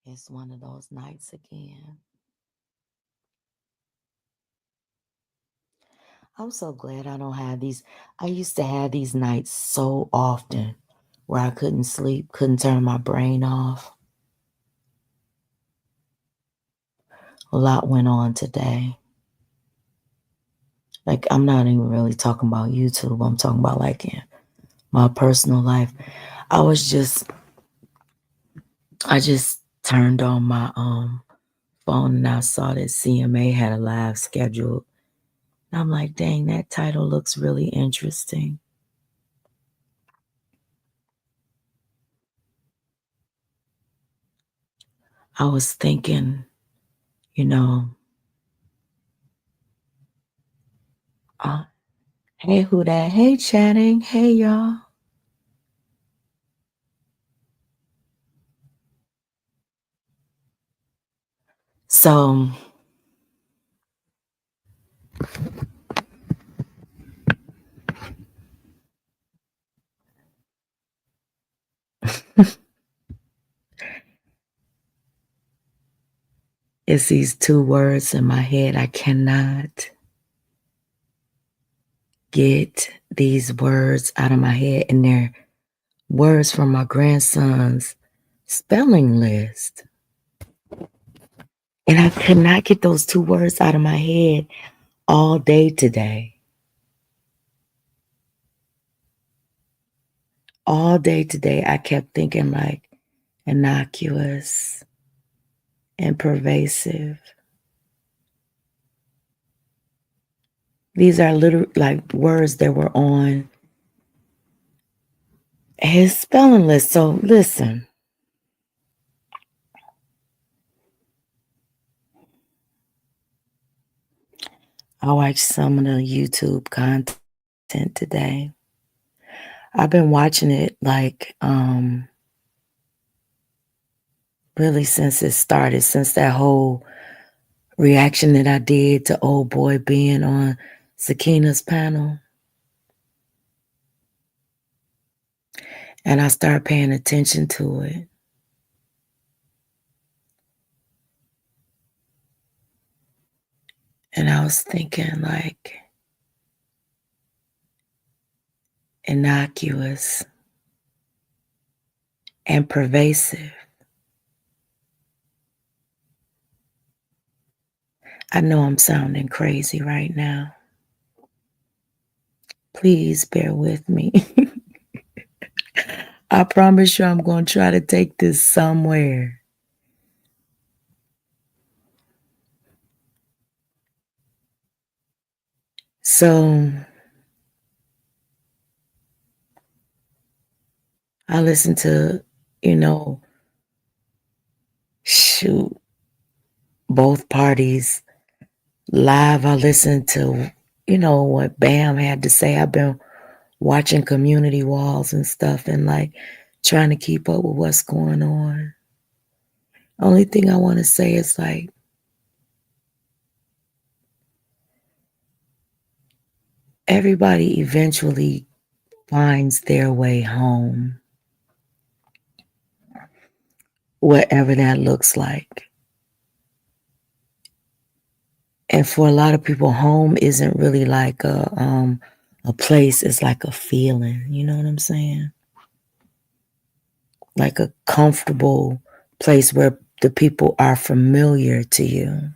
It's one of those nights again. I'm so glad I don't have these. I used to have these nights so often where I couldn't sleep, couldn't turn my brain off. A lot went on today. Like, I'm not even really talking about YouTube. I'm talking about like in my personal life. I was just, I just turned on my phone and I saw that CMA had a live scheduled. And I'm like, dang, that title looks really interesting. I was thinking, you know, uh, hey, who that? Hey, chatting. Hey, y'all. So, it's these two words in my head. I cannot get these words out of my head, and they're words from my grandson's spelling list. And I could not get those two words out of my head all day today. All day today, I kept thinking like innocuous and pervasive. These are literally like words that were on his spelling list. So listen, I watched some of the YouTube content today. I've been watching it like really since it started, since that whole reaction that I did to old boy being on Sakina's panel. And I started paying attention to it. And I was thinking like innocuous and pervasive. I know I'm sounding crazy right now. Please bear with me. I promise you I'm going to try to take this somewhere. So I listened to, you know, shoot, both parties live. I listened to, what Bam had to say. I've been watching community walls and stuff and like trying to keep up with what's going on. Only thing I want to say is like, everybody eventually finds their way home, whatever that looks like. And for a lot of people, home isn't really like a place. It's like a feeling. You know what I'm saying? Like a comfortable place where the people are familiar to you.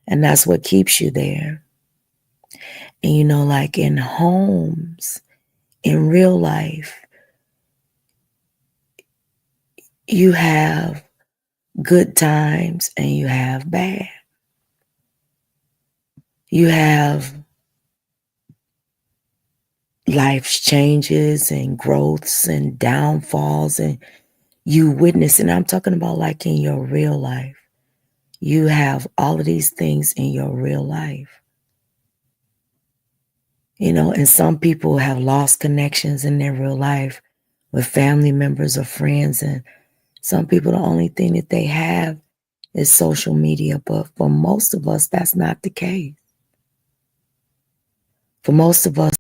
And that's what keeps you there. And like in homes, in real life, you have good times and you have bad. You have life's changes and growths and downfalls, and you witness, and I'm talking about like in your real life. You have all of these things in your real life. And some people have lost connections in their real life with family members or friends, and some people, the only thing that they have is social media. But for most of us, that's not the case. For most of us,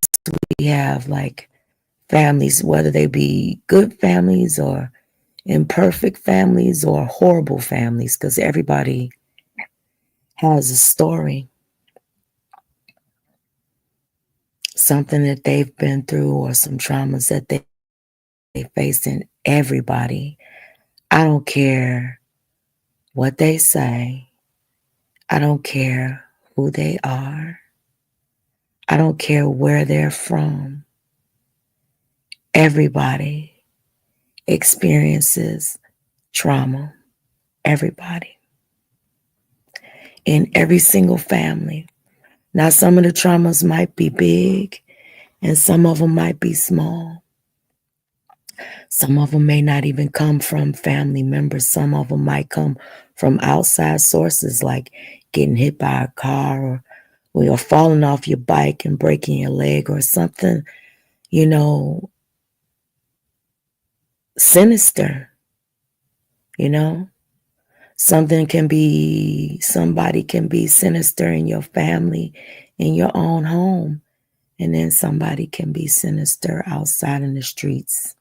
we have like families, whether they be good families or imperfect families or horrible families, because everybody has a story, something that they've been through or some traumas that they faced in everybody. I don't care what they say. I don't care who they are. I don't care where they're from. Everybody experiences trauma. Everybody. In every single family. Now, some of the traumas might be big and some of them might be small. Some of them may not even come from family members. Some of them might come from outside sources like getting hit by a car or you're falling off your bike and breaking your leg or something, you know, sinister, you know. Somebody can be sinister in your family, in your own home, and then somebody can be sinister outside in the streets,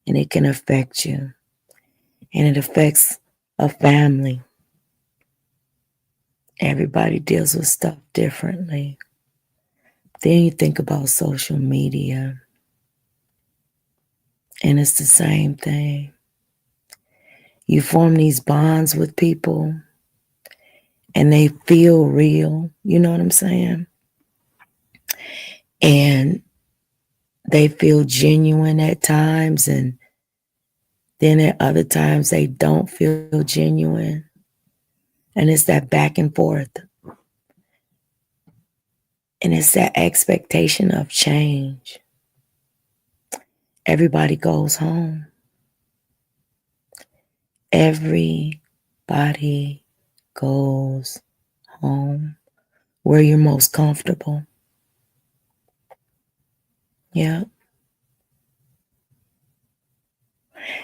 and it can affect you, and it affects a family. Everybody deals with stuff differently. Then you think about social media, and it's the same thing. You form these bonds with people, and they feel real, you know what I'm saying? And they feel genuine at times, and then at other times they don't feel genuine. And it's that back and forth. And it's that expectation of change. Everybody goes home. Everybody goes home where you're most comfortable. Yeah.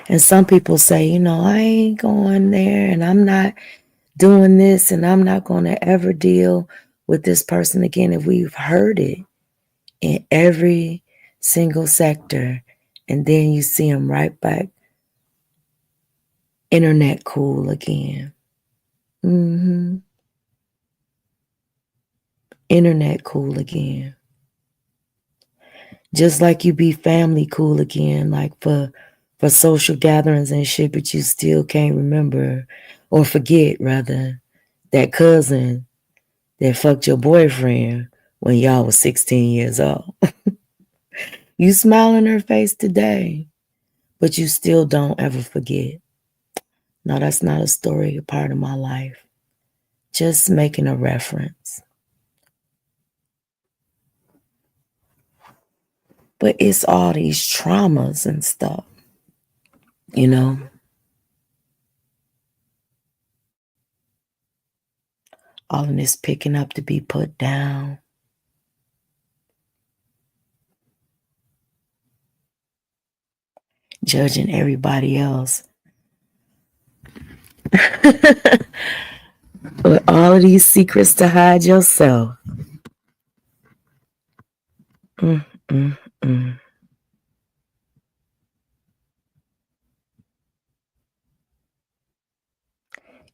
And some people say, I ain't going there and I'm not doing this and I'm not going to ever deal with this person again. If we've heard it in every single sector, and then you see them right back, internet cool again. Internet cool again. Just like you be family cool again, like for social gatherings and shit, but you still can't remember or forget rather that cousin that fucked your boyfriend when y'all was 16 years old. You smile in her face today, but you still don't ever forget. No, that's not a story, a part of my life. Just making a reference. But it's all these traumas and stuff, you know? All of this picking up to be put down. Judging everybody else. With all of these secrets to hide yourself. Mm, mm, mm.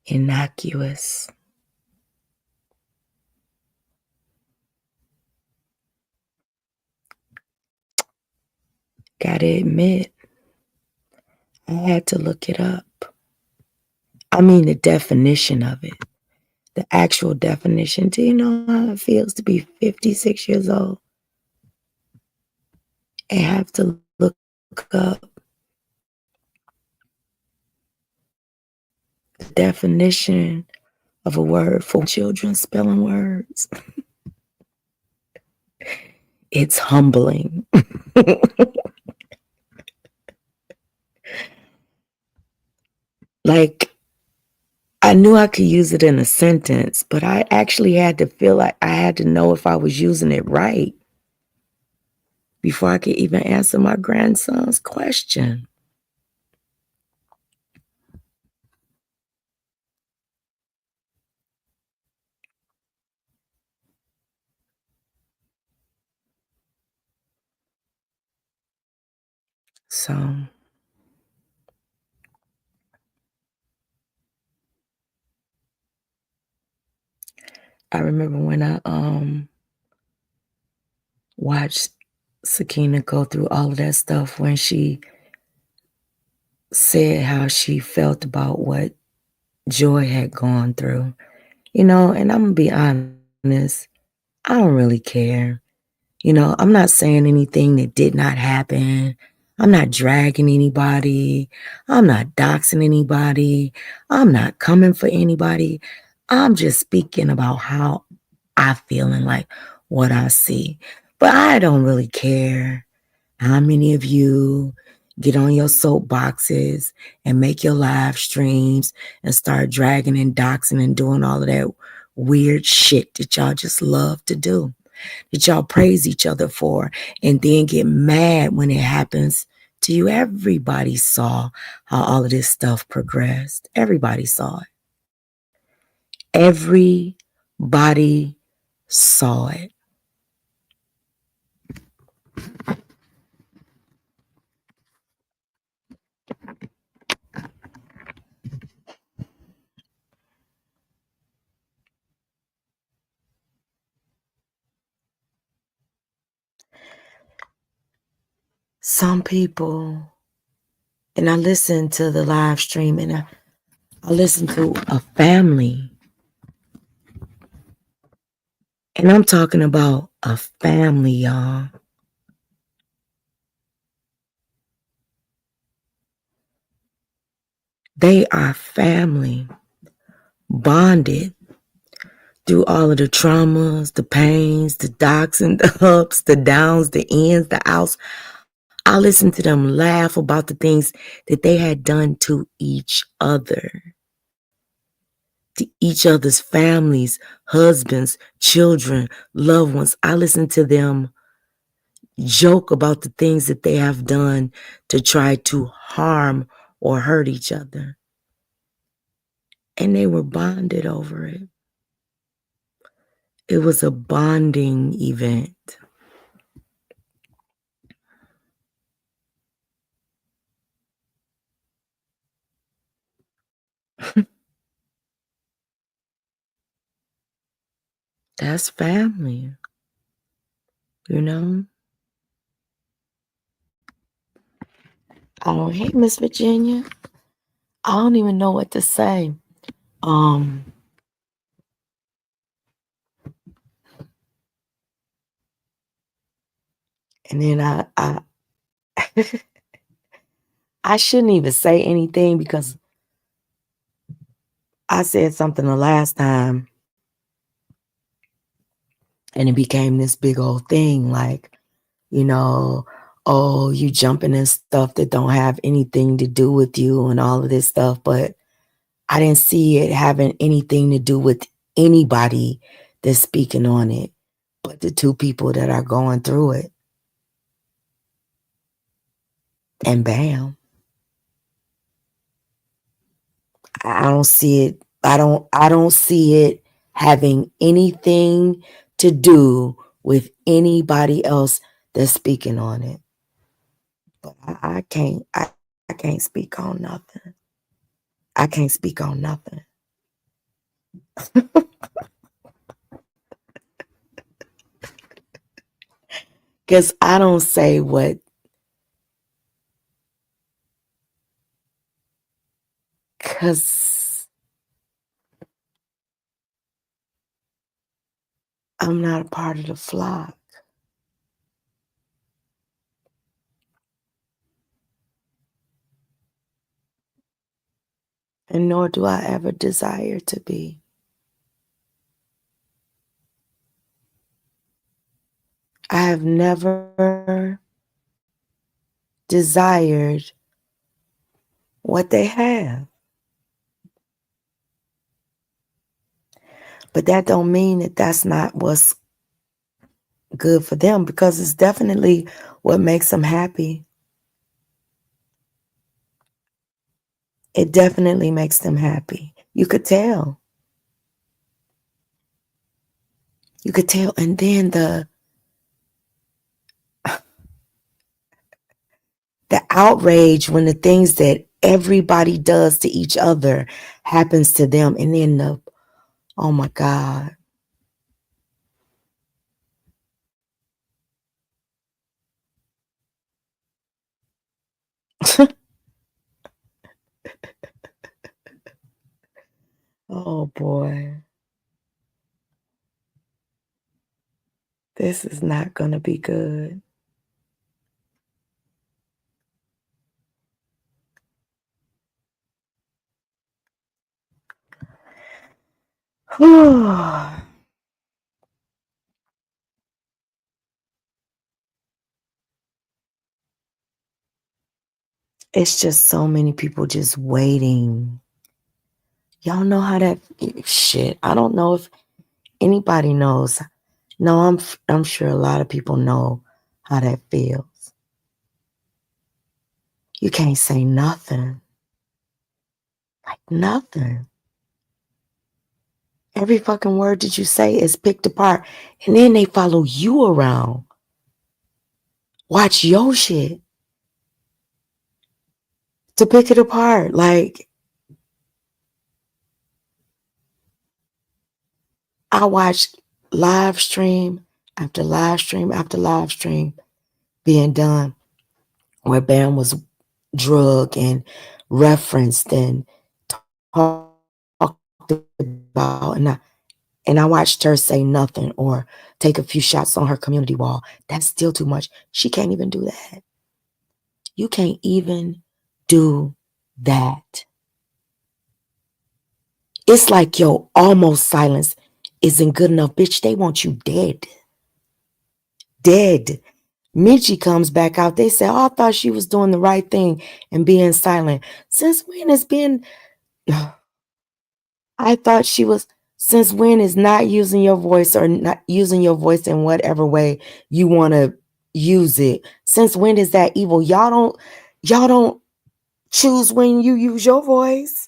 Innocuous. Gotta admit, I had to look it up. I mean, the definition of it, the actual definition. Do you know how it feels to be 56 years old and have to look up the definition of a word for children spelling words? It's humbling. Like, I knew I could use it in a sentence, but I actually had to feel like I had to know if I was using it right before I could even answer my grandson's question. So I remember when I watched Sakina go through all of that stuff when she said how she felt about what Joy had gone through. And I'm gonna be honest, I don't really care. I'm not saying anything that did not happen. I'm not dragging anybody. I'm not doxing anybody. I'm not coming for anybody. I'm just speaking about how I feel and like what I see. But I don't really care how many of you get on your soapboxes and make your live streams and start dragging and doxing and doing all of that weird shit that y'all just love to do, that y'all praise each other for, and then get mad when it happens to you. Everybody saw how all of this stuff progressed. Everybody saw it. Everybody saw it. Some people, and I listened to the live stream, and I listened to a family, and I'm talking about a family, y'all. They are family, bonded through all of the traumas, the pains, the docks and the ups, the downs, the ins, the outs. I listened to them laugh about the things that they had done to each other, to each other's families, husbands, children, loved ones. I listened to them joke about the things that they have done to try to harm or hurt each other. And they were bonded over it. It was a bonding event. That's family, you know? Oh, hey, Miss Virginia. I don't even know what to say. Um, and then I shouldn't even say anything because I said something the last time and it became this big old thing, like, you know, oh, you jumping in stuff that don't have anything to do with you and all of this stuff. But I didn't see it having anything to do with anybody that's speaking on it, but the two people that are going through it. And bam, I don't see it. I don't see it having anything to do with anybody else that's speaking on it. But I can't speak on nothing. I can't speak on nothing. Cause I don't say what, cause I'm not a part of the flock. And nor do I ever desire to be. I have never desired what they have. But that don't mean that that's not what's good for them, because it's definitely what makes them happy. It definitely makes them happy. You could tell. You could tell. And then the outrage when the things that everybody does to each other happens to them. And then oh my God. Oh boy. This is not gonna be good. It's just so many people just waiting. Y'all know how that shit. I don't know if anybody knows. No, I'm sure a lot of people know how that feels. You can't say nothing. Like nothing. Every fucking word that you say is picked apart. And then they follow you around. Watch your shit to pick it apart. Like, I watched live stream after live stream after live stream being done where Bam was drugged and referenced and talked about. And I watched her say nothing or take a few shots on her community wall. That's still too much. She can't even do that. You can't even do that. It's like your almost silence isn't good enough. Bitch, they want you dead. Dead. Minchie comes back out. They say, oh, I thought she was doing the right thing and being silent. Since when has been, I thought she was, since when is not using your voice or not using your voice in whatever way you want to use it? Since when is that evil? Y'all don't choose when you use your voice.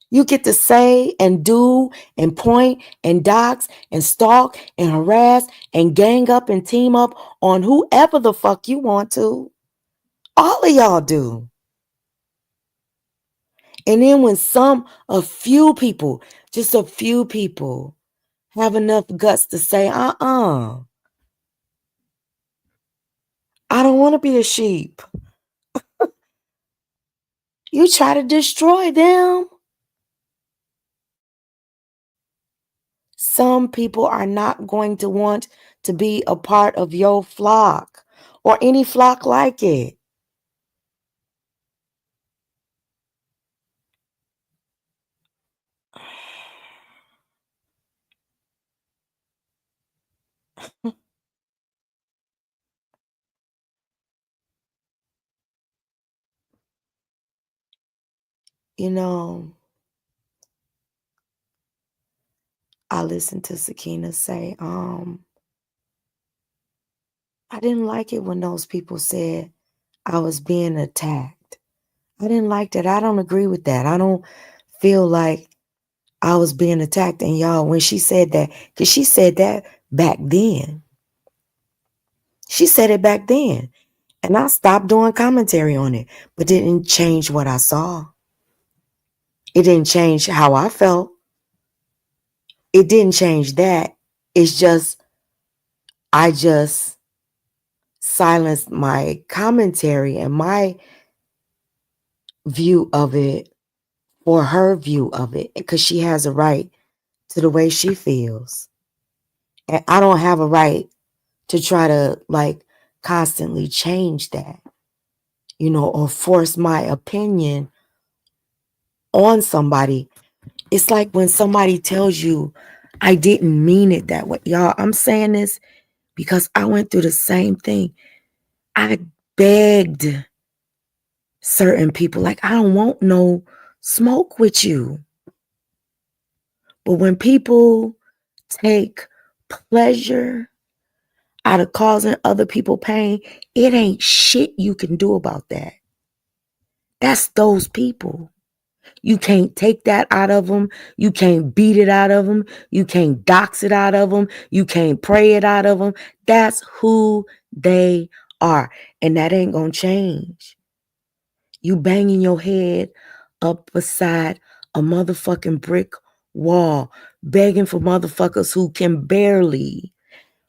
You get to say and do and point and dox and stalk and harass and gang up and team up on whoever the fuck you want to. All of y'all do. And then when a few people, just a few people have enough guts to say, I don't want to be a sheep. You try to destroy them. Some people are not going to want to be a part of your flock or any flock like it. You know, I listened to Sakina say, I didn't like it when those people said I was being attacked. I didn't like that. I don't agree with that. I don't feel like I was being attacked. And y'all, when she said that, because she said that back then. She said it back then. And I stopped doing commentary on it, but it didn't change what I saw. It didn't change how I felt. It didn't change that. It's just, I just silenced my commentary and my view of it for her view of it because she has a right to the way she feels. And I don't have a right to try to like constantly change that, or force my opinion on somebody. It's like when somebody tells you, I didn't mean it that way. Y'all, I'm saying this because I went through the same thing. I begged certain people, like, I don't want no smoke with you. But when people take pleasure out of causing other people pain, it ain't shit you can do about that. That's those people. You can't take that out of them. You can't beat it out of them. You can't dox it out of them. You can't pray it out of them. That's who they are. And that ain't going to change. You banging your head up beside a motherfucking brick wall, begging for motherfuckers who can barely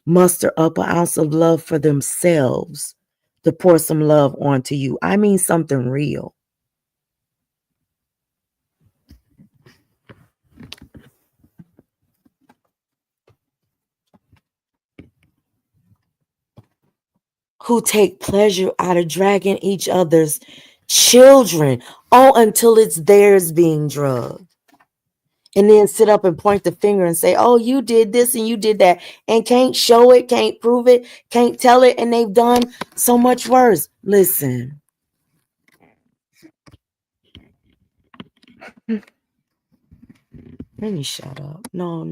muster up an ounce of love for themselves to pour some love onto you. I mean something real. who take pleasure out of dragging each other's children until it's theirs being drugged. And then sit up and point the finger and say, oh, you did this and you did that, and can't show it, can't prove it, can't tell it, and they've done so much worse. Listen. Let me shut up. No.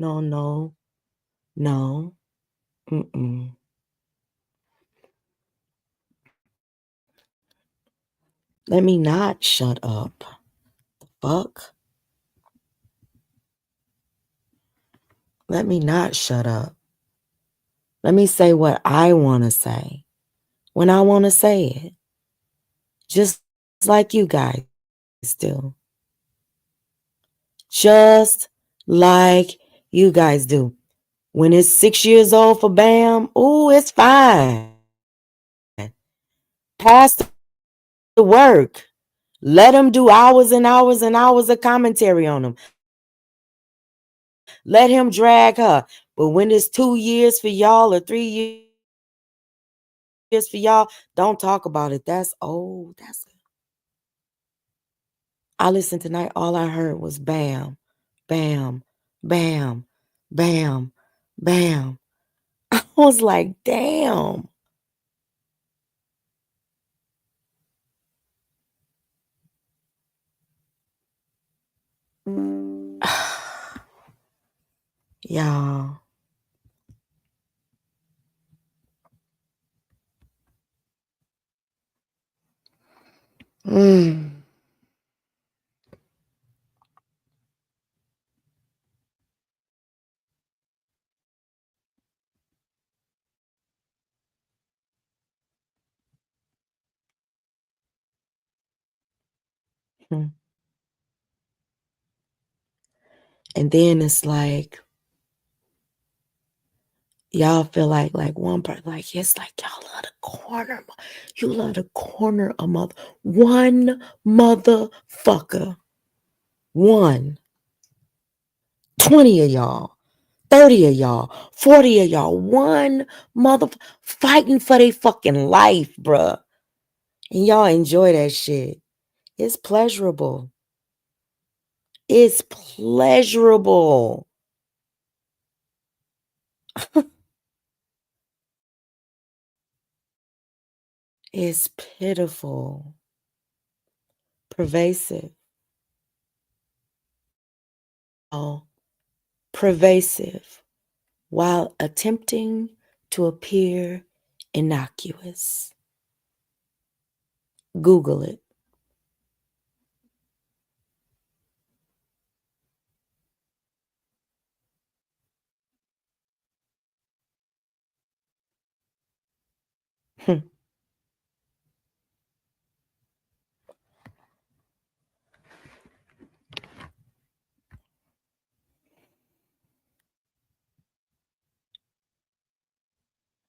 Mm-mm. Let me not shut up. The fuck? Let me not shut up. Let me say what I want to say when I want to say it. Just like you guys do. Just like you guys do. When it's 6 years old for Bam, ooh, it's fine. Pass the work. Let them do hours and hours and hours of commentary on them. Let him drag her. But when it's 2 years for y'all or 3 years for y'all, don't talk about it. That's old. I listened tonight. All I heard was bam, bam, bam, bam, bam. I was like, damn. Y'all. And then it's like, y'all feel like one part, like, it's like y'all love to corner. You love to corner a one motherfucker. 20 of y'all, 30 of y'all, 40 of y'all, one mother fighting for their fucking life, bruh. And y'all enjoy that shit. It's pleasurable. It's pleasurable. It's pitiful. Pervasive. Oh, pervasive. While attempting to appear innocuous. Google it.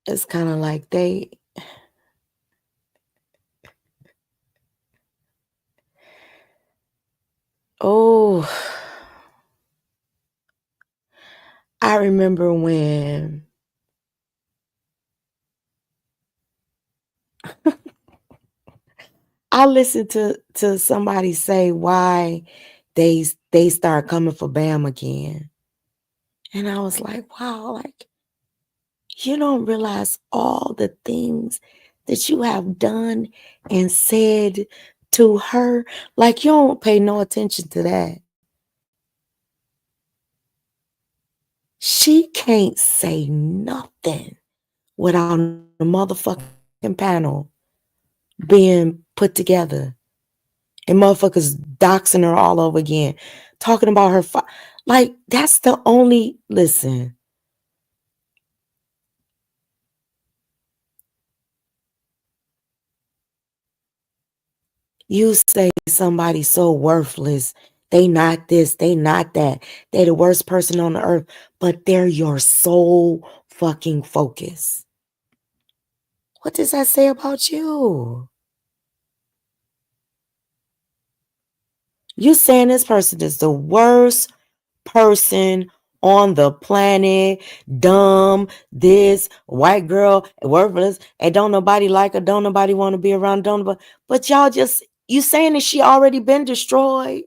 It's kind of like oh, I remember when I listened to somebody say why they start coming for Bam again. And I was like, wow, like, you don't realize all the things that you have done and said to her. Like, you don't pay no attention to that. She can't say nothing without the motherfucking panel being put together. And motherfuckers doxing her all over again. Talking about her. Like, that's the only. Listen. You say somebody so worthless. They not this. They not that. They the worst person on the earth. But they're your sole fucking focus. What does that say about you? You saying this person is the worst person on the planet, dumb, this, white girl, worthless, and don't nobody like her, don't nobody want to be around, don't nobody, but y'all just, you saying that she already been destroyed?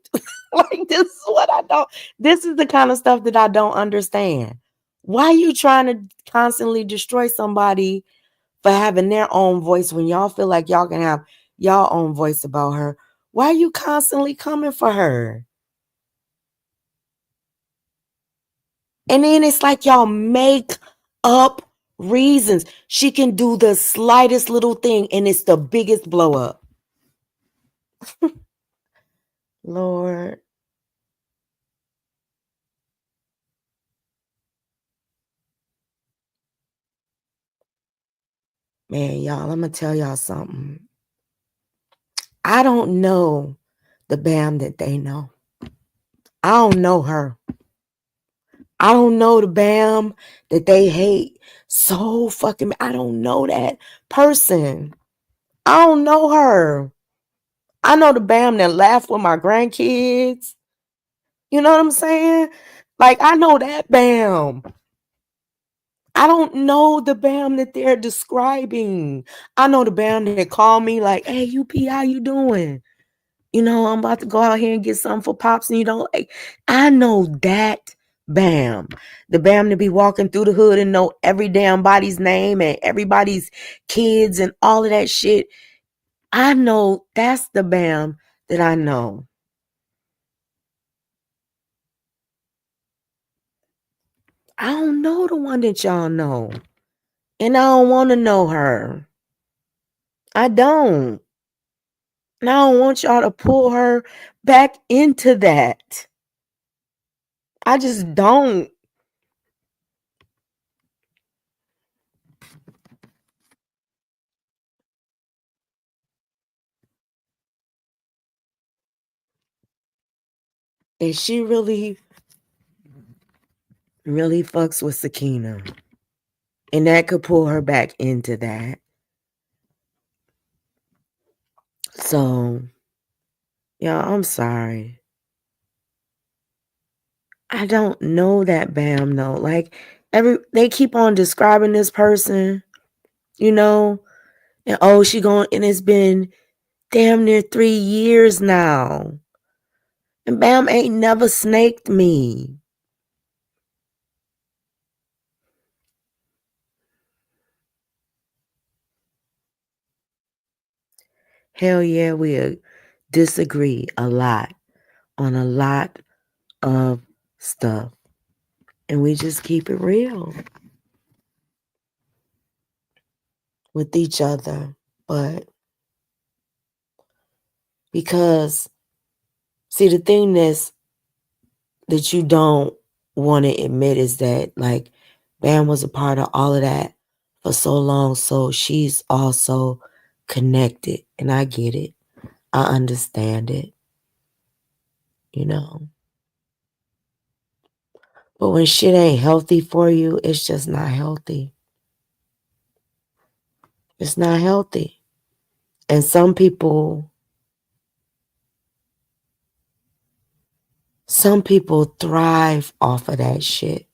Like, this is what I don't, this is the kind of stuff that I don't understand. Why are you trying to constantly destroy somebody for having their own voice when y'all feel like y'all can have y'all own voice about her? Why are you constantly coming for her? And then it's like y'all make up reasons. She can do the slightest little thing and it's the biggest blow up. Lord. Man, y'all, I'm going to tell y'all something. I don't know the Bam that they know. I don't know her. I don't know the Bam that they hate so fucking. I don't know that person. I don't know her. I know the Bam that laughed with my grandkids. You know what I'm saying? Like, I know that Bam. I don't know the Bam that they're describing. I know the Bam that called me like, hey, UP, how you doing? You know, I'm about to go out here and get something for Pops, and you don't like. I know that Bam. The Bam to be walking through the hood and know every damn body's name and everybody's kids and all of that shit. I know that's the Bam that I know. I don't know the one that y'all know. And I don't want to know her. I don't. And I don't want y'all to pull her back into that. I just don't. And she really, really fucks with Sakina. And that could pull her back into that. So, yeah, I'm sorry. I don't know that Bam though. Like they keep on describing this person, you know, and oh, she going, and it's been damn near 3 years now. And Bam ain't never snaked me. Hell yeah, we disagree a lot on a lot of stuff. And we just keep it real with each other. But because, see, the thing that you don't want to admit is that, like, Bam was a part of all of that for so long. So she's also connected. And I get it. I understand it, you know. But when shit ain't healthy for you, it's just not healthy. It's not healthy. And some people thrive off of that shit.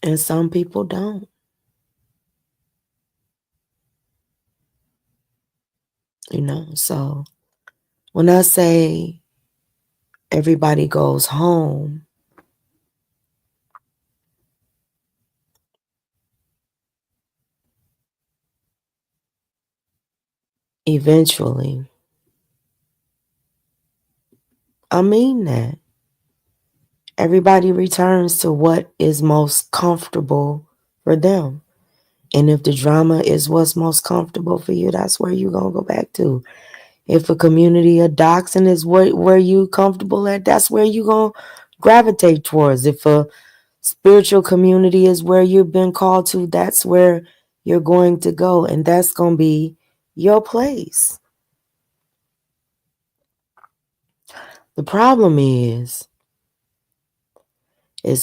And some people don't. You know, so when I say everybody goes home, eventually, I mean that. Everybody returns to what is most comfortable for them. And if the drama is what's most comfortable for you, that's where you're going to go back to. If a community of doxing is where you comfortable at, that's where you're going to gravitate towards. If a spiritual community is where you've been called to, that's where you're going to go. And that's going to be your place. The problem is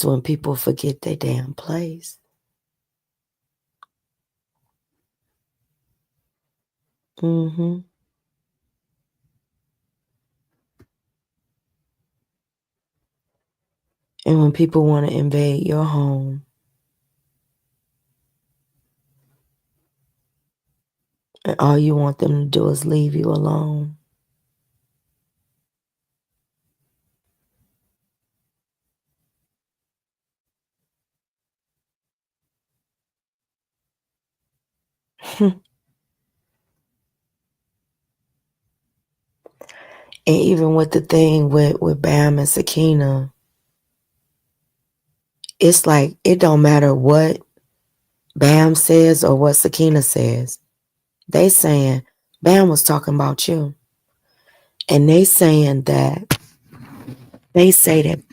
when people forget their damn place. Mm-hmm. And when people want to invade your home, and all you want them to do is leave you alone. And even with the thing with Bam and Sakina, it's like it don't matter what Bam says or what Sakina says. They saying Bam was talking about you. And they say that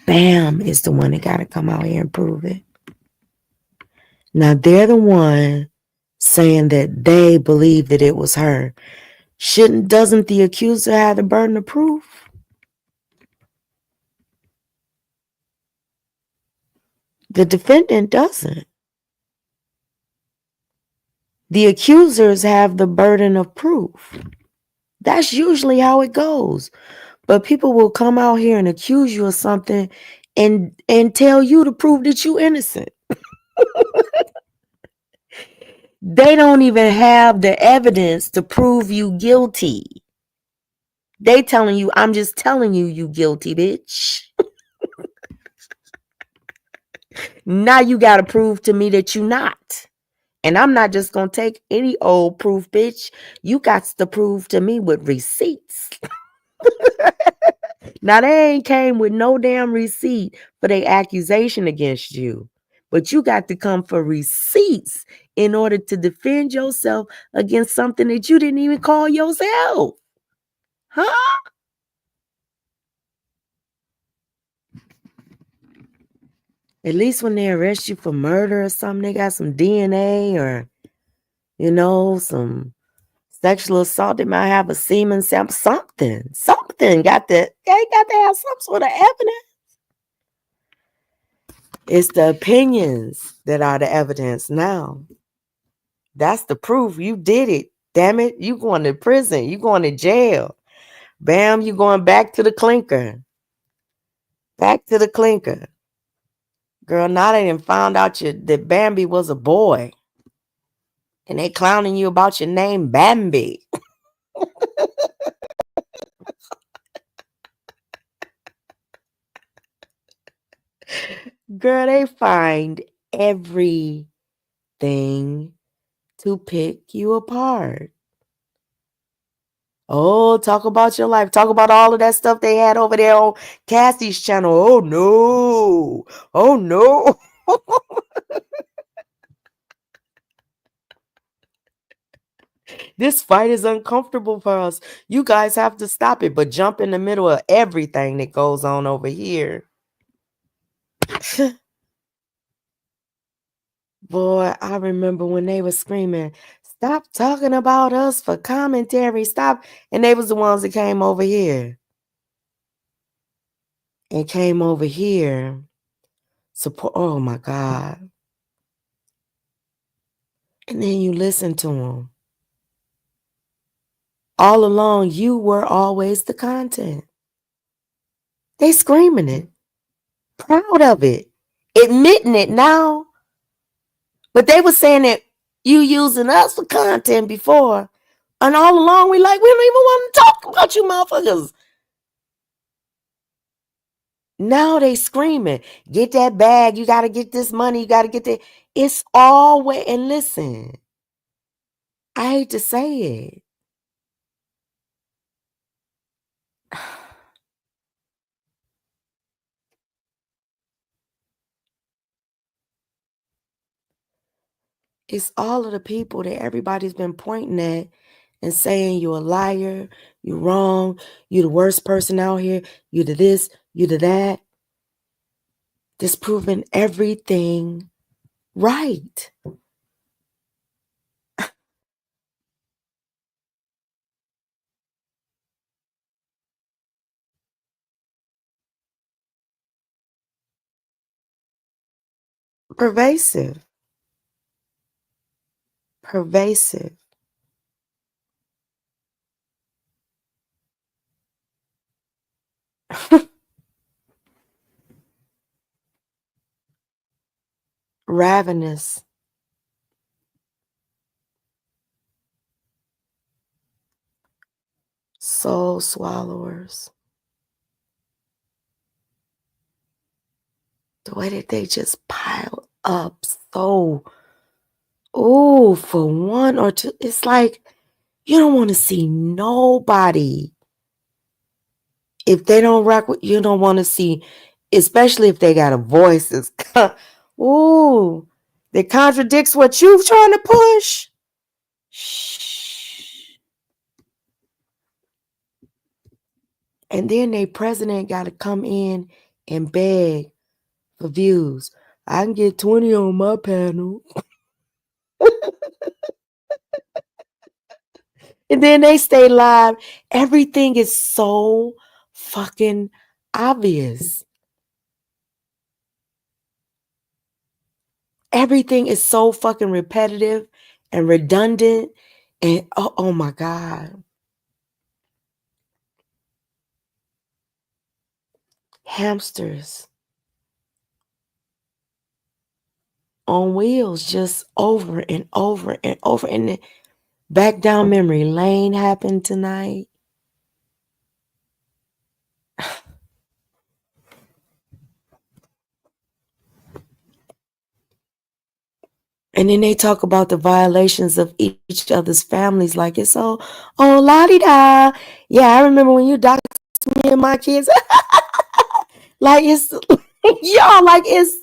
Bam is the one that gotta come out here and prove it. Now they're the one saying that they believe that it was her. Doesn't the accuser have the burden of proof? The defendant doesn't. The accusers have the burden of proof. That's usually how it goes. But people will come out here and accuse you of something and tell you to prove that you're innocent. They don't even have the evidence to prove you guilty. They telling you, I'm just telling you, you guilty, bitch. Now you got to prove to me that you not. And I'm not just going to take any old proof, bitch. You got to prove to me with receipts. Now, they ain't came with no damn receipt for their accusation against you. But you got to come for receipts in order to defend yourself against something that you didn't even call yourself. Huh? At least when they arrest you for murder or something, they got some DNA or, some sexual assault. They might have a semen sample, something. Something they got to have some sort of evidence. It's the opinions that are the evidence now. That's the proof. You did it. Damn it. You going to prison. You going to jail. Bam, you going back to the clinker. Back to the clinker. Girl, now they done found out that Bambi was a boy. And they clowning you about your name, Bambi. Girl, they find everything to pick you apart. Oh, talk about your life. Talk about all of that stuff they had over there on Cassie's channel. Oh, no. Oh, no. This fight is uncomfortable for us. You guys have to stop it, but jump in the middle of everything that goes on over here. Boy, I remember when they were screaming, stop talking about us for commentary, stop. And they was the ones that came over here. And came over here. Support. Oh my God. And then you listen to them. All along, you were always the content. They screaming it. Proud of it. Admitting it now. But they were saying that you using us for content before. And all along, we don't even want to talk about you motherfuckers. Now they screaming, get that bag, you got to get this money, you got to get that. It's always, and listen, I hate to say it. It's all of the people that everybody's been pointing at and saying you're a liar, you're wrong, you're the worst person out here, you do this, you do that. Disproving everything right. Pervasive. Pervasive. ravenous, soul swallowers. The way that they just pile up so, oh, for one or two, it's like you don't want to see nobody. If they don't rock with you, don't want to see, especially if they got a voice that's, ooh, that contradicts what you're trying to push. Shh. And then their president got to come in and beg for views. I can get 20 on my panel. And then they stay live. Everything is so fucking obvious. Everything is so fucking repetitive and redundant. And oh my God. Hamsters on wheels, just over and over and over. And then back down memory lane happened tonight. And then they talk about the violations of each other's families, like it's oh la-di-da. Yeah, I remember when you doxed me and my kids. Like it's y'all, like it's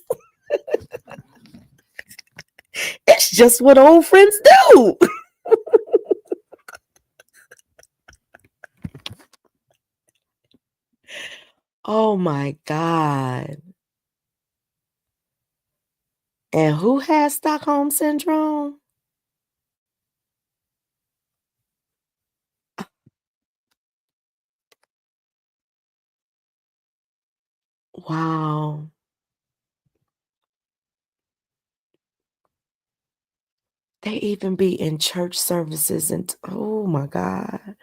just what old friends do. Oh my God. And who has Stockholm syndrome? Wow. They even be in church services and oh my God.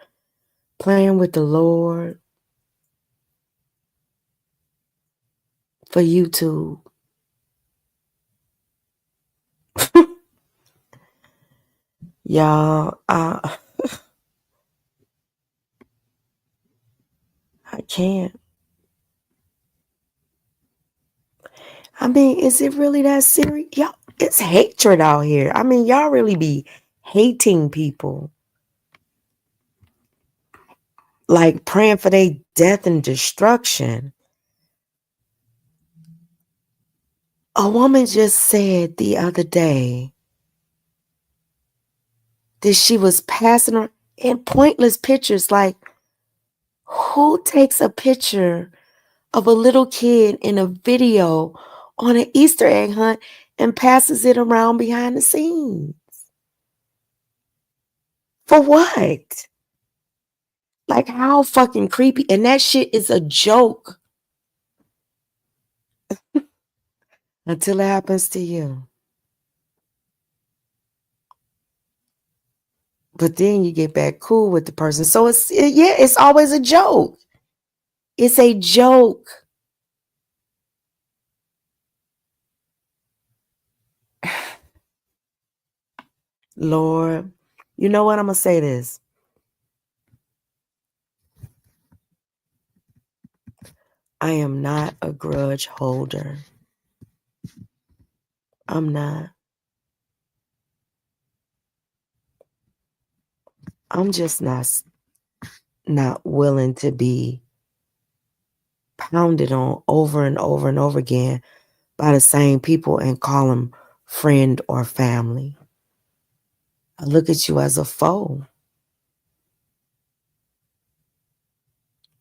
Playing with the Lord for YouTube. Y'all, I can't. I mean, is it really that serious? Y'all, it's hatred out here. I mean, y'all really be hating people. Like praying for their death and destruction. A woman just said the other day that she was passing her in pointless pictures. Like, who takes a picture of a little kid in a video on an Easter egg hunt and passes it around behind the scenes? For what? Like, how fucking creepy. And that shit is a joke until it happens to you. But then you get back cool with the person. So it's always a joke. It's a joke. Lord, you know what? I'm going to say this. I am not a grudge holder. I'm not. I'm just not willing to be pounded on over and over and over again by the same people and call them friend or family. I look at you as a foe.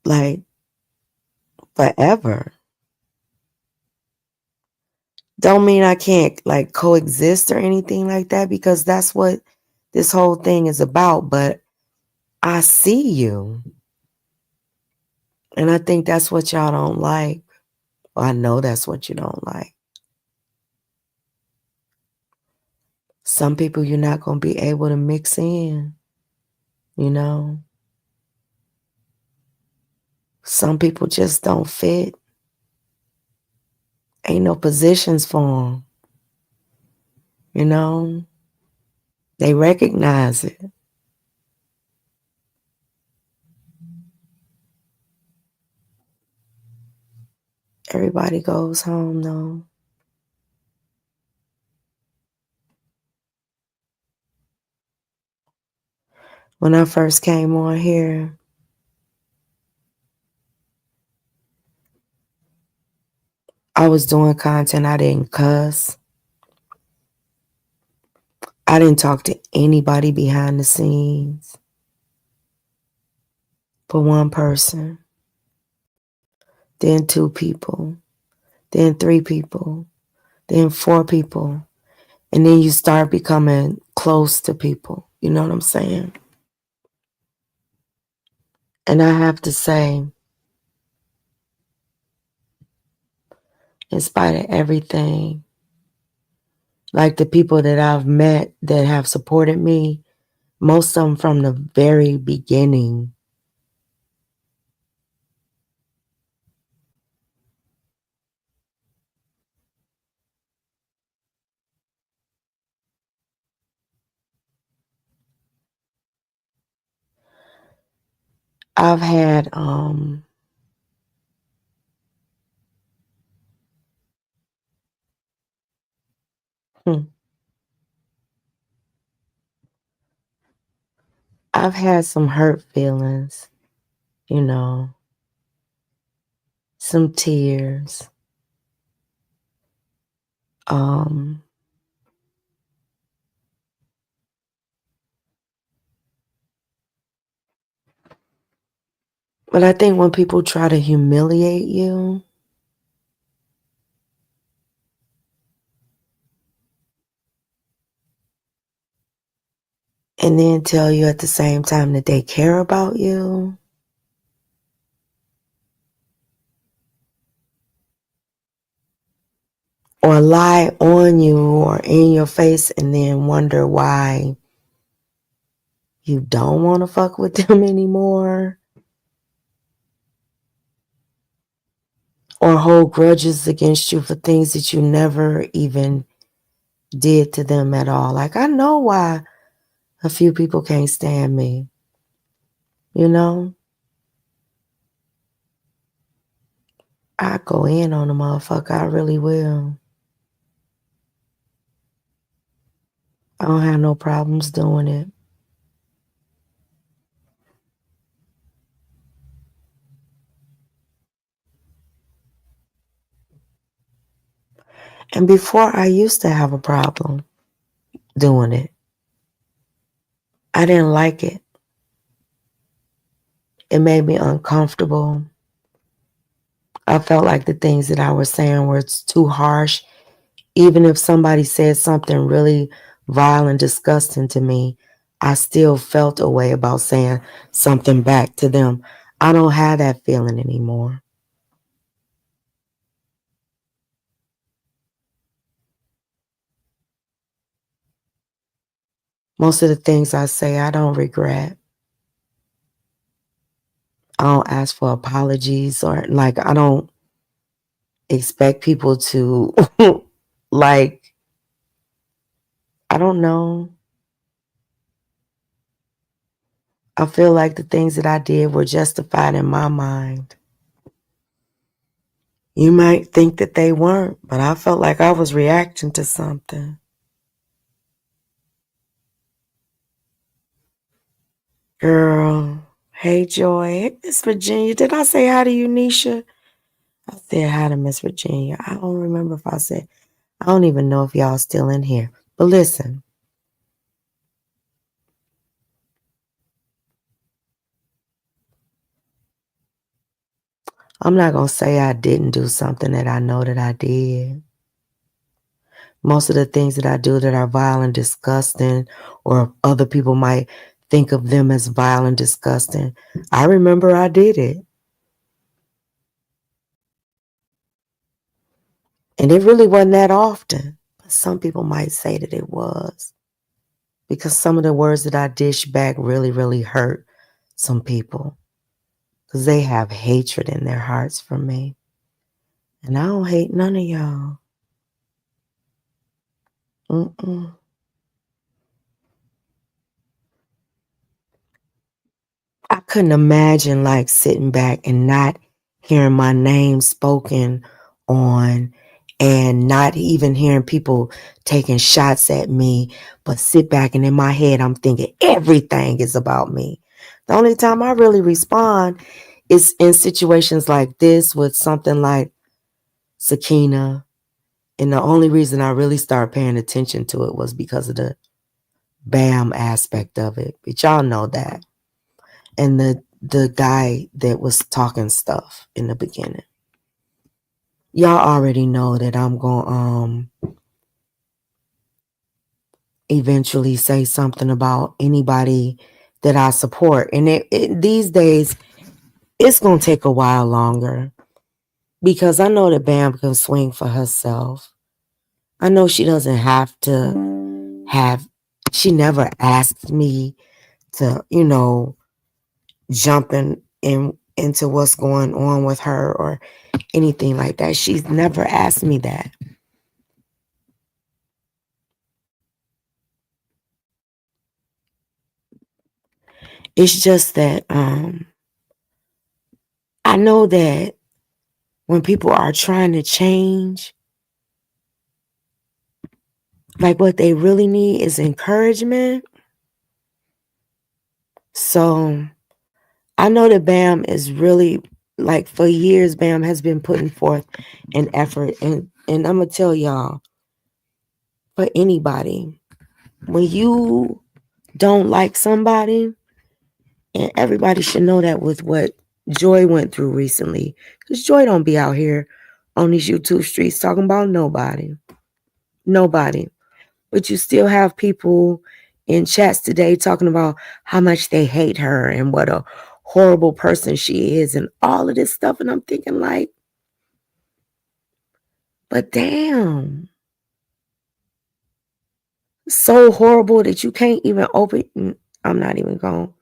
Like, forever. Don't mean I can't like coexist or anything like that, because that's what this whole thing is about. But I see you. And I think that's what y'all don't like. Well, I know that's what you don't like. Some people you're not going to be able to mix in, you know. Some people just don't fit. Ain't no positions for them. you know? They recognize it. Everybody goes home, though. When I first came on here, I was doing content. I didn't cuss. I didn't talk to anybody behind the scenes but one person, then 2 people, then 3 people, then 4 people. And then you start becoming close to people. You know what I'm saying? And I have to say, in spite of everything, like the people that I've met that have supported me, most of them from the very beginning, I've had hmm, I've had some hurt feelings, you know, some tears. Um, but I think when people try to humiliate you, and then tell you at the same time that they care about you, or lie on you or in your face and then wonder why you don't want to fuck with them anymore, or hold grudges against you for things that you never even did to them at all. Like, I know why a few people can't stand me, you know? I go in on a motherfucker, I really will. I don't have no problems doing it. And before, I used to have a problem doing it. I didn't like it. It made me uncomfortable. I felt like the things that I was saying were too harsh. Even if somebody said something really vile and disgusting to me, I still felt a way about saying something back to them. I don't have that feeling anymore. Most of the things I say, I don't regret. I don't ask for apologies, or like, I don't expect people to like, I don't know. I feel like the things that I did were justified in my mind. You might think that they weren't, but I felt like I was reacting to something. Girl, hey Joy, hey Miss Virginia. Did I say hi to you, Nisha? I said hi to Miss Virginia. I don't remember if I said, I don't even know if y'all still in here. But listen, I'm not going to say I didn't do something that I know that I did. Most of the things that I do that are vile and disgusting, or other people might think of them as vile and disgusting, I remember I did it. And it really wasn't that often. But some people might say that it was. Because some of the words that I dish back really, really hurt some people. Because they have hatred in their hearts for me. And I don't hate none of y'all. Mm-mm. I couldn't imagine like sitting back and not hearing my name spoken on and not even hearing people taking shots at me, but sit back and in my head I'm thinking everything is about me. The only time I really respond is in situations like this with something like Sakina. And the only reason I really started paying attention to it was because of the BAM aspect of it. But y'all know that. And the guy that was talking stuff in the beginning. Y'all already know that I'm going to eventually say something about anybody that I support. And these days, it's going to take a while longer because I know that Bam can swing for herself. I know she doesn't have to she never asked me to, jump into what's going on with her or anything like that. She's never asked me that. It's just that I know that when people are trying to change, like what they really need is encouragement. So I know that BAM is really, like, for years, BAM has been putting forth an effort. And I'm going to tell y'all, for anybody, when you don't like somebody, and everybody should know that with what Joy went through recently, because Joy don't be out here on these YouTube streets talking about nobody. But you still have people in chats today talking about how much they hate her and what a horrible person she is and all of this stuff. And I'm thinking like, but damn, so horrible that you can't even open. I'm not even going to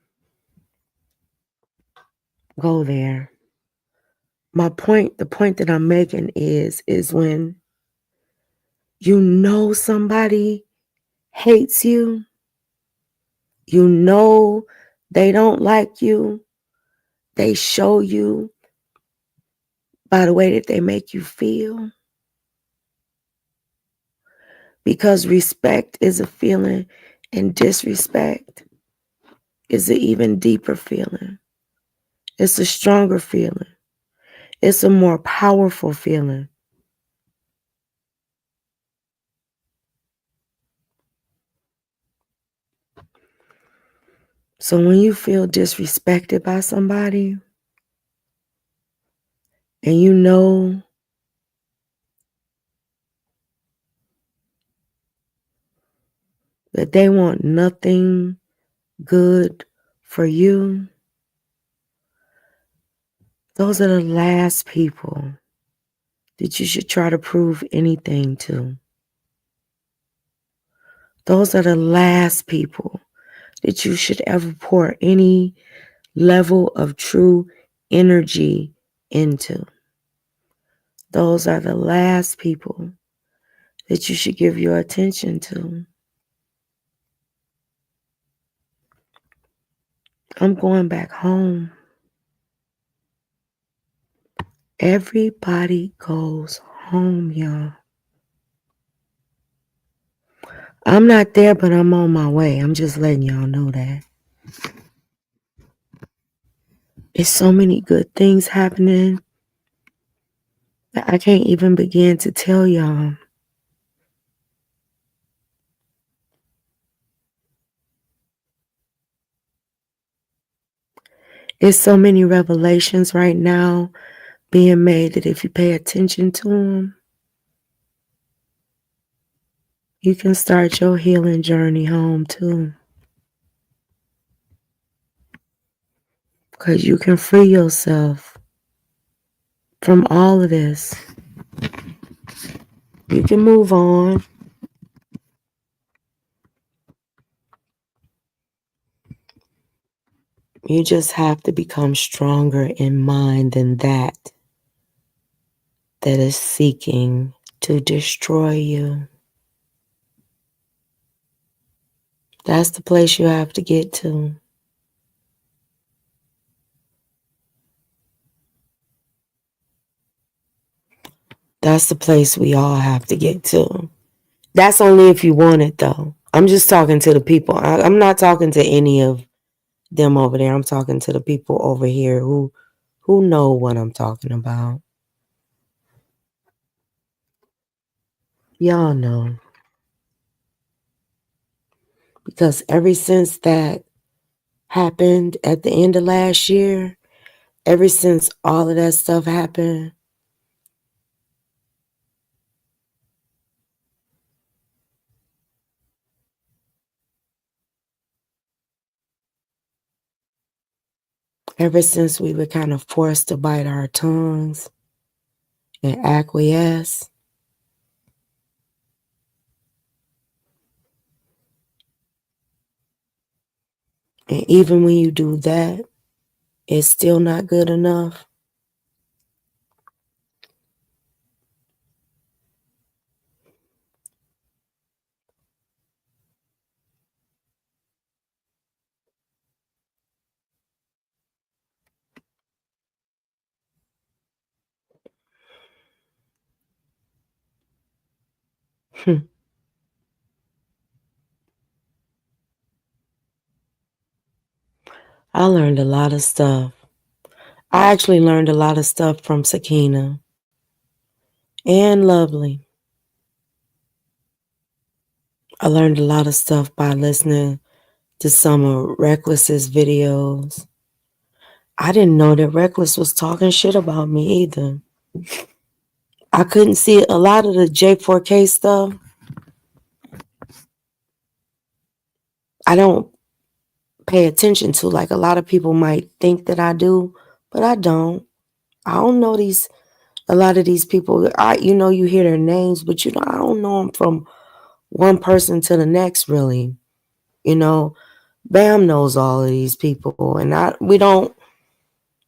go there. The point that I'm making is when you know somebody hates you, you know they don't like you, they show you by the way that they make you feel. Because respect is a feeling and disrespect is an even deeper feeling. It's a stronger feeling. It's a more powerful feeling. So when you feel disrespected by somebody and you know that they want nothing good for you, those are the last people that you should try to prove anything to. Those are the last people that you should ever pour any level of true energy into. Those are the last people that you should give your attention to. I'm going back home. Everybody goes home, y'all. I'm not there, but I'm on my way. I'm just letting y'all know that. It's so many good things happening that I can't even begin to tell y'all. There's so many revelations right now being made that if you pay attention to them, you can start your healing journey home too. Because you can free yourself from all of this. You can move on. You just have to become stronger in mind than that is seeking to destroy you. That's the place you have to get to. That's the place we all have to get to. That's only if you want it, though. I'm just talking to the people. I'm not talking to any of them over there. I'm talking to the people over here who know what I'm talking about. Y'all know. Because ever since that happened at the end of last year, ever since all of that stuff happened, ever since we were kind of forced to bite our tongues and acquiesce, and even when you do that, it's still not good enough. I learned a lot of stuff. I actually learned a lot of stuff from Sakina and Lovely. I learned a lot of stuff by listening to some of Reckless's videos. I didn't know that Reckless was talking shit about me either. I couldn't see a lot of the J4K stuff. I don't pay attention to like a lot of people might think that I do, but I don't. I don't know a lot of these people. You hear their names, but I don't know them from one person to the next really. You know, Bam knows all of these people, and we don't,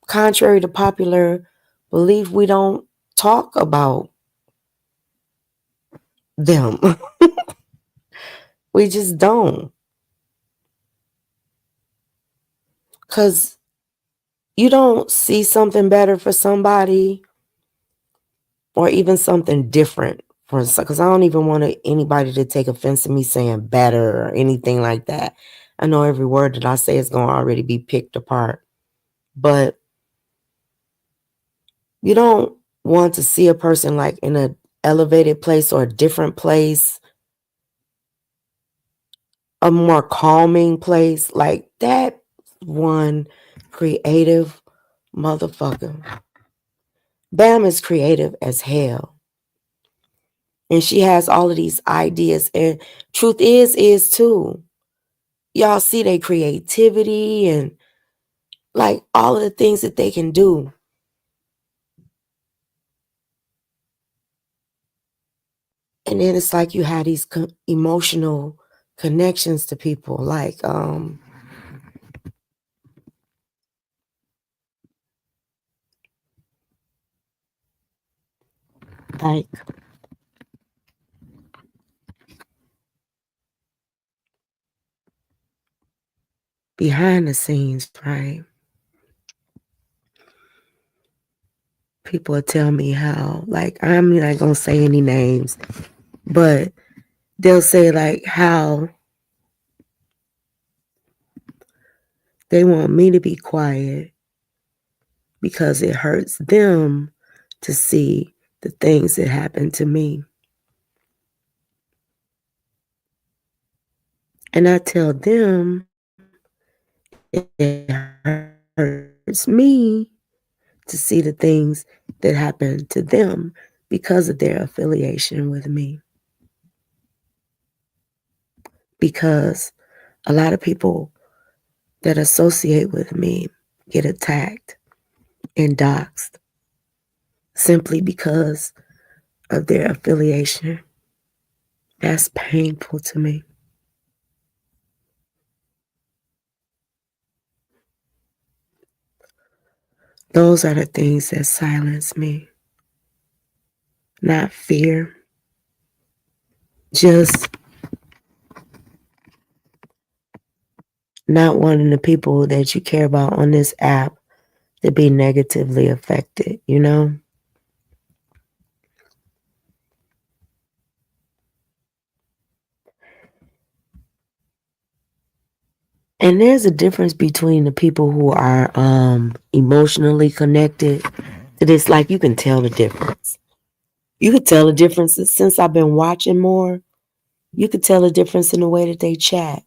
contrary to popular belief, we don't talk about them. We just don't. Because you don't see something better for somebody or even something different for, because I don't even want anybody to take offense to me saying better or anything like that. I know every word that I say is going to already be picked apart. But you don't want to see a person like in an elevated place or a different place, a more calming place. Like that one creative motherfucker. Bam is creative as hell. And she has all of these ideas. And truth is too. Y'all see their creativity and like all of the things that they can do. And then it's like you had these emotional connections to people. Like behind the scenes, right? People will tell me how, like, I'm not going to say any names, but they'll say like how they want me to be quiet because it hurts them to see the things that happen to me. And I tell them it hurts me to see the things that happen to them because of their affiliation with me. Because a lot of people that associate with me get attacked and doxxed simply because of their affiliation. That's painful to me. Those are the things that silence me. Not fear, just not wanting the people that you care about on this app to be negatively affected, you know? And there's a difference between the people who are emotionally connected to this. Like, you can tell the difference. You could tell the difference since I've been watching more. You could tell the difference in the way that they chat.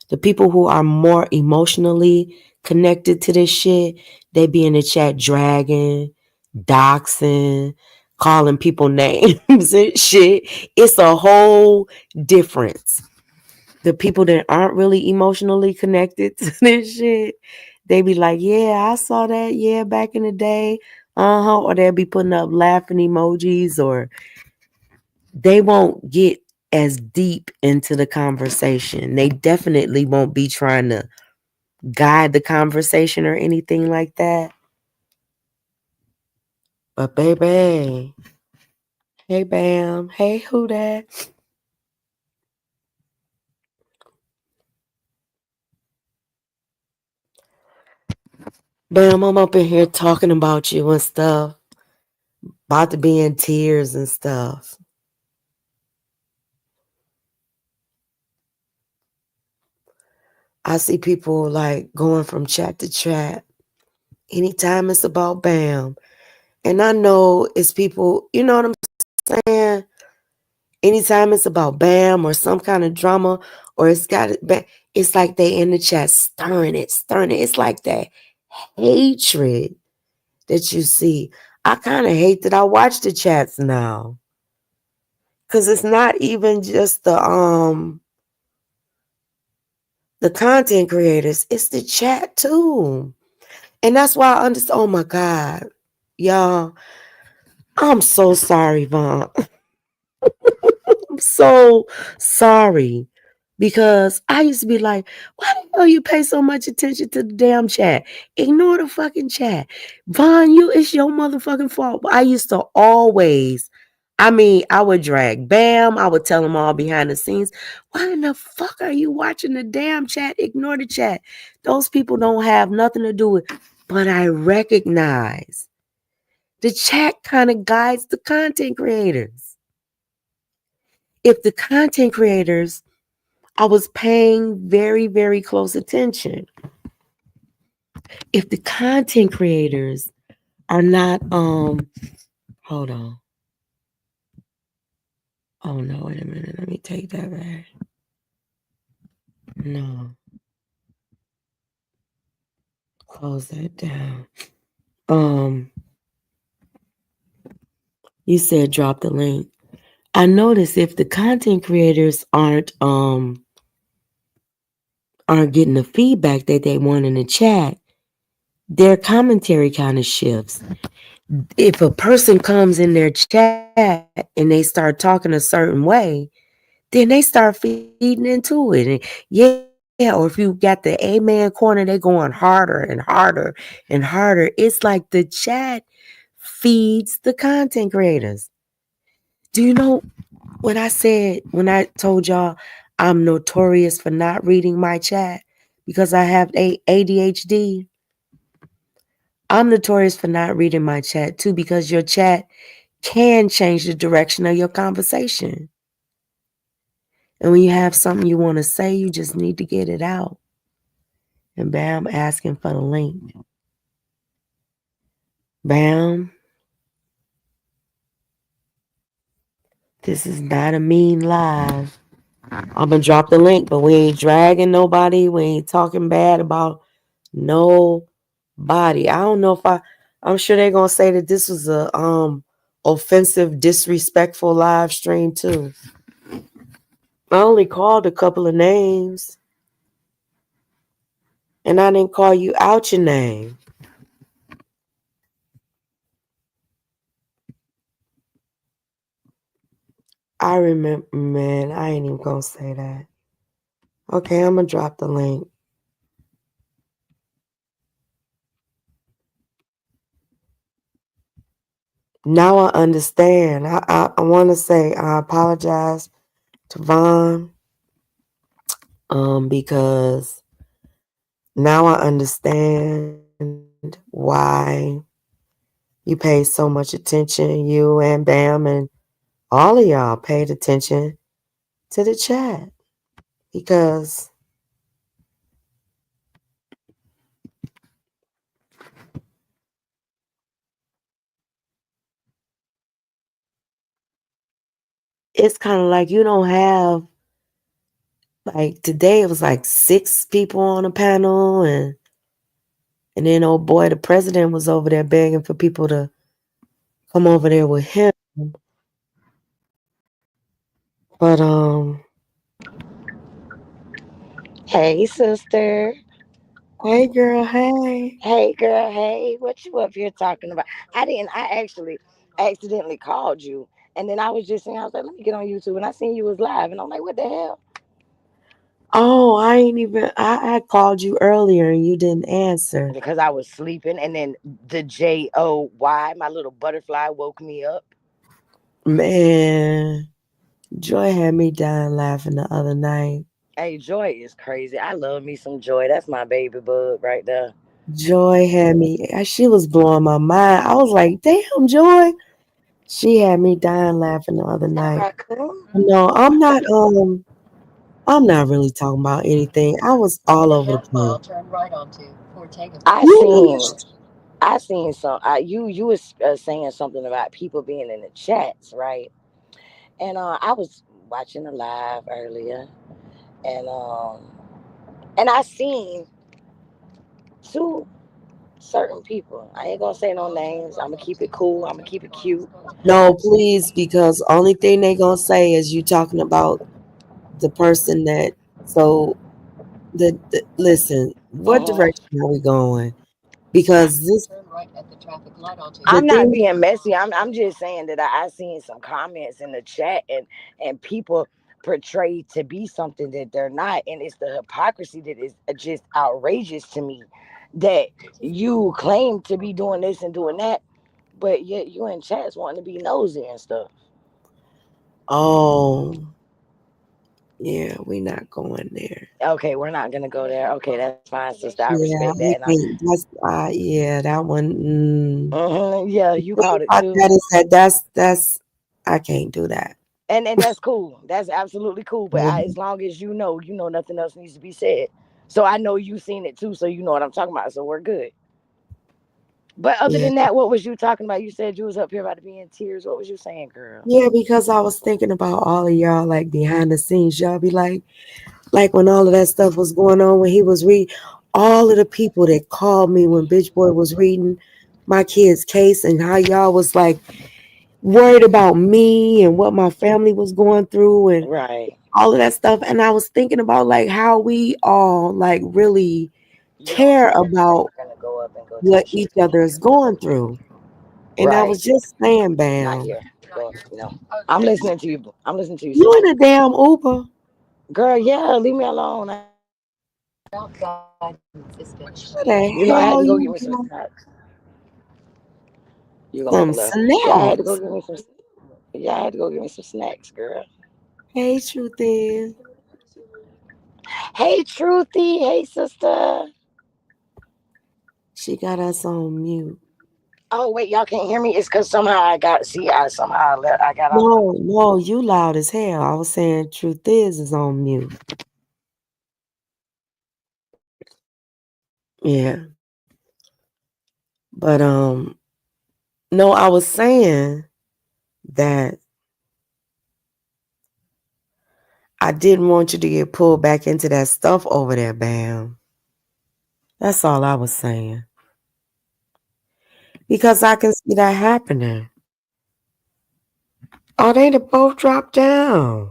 The people who are more emotionally connected to this shit, they be in the chat dragging, doxing, calling people names and shit. It's a whole difference. The people that aren't really emotionally connected to this shit, they be like, yeah, I saw that, yeah, back in the day. Or they'll be putting up laughing emojis, or they won't get as deep into the conversation. They definitely won't be trying to guide the conversation or anything like that. But baby, hey Bam, hey who that? Bam, I'm up in here talking about you and stuff. About to be in tears and stuff. I see people like going from chat to chat. Anytime it's about Bam. And I know it's people, you know what I'm saying? Anytime it's about Bam or some kind of drama, or it's like they in the chat stirring it, stirring it. It's like that hatred that you see. I kind of hate that I watch the chats now. Cause it's not even just the content creators, it's the chat too. And that's why I understand. Oh my God. Y'all, I'm so sorry, Vaughn. I'm so sorry. Because I used to be like, why the hell you pay so much attention to the damn chat? Ignore the fucking chat. Vaughn, it's your motherfucking fault. But I used to always, I would drag Bam. I would tell them all behind the scenes, why in the fuck are you watching the damn chat? Ignore the chat. Those people don't have nothing to do with it. But I recognize the chat kind of guides the content creators. If the content creators, I was paying very, very close attention. If the content creators are not, hold on. Oh no, wait a minute. Let me take that back. No, close that down. Um, you said drop the link. I noticed if the content creators aren't getting the feedback that they want in the chat, their commentary kind of shifts. If a person comes in their chat and they start talking a certain way, then they start feeding into it. And yeah, or if you got the amen corner, they going harder and harder and harder. It's like the chat feeds the content creators. Do you know when I told y'all I'm notorious for not reading my chat because I have ADHD? I'm notorious for not reading my chat too, because your chat can change the direction of your conversation. And when you have something you want to say, you just need to get it out. And Bam asking for the link. Bam, this is not a mean live. I'm going to drop the link, but we ain't dragging nobody. We ain't talking bad about nobody. I don't know if I'm sure they're going to say that this was a offensive, disrespectful live stream too. I only called a couple of names. And I didn't call you out your name. I remember, man, I ain't even gonna say that. Okay, I'm gonna drop the link. Now I understand. I want to say I apologize to Vaughn. Because now I understand why you pay so much attention. You and Bam and all of y'all paid attention to the chat because it's kind of like you don't have like today it was like 6 people on a panel and then old boy the president was over there begging for people to come over there with him. But Hey, sister. hey girl, hey. Hey, girl. Hey, what you up here talking about? I didn't. I actually accidentally called you, and then I was just saying, I was like, let me get on YouTube, and I seen you was live, and I'm like, what the hell? Oh, I ain't even I called you earlier and you didn't answer. Because I was sleeping, and then the JOY, my little butterfly, woke me up. Man, Joy had me dying laughing the other night. Hey, Joy is crazy. I love me some Joy. That's my baby bug right there. Joy had me she was blowing my mind. I was like, damn, Joy. She had me dying laughing the other That night. raccoon. No, I'm not really talking about anything. I was all over the place. I You seen. watched? I seen some. You was saying something about people being in the chats, right? And I was watching the live earlier, and I seen two certain people. I ain't gonna say no names. I'm gonna keep it cool. I'm gonna keep it cute. No, please, because only thing they gonna say is you talking about the person that so the listen, what Uh-huh. direction are we going? Because this the I'm not thing. being messy. I'm just saying that I seen some comments in the chat, and people portrayed to be something that they're not, and it's the hypocrisy that is just outrageous to me. That you claim to be doing this and doing that, but yet you in chats wanting to be nosy and stuff. Oh, yeah, we not going there. Okay, we're not gonna go there. Okay, that's fine, sister. I Yeah, respect that, I and I. can't. That's yeah, that one. Yeah, The you thing caught it about too. that is that's I can't do that. And that's cool. That's absolutely cool. But as long as you know nothing else needs to be said. So I know you seen it too, so you know what I'm talking about. So we're good. But other Yeah, than that, what was you talking about? You said you was up here about to be in tears. What was you saying, girl? yeah, because I was thinking about all of y'all like behind the scenes. Y'all be like when all of that stuff was going on when he was reading, all of the people that called me when Bitch Boy was reading my kid's case and how y'all was like worried about me and what my family was going through and Right. all of that stuff. And I was thinking about like how we all like really You don't care see it. about We're gonna go up and go to what the ship. each other is going through. And I Right. was just saying, Not Bam, here. Go. No. I'm listening to you. I'm listening to you, you in sister. a damn Uber. Girl, yeah, leave me alone. I ain't doing all that. Where the You know, I had hell to go get you me some going? snacks. You gonna make a Some left. Yeah, I had to go snacks. get me some. Yeah, I had to go get me some snacks, girl. Hey, truth is, Hey, Truthy. Hey, sister. she got us on mute. Oh wait, y'all can't hear me. It's because somehow I got see. I somehow I got off. No, no, you loud as hell. I was saying truth is on mute. Yeah. But no, I was saying that I didn't want you to get pulled back into that stuff over there, Bam. That's all I was saying. Because I can see that happening. Oh, they done both dropped down.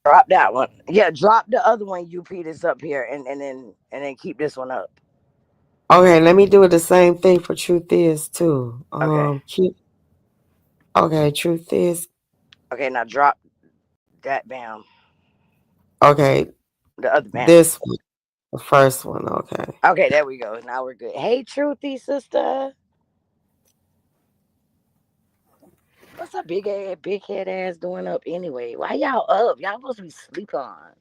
Drop that one. Yeah, drop the other one. You Peters up here, and then keep this one up. Okay, let me do the same thing for truth is too. Okay. Keep okay, truth is Okay. Now drop that bam. okay. The other bam. This one, the first one, okay. Okay, there we go. Now we're good. Hey, Truthy sister. What's up, big head ass doing up anyway? Why y'all up? Y'all supposed to be sleep on.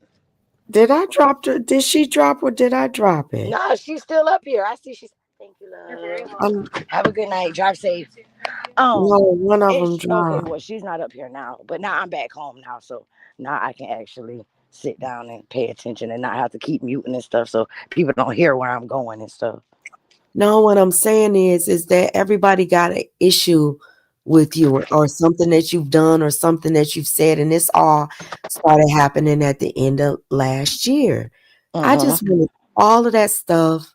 Did I drop her? Did she drop or did I drop it? No, she's still up here. I see she's. Thank you, love. Um, Have a good night. Drive safe. no, one of them It's okay. dropped. Well, she's not up here now, but now I'm back home now, so now I can actually sit down and pay attention and not have to keep muting and stuff, so people don't hear where I'm going and stuff. No, what I'm saying is that everybody got an issue with you or something that you've done or something that you've said, and this all started happening at the end of last year. I just Hmm. wanted all of that stuff,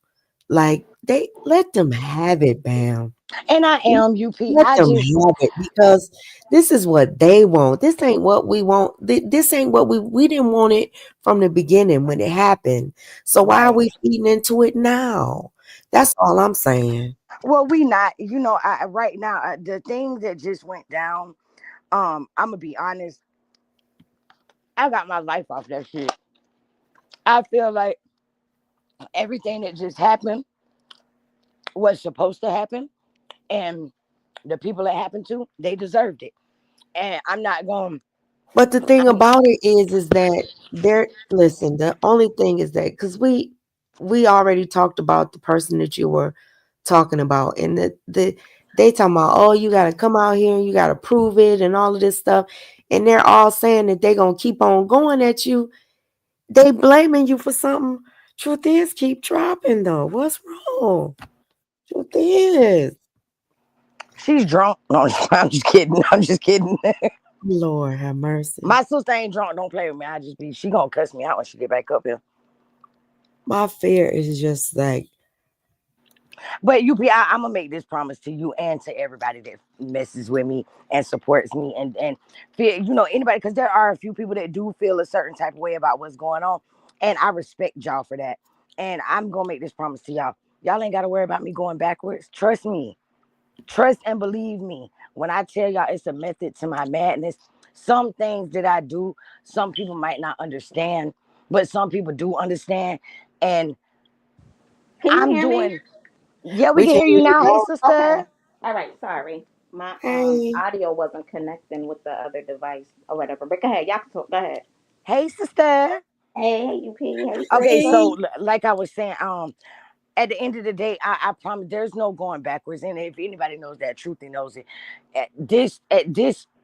like they let them have it, Bam. And I am UP. Let I them just have it because this is what they want. This ain't what we want. This ain't what we didn't want it from the beginning when it happened. So why are right. we feeding into it now? That's all I'm saying. Well, we not. I right now the thing that just went down. I'm gonna be honest. I got my life off that shit. I feel like everything that just happened was supposed to happen, and the people it happened to, they deserved it. And I'm not going. But the thing I'm about it is that there. Listen, the only thing is that because we already talked about the person that you were talking about, and they talking about, oh, you got to come out here and you got to prove it and all of this stuff, and they're all saying that they gonna keep on going at you. They blaming you for something. Truth is, keep dropping though. What's wrong? Truth is, She's drunk. No, I'm just kidding. I'm just kidding. Lord have mercy. My sister ain't drunk. Don't play with me. I just be. She gonna cuss me out when she get back up here. My fear is just like, But I'm gonna make this promise to you and to everybody that messes with me and supports me and feel anybody, because there are a few people that do feel a certain type of way about what's going on, and I respect y'all for that. And I'm gonna make this promise to y'all. Y'all ain't gotta worry about me going backwards. Trust me. Trust and believe me when I tell y'all it's a method to my madness. Some things that I do, some people might not understand, but some people do understand. And Can you I'm hear me? doing, yeah, we we can can hear hear you you now. Hey, now. Okay. sister. All right. Sorry. My Hey. audio wasn't connecting with the other device or whatever. But go ahead. Y'all can talk. Go ahead. Hey, sister. Hey, UP. Hey, Okay, sister. Hey. so like I was saying, at the end of the day, I promise there's no going backwards. And if anybody knows that truth, he knows it. At this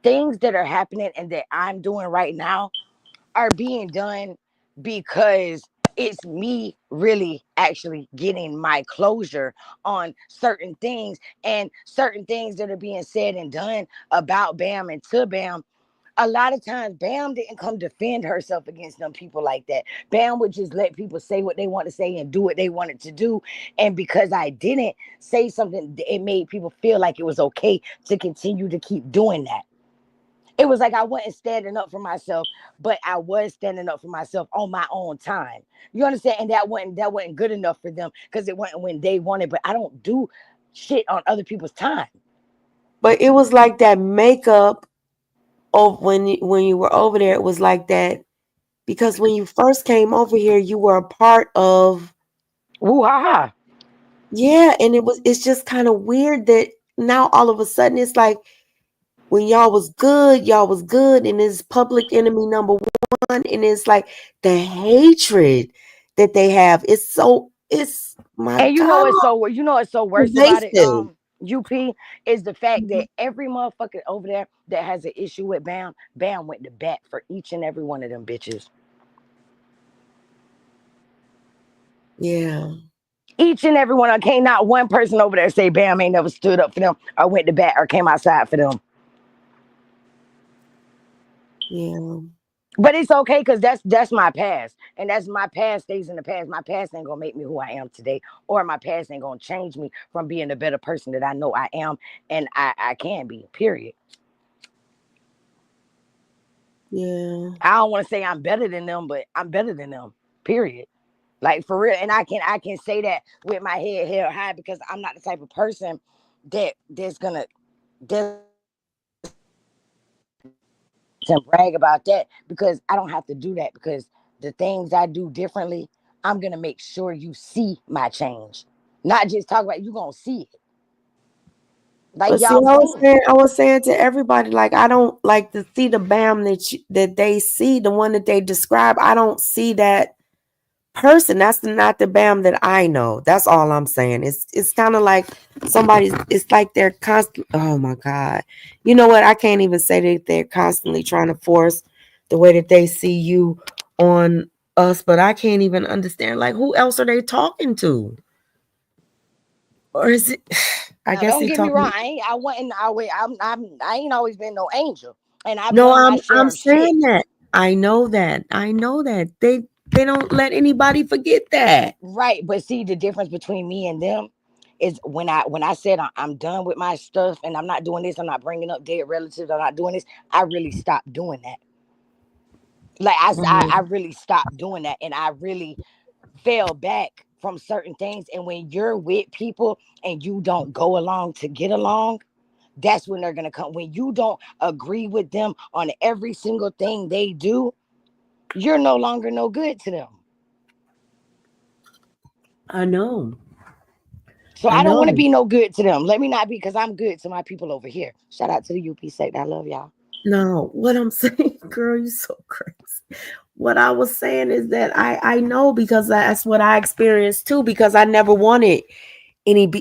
things that are happening and that I'm doing right now are being done because it's me really actually getting my closure on certain things, and certain things that are being said and done about Bam and to Bam. A lot of times Bam didn't come defend herself against them people like that. Bam would just let people say what they want to say and do what they wanted to do. And because I didn't say something, it made people feel like it was okay to continue to keep doing that. It was like I wasn't standing up for myself, but I was standing up for myself on my own time. You understand? And that wasn't good enough for them because it wasn't when they wanted. But I don't do shit on other people's time. But it was like that makeup of when you were over there. It was like that because when you first came over here, you were a part of, Woo ha ha. yeah, and it's just kind of weird that now all of a sudden it's like when y'all was good, and it's public enemy number one, and it's like the hatred that they have. It's my And God, you know it's so worse about it, pervasive. UP, is the fact that every motherfucker over there that has an issue with Bam, Bam went to bat for each and every one of them bitches. Yeah, Each and every one. I can't not one person over there say Bam ain't never stood up for them or went to bat or came outside for them. yeah, But it's okay because that's my past, and that's my past stays in the past. My past ain't gonna make me who I am today, or my past ain't gonna change me from being the better person that I know I am and I can be. Period. yeah, I don't want to say I'm better than them, but I'm better than them. Period. Like for real, and I can say that with my head held high because I'm not the type of person that's gonna to brag about that, because I don't have to do that, because the things I do differently, I'm gonna make sure you see my change. Not just talk about it, you gonna see it. Like But see, y'all saying. I was saying to everybody, like I don't like to see the Bam that they see, the one that they describe. I don't see that person. That's not the Bam that I know. That's all I'm saying. It's kind of like somebody's. It's like they're constant. Oh my god, you know what? I can't even say that they're constantly trying to force the way that they see you on us, but I can't even understand. Like, who else are they talking to? Or is it? I Now guess don't they get me wrong. talking. I ain't always been no angel. And I've No, done my I'm share of shit. saying that. I know that. I know that. They don't let anybody forget that. Right. But see the difference between me and them is when I said I'm done with my stuff and I'm not doing this, I'm not bringing up dead relatives, I'm not doing this, I really stopped doing that. Like I Mhm. really stopped doing that, and I really fell back from certain things. And when you're with people and you don't go along to get along, that's when they're gonna come. When you don't agree with them on every single thing they do, you're no longer no good to them. I know. So I I don't want to know. be no good to them. Let me not be, because I'm good to my people over here. Shout out to the UP sect. I love y'all. No, what I'm saying, girl, you so crazy. What I was saying is that I know because that's what I experienced too. Because I never wanted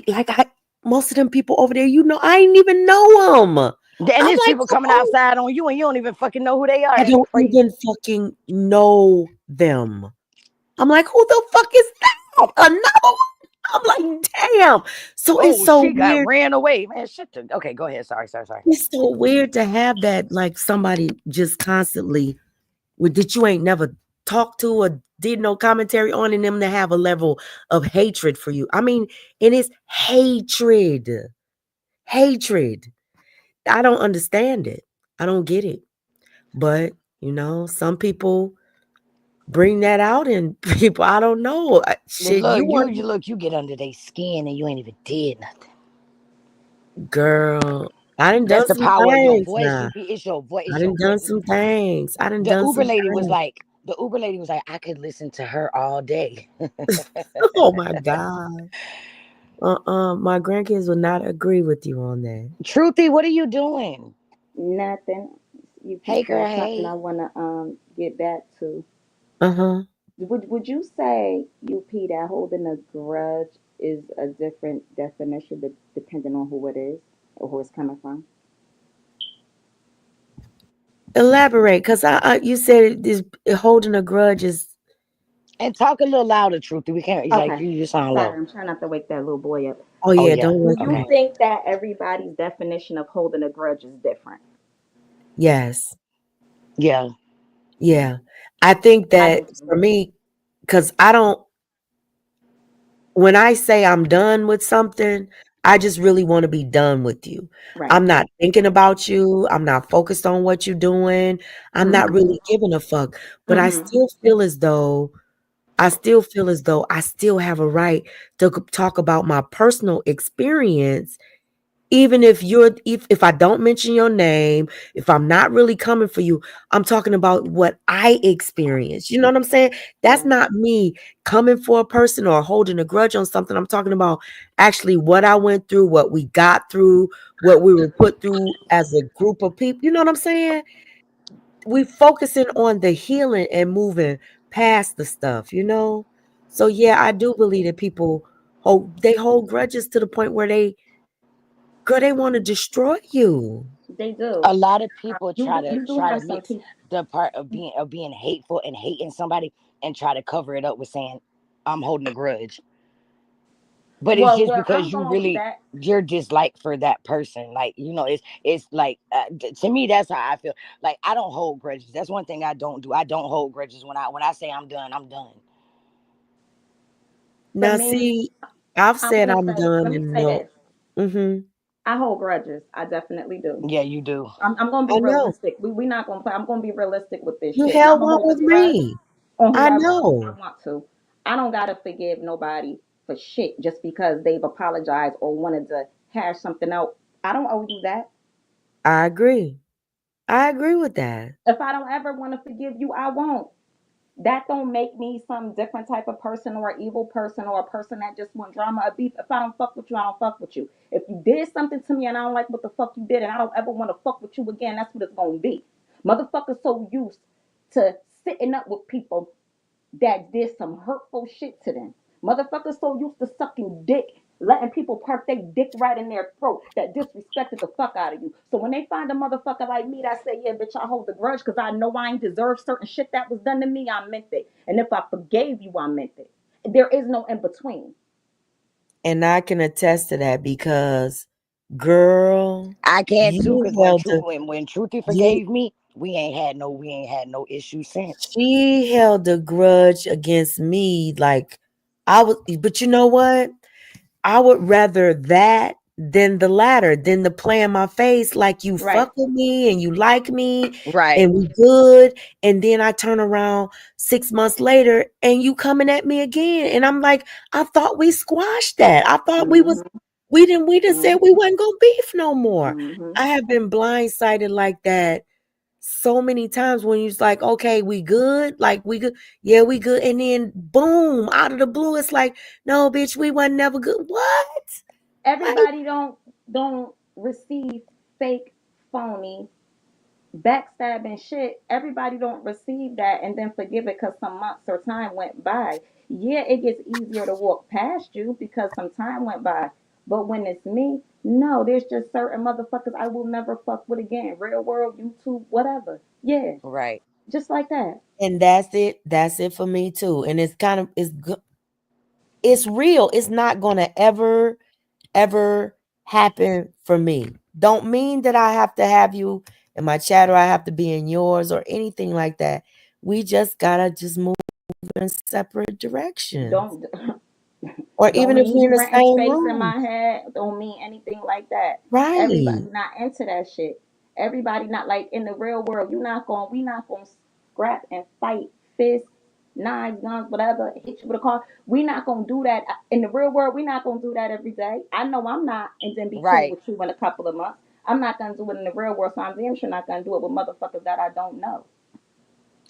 like I most of them people over there. You know, I didn't even know them. And I'm there's like, people come coming on. outside on you and you don't even fucking know who they are. I That's don't even crazy. fucking know them. I'm like, who the fuck is that? Another one? I'm like, damn. So it's Oh, so she got weird. ran away, man. Shit. Okay, go ahead. Sorry, sorry, sorry. It's so weird to have that, like somebody just constantly with that you ain't never talked to or did no commentary on, and them to have a level of hatred for you. I mean, and it's hatred. Hatred. I don't understand it. I don't get it. But, some people bring that out in people. I don't know. But Shit, look, you you want you look, you get under their skin and you ain't even did nothing. girl. I done That's done the some power of your things voice. now. You be, it's your voice. I It's done your voice. done some things. I done The done Uber some lady was things. like, I could listen to her all day. Oh my God. My grandkids would not agree with you on that. Truthy, what are you doing? Nothing. You Hey, girl. said something I Hey. wanna get back to. Uh-huh. Would you say, UP, that holding a grudge is a different definition depending on who it is or who it's coming from? Elaborate, because you said this holding a grudge is. And talk a little louder, Truthy. We can't, like, Okay. you sound low. Sorry, I'm trying not to wake that little boy up. Oh Oh, yeah, yeah. don't Do wake him you Okay. up. think that everybody's definition of holding a grudge is different? Yes. Yeah. Yeah. I think I that do too. for me, because I don't. When I say I'm done with something, I just really want to be done with you. Right. I'm not thinking about you. I'm not focused on what you're doing. I'm not Mm-hmm. really giving a fuck. But Mm-hmm. I still feel as though I still have a right to talk about my personal experience, even if I don't mention your name, if I'm not really coming for you, I'm talking about what I experienced. You know what I'm saying? That's Yeah. not me coming for a person or holding a grudge on something. I'm talking about actually what I went through, what we got through, what we were put through as a group of people. You know what I'm saying? We focusing on the healing and moving past the stuff. So yeah, I do believe that people hold grudges to the point where they want to destroy you. They do. A lot of people try to You do have some mix people. the part of being hateful and hating somebody and try to cover it up with saying I'm holding a grudge. But it's Well, just where I'm because going with that, you're dislike for that person. Like, it's like, to me, that's how I feel. Like, I don't hold grudges. That's one thing I don't do. I don't hold grudges. When I say I'm done, I'm done. for Now, me, see, I've I'm said gonna I'm say. done Let me and say no. this. Mhm. I hold grudges. I definitely do. Yeah, you do. I'm gonna be I know. realistic. We not gonna play. I'm gonna be realistic with this You shit. I'm held gonna one hold a with grudge me. on I whoever I know. want to. I don't gotta forgive nobody for shit just because they've apologized or wanted to hash something out. I don't owe you that. I agree. I agree with that. If I don't ever want to forgive you, I won't. That don't make me some different type of person or evil person or a person that just want drama or beef. If I don't fuck with you, I don't fuck with you. If you did something to me and I don't like what the fuck you did and I don't ever want to fuck with you again, that's what it's gonna be. Motherfuckers so used to sitting up with people that did some hurtful shit to them. Motherfuckers so used to sucking dick, letting people park their dick right in their throat that disrespected the fuck out of you. So when they find a motherfucker like me that say, yeah, bitch, I hold the grudge because I know I ain't deserve certain shit that was done to me, I meant it. And if I forgave you, I meant it. There is no in between. And I can attest to that because, girl, I can too, you cause held the when Truthie you forgave me, we ain't had no issues since. she held a grudge against me. Like I was, but you know what? I would rather that than the latter, than the play in my face like you Right. fuck with me and you like me Right, and we good. And then I turn around 6 months later and you coming at me again. And I'm like, I thought we squashed that. I thought Mm-hmm. we didn't said Mm-hmm. we wasn't gonna beef no more. Mm-hmm. I have been blindsided like that so many times when you're like, okay, we good, like we good, yeah, we good, and then boom, out of the blue, it's like, no, bitch, we wasn't never good. What? Like, Everybody don't receive fake, phony backstabbing shit. Everybody don't receive that and then forgive it because some months or time went by. Yeah, it gets easier to walk past you because some time went by. But when it's me, no, there's just certain motherfuckers I will never fuck with again. Real world, YouTube, whatever. Yeah, right, just like that. and that's it for me too. And it's kind of it's real. It's not gonna ever happen for me. Don't mean that I have to have you in my chat or I have to be in yours or anything like that. We just gotta just move in separate directions. Don't Or even don't if mean we're in you the renting same space in room. my head. Don't mean anything like that. Everybody Right. not into that shit. Everybody not like in the real world. We not gonna scrap and fight, fist, knives, guns, whatever. Hit you with a car. We not gonna do that in the real world. We not gonna do that every day. I know I'm not, and then be cool right. with you in a couple of months. I'm not gonna do it in the real world, so I'm damn sure not gonna do it with motherfuckers that I don't know.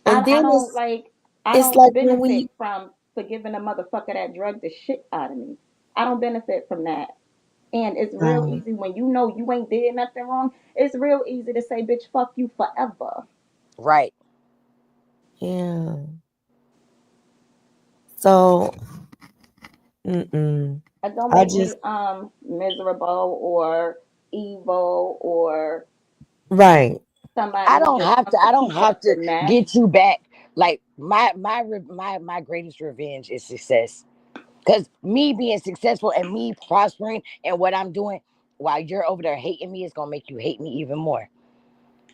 And I then don't like I it's don't like when we benefit from forgiving a motherfucker that drugged the shit out of me. I don't benefit from that. And it's real um easy when you know you ain't did nothing wrong. It's real easy to say, bitch, fuck you forever. Right. yeah. So mm-mm. It don't I make me just miserable or evil or right. somebody who just wants to I don't keep have up to the mess. get you back. Like my greatest revenge is success. Cause me being successful and me prospering and what I'm doing while you're over there hating me is gonna make you hate me even more.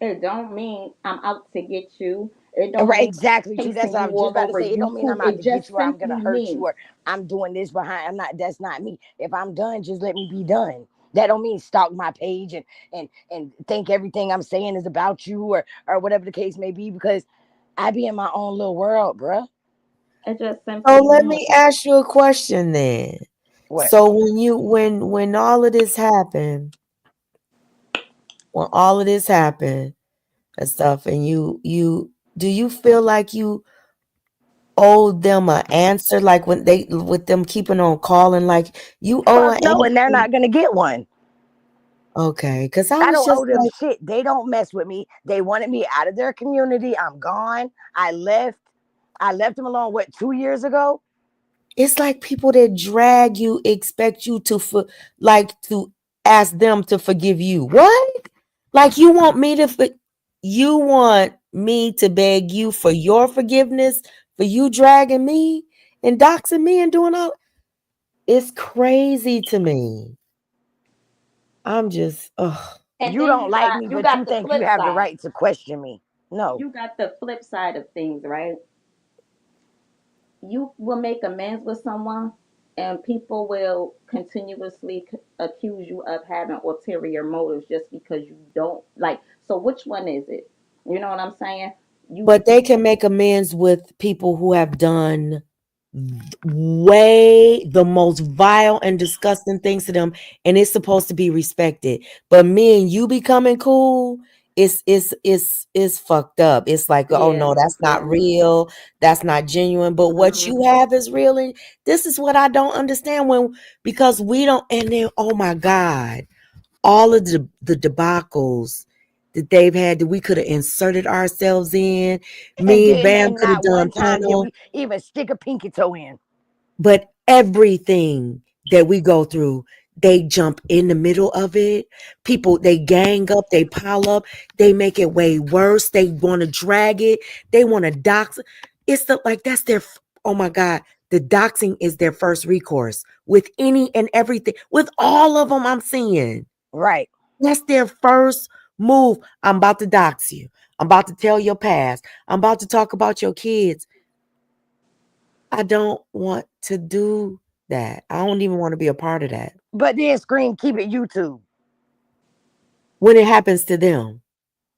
It don't mean I'm out to get you. It don't Right, mean exactly, I'm true. That's chasing what you I'm just all about to over say. It don't mean YouTube. I'm out It to get just you or I'm gonna simply hurt you means or I'm doing this behind. I'm not. That's not me. If I'm done, just let me be done. That don't mean stalk my page and think everything I'm saying is about you or whatever the case may be. Because I be in my own little world, bruh. it just So simply let means me ask you a question then. What? So when all of this happened, when all of this happened and stuff, and you do you feel like you owe them an answer, like when they with them keeping on calling, like you owe Fuck an no, and they're answer? not gonna get one. Okay, because I I was don't just owe them like, shit. They don't mess with me. They wanted me out of their community. I'm gone. I left. I left them alone. What, 2 years ago? it's like people that drag you expect you to like to ask them to forgive you. What? Like you want me to beg you for your forgiveness for you dragging me and doxing me and doing all. It's crazy to me. I'm just, ugh. and You then don't like me, you but you got the think you flip have the side. right to question me. No. You got the flip side of things, right? You will make amends with someone and people will continuously accuse you of having ulterior motives just because you don't like, so which one is it? You know what I'm saying? You But they can make amends with people who have done way the most vile and disgusting things to them, and it's supposed to be respected. But me and you becoming cool it's fucked up. It's like, oh Yeah, no, that's not yeah. real. That's not genuine. But what Hmm. you have is real. And this is what I don't understand when because we don't. And then, oh my God, all of the debacles that they've had that we could have inserted ourselves in. And Me and didn't, Bam and could have not one done time did panel. we even stick a pinky toe in. But everything that we go through, they jump in the middle of it. People, they gang up, they pile up, they make it way worse. They want to drag it, they want to dox. It's the like that's their oh my God. The doxing is their first recourse with any and everything, with all of them I'm seeing. Right. That's their first move. I'm about to dox you. I'm about to tell your past. I'm about to talk about your kids. I don't want to do that. I don't even want to be a part of that. But then scream, keep it YouTube. When it happens to them.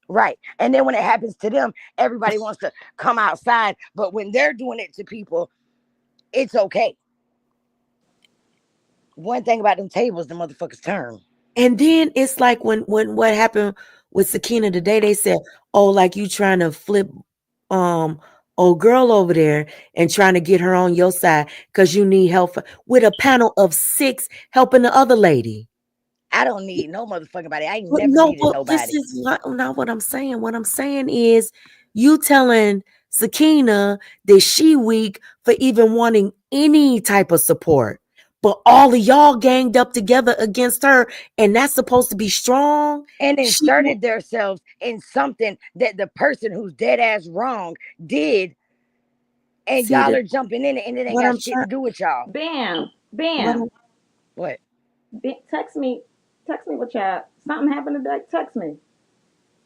Right. And then when it happens to them, everybody wants to come outside. But when they're doing it to people, it's okay. One thing about them tables, the motherfuckers turn. And then it's like when what happened with Sakina today, they said, oh, like you trying to flip um old girl over there and trying to get her on your side because you need help with a panel of 6 helping the other lady. I don't need no motherfucking body. I ain't But never no, needed but this nobody. is not what I'm saying. What I'm saying is you telling Sakina that she weak for even wanting any type of support. But all of y'all ganged up together against her, and that's supposed to be strong. And She inserted themselves in something that the person who's dead ass wrong did, and see y'all that are jumping in it, and it ain't what got I'm shit to trying. do with y'all. Bam, What bam. I'm, What? Text me what y'all. Something happened today. Text me.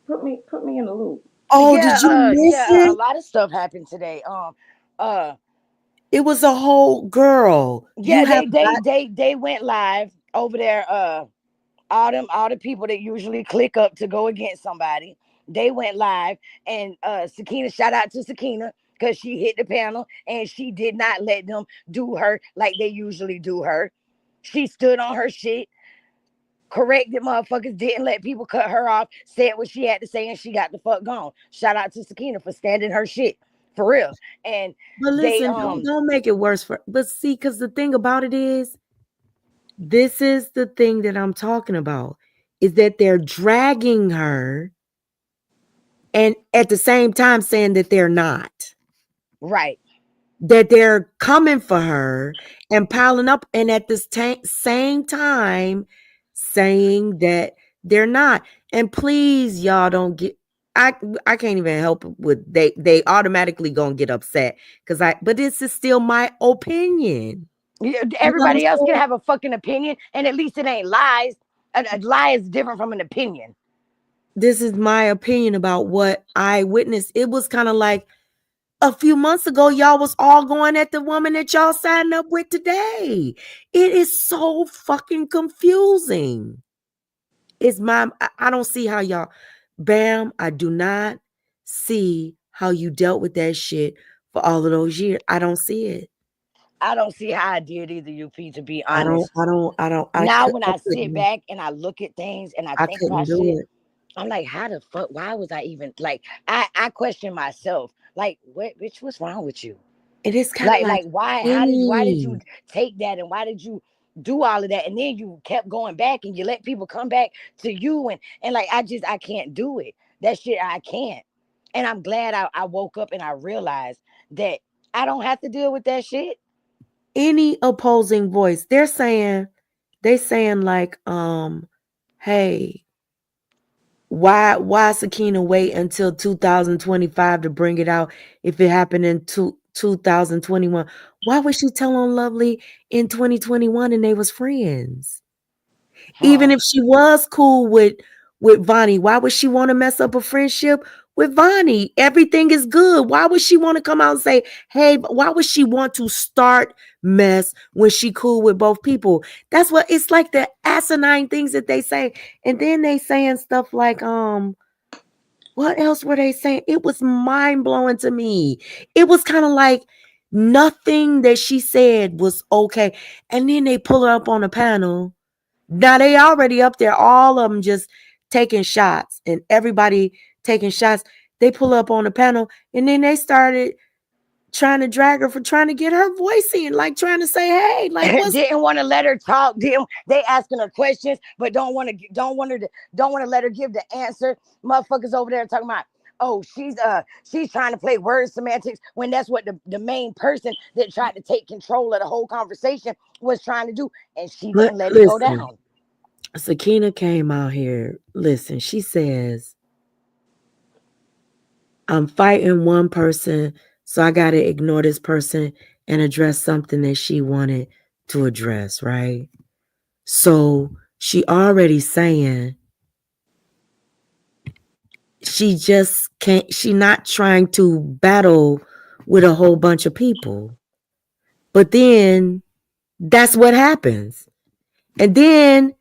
Put me in the loop. oh, did you miss A it? lot of stuff happened today. Uh, It was a whole girl. You yeah, have not. they went live over there. All the people that usually click up to go against somebody, they went live, and Sakina, shout out to Sakina, because she hit the panel and she did not let them do her like they usually do her. She stood on her shit, corrected motherfuckers, didn't let people cut her off, said what she had to say, and she got the fuck gone. Shout out to Sakina for standing her shit. For real. And But they listen, don't make it worse for. But see, because the thing about it is, this is the thing that I'm talking about is that they're dragging her and at the same time saying that they're not, right. that they're coming for her and piling up, and at this same time saying that they're not. And please, y'all don't get. I I can't even help it with they automatically gonna get upset because but this is still my opinion. You Everybody else can understand? have a fucking opinion, and at least it ain't lies. A lie is different from an opinion. This is my opinion about what I witnessed. It was kind of like a few months ago, y'all was all going at the woman that y'all signed up with today. It is so fucking confusing. It's my, I don't see how y'all, Bam, I do not see how you dealt with that shit for all of those years. I don't see it. I don't see how I did either, UP, to be honest. Now, when I I sit couldn't, back and I look at things and I I think couldn't about do shit, it. I'm like, how the fuck? Why was I even like? I question myself. Like, what, bitch? What's wrong with you? It is kind of like Why? Why did you any, take that, and why did you do all of that? And then you kept going back, and you let people come back to you, and like, I can't do it. That shit, I can't. And I'm glad I woke up and I realized that I don't have to deal with that shit. any opposing voice. They saying like, hey, why Sakina wait until 2025 to bring it out if it happened in 2021? Why would she tell on Lovely in 2021 and they was friends? Even Huh. if she was cool with Vonnie, why would she want to mess up a friendship with Vonnie? Everything is good. Why would she want to come out and say, hey, why would she want to start mess when she cool with both people? That's what it's like, the asinine things that they say. And then they saying stuff like, what else were they saying? It was mind-blowing to me. It was kind of like nothing that she said was okay. And then they pull her up on a panel now they already up there, all of them just taking shots and everybody taking shots. They pull up on the panel and then they started trying to drag her for trying to get her voice in, like trying to say, hey, like what's Didn't want to let her talk. Didn't they asking her questions, but don't want to let her give the answer. Motherfuckers over there talking about, oh, she's trying to play word semantics when that's what the main person that tried to take control of the whole conversation was trying to do, and she didn't let it go listen. down. Sakina came out here. Listen, she says, I'm fighting one person, so I got to ignore this person and address something that she wanted to address, right? So she already saying she just can't, she not trying to battle with a whole bunch of people. But then that's what happens. And then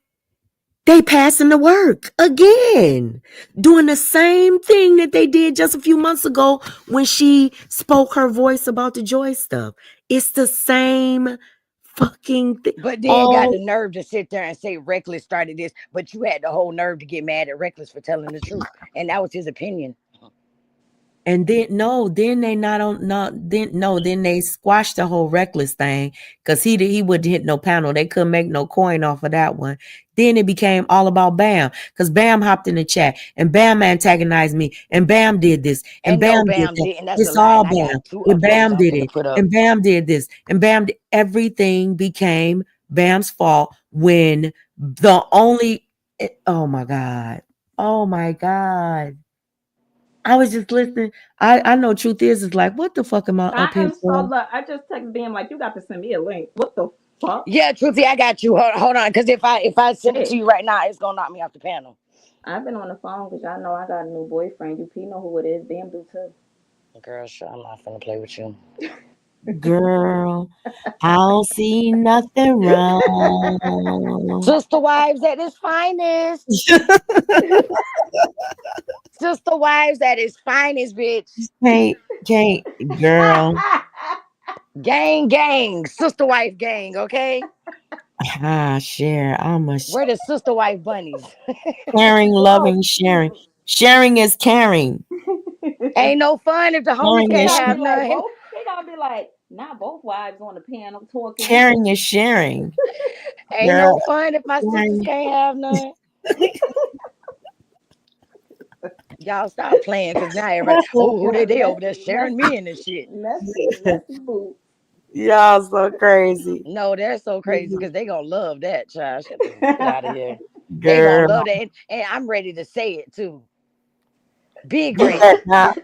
they passing the work again, doing the same thing that they did just a few months ago when she spoke her voice about the Joy stuff. It's the same fucking thing. But then got All the nerve to sit there and say Reckless started this, but you had the whole nerve to get mad at Reckless for telling the truth, and that was his opinion. And then no, then they not on not then no, then they squashed the whole Reckless thing because he wouldn't hit no panel. They couldn't make no coin off of that one. Then it became all about Bam because Bam hopped in the chat and Bam antagonized me and Bam did this and And no, Bam did Bam that. didn't. That's a It's lie. all And I Bam got two and uploads Bam I'm did it finna put up. and Bam did this and everything became Bam's fault when the only oh my god, oh my god. I was just listening. I know truth is like, what the fuck am I up I here am so for? look. I just texted them like, you got to send me a link. What the fuck? Yeah, Truthy, I got you. Hold on, because if I send it to Shit. you right now, it's gonna knock me off the panel. I've been on the phone because y'all know I got a new boyfriend. You know who it is. Bam do too. Girl, sure, I'm not finna play with you. Girl, I don't see nothing wrong. Sister wives at its finest. Sister wives at its finest, bitch. can't, can't, girl. Gang, gang, sister wife gang. Okay, Ah, share. I'm a we're the sister wife bunnies. sharing, Yo, loving, sharing. Sharing is caring. Ain't no fun if the homies Sharing they can't is gonna have be like none. both. They gonna be like not both wives on the panel talking. caring is sharing. Ain't no Girl, fun if my sisters sharing. can't have none. Y'all stop playing, because now everybody, oh, who they over there Messy, sharing me messy, in this shit. messy boo. Y'all so crazy. No, they're so crazy because they gonna love that, child. Get out of here. They gonna Girl, love that, and I'm ready to say it too. Big you ready. better not.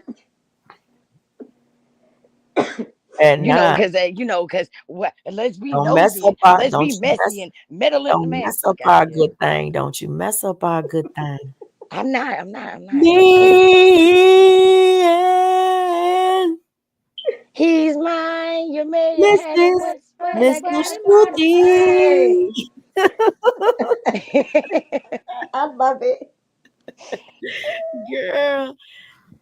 And not. Because what? Let's be Don't mess nosy up and our let's be messy and meddle in the don't man. mess up Fuck out of our here. good thing. Don't you mess up our good thing. I'm not. I'm not. I'm not. Let's go. Me and He's mine. You may have had it Mrs. once, but I Mr. got him on. Hey. Shruti. I love it. Girl,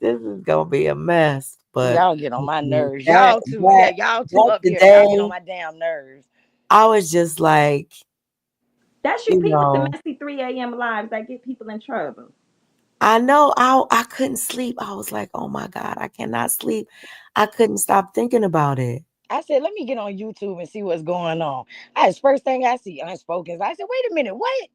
this is gonna be a mess. But Y'all get on my nerves. that Y'all too. Yeah, that y'all too that up here. Y'all get on today, my damn nerves. I was just like, That's you you Pete with the know, messy 3 a.m. lives that get people in trouble. I know I couldn't sleep. I was like, oh my God, I cannot sleep. I couldn't stop thinking about it. I said, let me get on YouTube and see what's going on. That's first thing I see, unspoken. I said, wait a minute, what?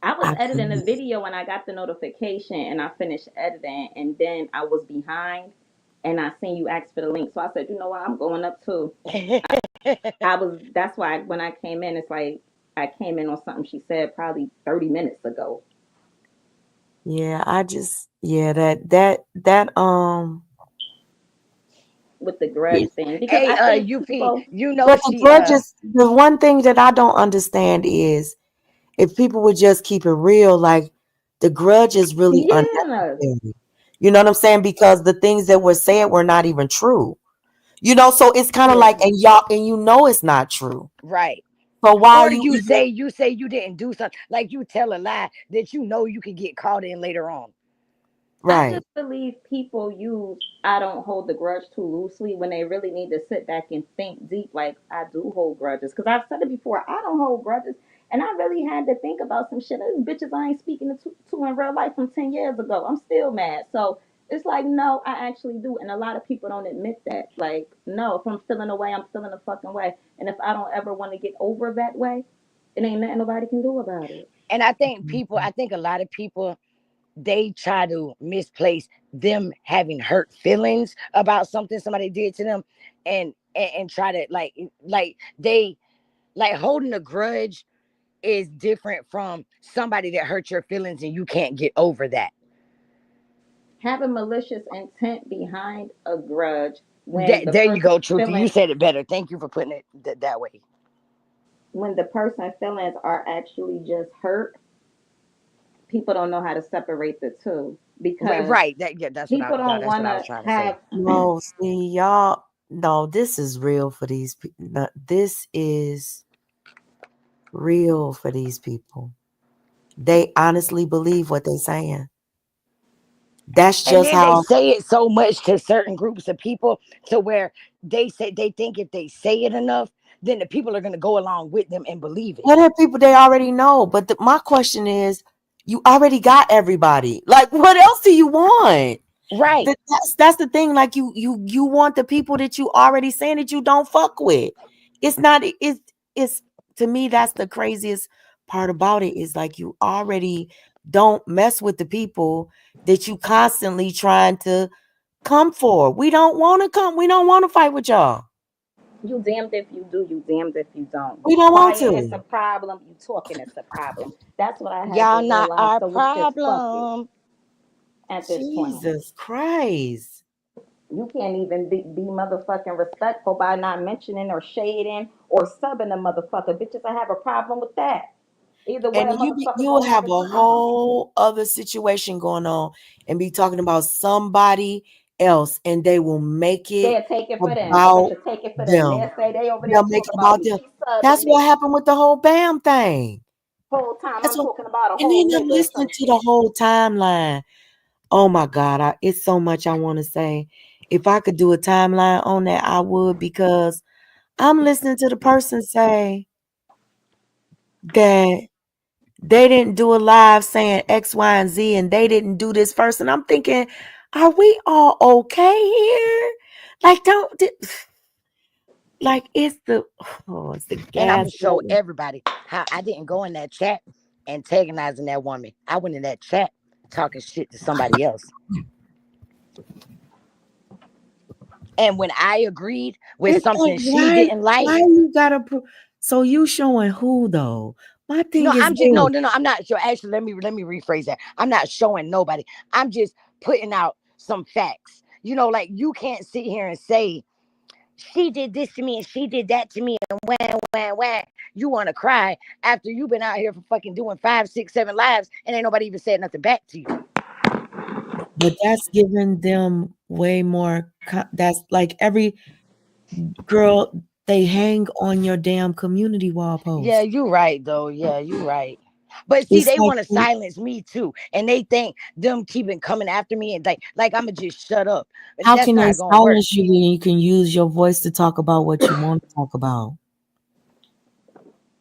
I was I editing a couldn't. video and I got the notification and I finished editing and then I was behind and I seen you ask for the link. So I said, you know what, I'm going up too. I was that's why when I came in, it's like I came in on something she said probably 30 minutes ago Yeah, I just yeah, that with the yeah. grudge thing. Because Hey, I think UP, people you know But the she grudges, the one thing that I don't understand is if people would just keep it real, like the grudge is really yeah. unnecessary. You know what I'm saying? Because the things that were said were not even true. You know, so it's kind of Yeah. like, and y'all, and you know it's not true. right. So why are Or you you even? say you didn't do something, like you tell a lie that you know you can get caught in later on. I Right. just believe people use I don't hold the grudge too loosely when they really need to sit back and think deep. Like, I do hold grudges. Because I've said it before, I don't hold grudges. And I really had to think about some shit. These bitches I ain't speaking to in real life from 10 years ago. I'm still mad. So it's like, no, I actually do. And a lot of people don't admit that. Like, no, if I'm feeling a way, I'm feeling a fucking way. And if I don't ever want to get over that way, it ain't nothing nobody can do about it. And I think a lot of people, they try to misplace them having hurt feelings about something somebody did to them, and try to like they like holding a grudge is different from somebody that hurt your feelings and you can't get over that. Having malicious intent behind a grudge when the There you person go, Truth. You feeling said it better. Thank you for putting it that way. when the person feelings are actually just hurt, people don't know how to separate the two because Right. That yeah, people don't that's want what I was to trying to say. have. No, see, y'all. No, this is real for these people. This is real for these people. They honestly believe what they're saying. That's And just then they how. say it so much to certain groups of people to where they think if they say it enough, then the people are gonna go along with them and believe it. What are people they already know? But my question is, you already got everybody. Like, what else do you want? Right. That's the thing. Like, you want the people that you already saying that you don't fuck with. It's not. It's to me that's the craziest part about it. Is like you already don't mess with the people that you constantly trying to come for. We don't want to come. We don't want to fight with y'all. You damned if you do, you damned if you don't. We You don't want quiet, it's a to. problem. You talking, it's a problem. That's what I had to Y'all not realize. our So it's just fuck it problem. at this point. Jesus Christ. You can't even be motherfucking respectful by not mentioning or shading or subbing a motherfucker. Bitches, I have a problem with that. Either way, And a motherfucker you'll gonna have have a a problem. whole other situation going on and be talking about somebody else and they will make it They'll take it for them. A bitch about will take it for them. them. They'll say they over there They'll make talking it about about me. them. She subbing That's what me. happened with the whole BAM thing. Whole time That's I'm what, talking about a and then whole I'm nigga or listening some to the shit. whole timeline. Oh my God, it's so much I want to say. If I could do a timeline on that, I would because I'm listening to the person say that they didn't do a live saying X, Y, and Z, and they didn't do this first. And I'm thinking, are we all okay here? Like, like it's the And I'm gonna show gaslighting. everybody how I didn't go in that chat antagonizing that woman. I went in that chat talking shit to somebody else. And when I agreed with It's like, something she didn't why like, you gotta so you showing who though? My thing no, is I'm just no, this. no, no. I'm not sure. Actually, let me rephrase that. I'm not showing nobody. I'm just putting out some facts. Like you can't sit here and say she did this to me and she did that to me and wham, wham, wham. You want to cry after you've been out here for fucking doing 5, 6, 7 lives and ain't nobody even said nothing back to you. But that's giving them way more. That's like every girl, they hang on your damn community wall Yeah, post. you right though. Yeah, you right. But see, It's they like, want to silence me too, and they think them keeping coming after me and like I'ma just shut up. But how that's can they not gonna work. silence you when you can use your voice to talk about what you want to talk about?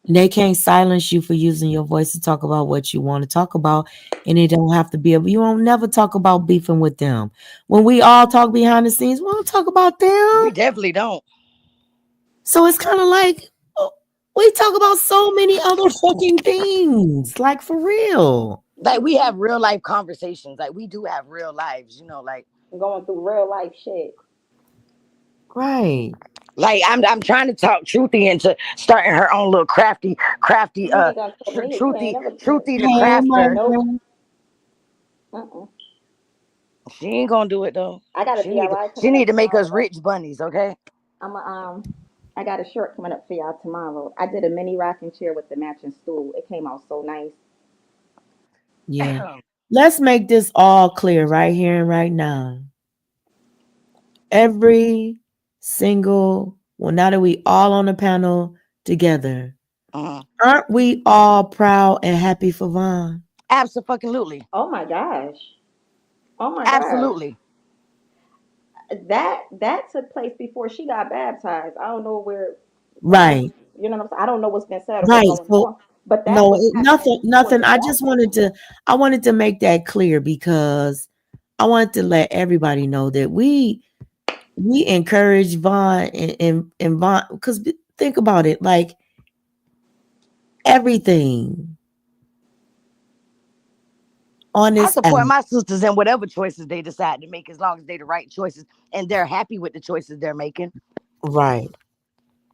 They can't silence you for using your voice to talk about what you want to talk about, and it don't have to be. You won't never talk about beefing with them. When we all talk behind the scenes, we don't talk about them. We definitely don't. So it's kind of like we talk about so many other fucking things, like for real. Like we have real life conversations. Like we do have real lives. Like Going through real life shit. Right. I'm trying to talk Truthy into starting her own little crafty You ain't gonna tell me. You ain't never. Truthy the Hey, crafter. Nope. Marvin. Uh-uh. She ain't gonna do it though. I got a DIY She coming need up to make us tomorrow. rich bunnies, okay? I'm a, I got a shirt coming up for y'all tomorrow. I did a mini rocking chair with the matching stool. It came out so nice. Yeah. Let's make this all clear right here and right now. Every single, well, now that we all on the panel together, uh aren't we all proud and happy for Vaughn? Absolutely. Oh my gosh. Oh my God. Absolutely. That took place before she got baptized. I don't know where I don't, Right. you know what I'm saying? I don't know what's been said or what's Right. going So on, but that no, was happening nothing, before nothing. she I got just there. wanted to make that clear because I wanted to let everybody know that we encourage Vaughn and Vaughn because think about it, like everything on I this app. support my sisters in whatever choices they decide to make as long as they the right choices and they're happy with the choices they're making. Right.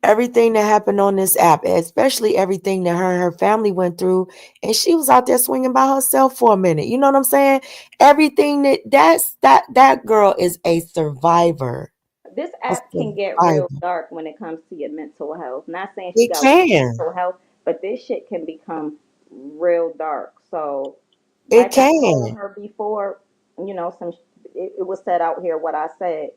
Everything that happened on this app, especially everything that her and her family went through, and she was out there swinging by herself for a minute. You know what I'm saying? Everything that girl is a survivor. This A app can get real survivor. dark when it comes to your mental health. Not saying she It got weak can. mental health, but this shit can become real dark. So, It like I told can. her before, some it was said out here what I said.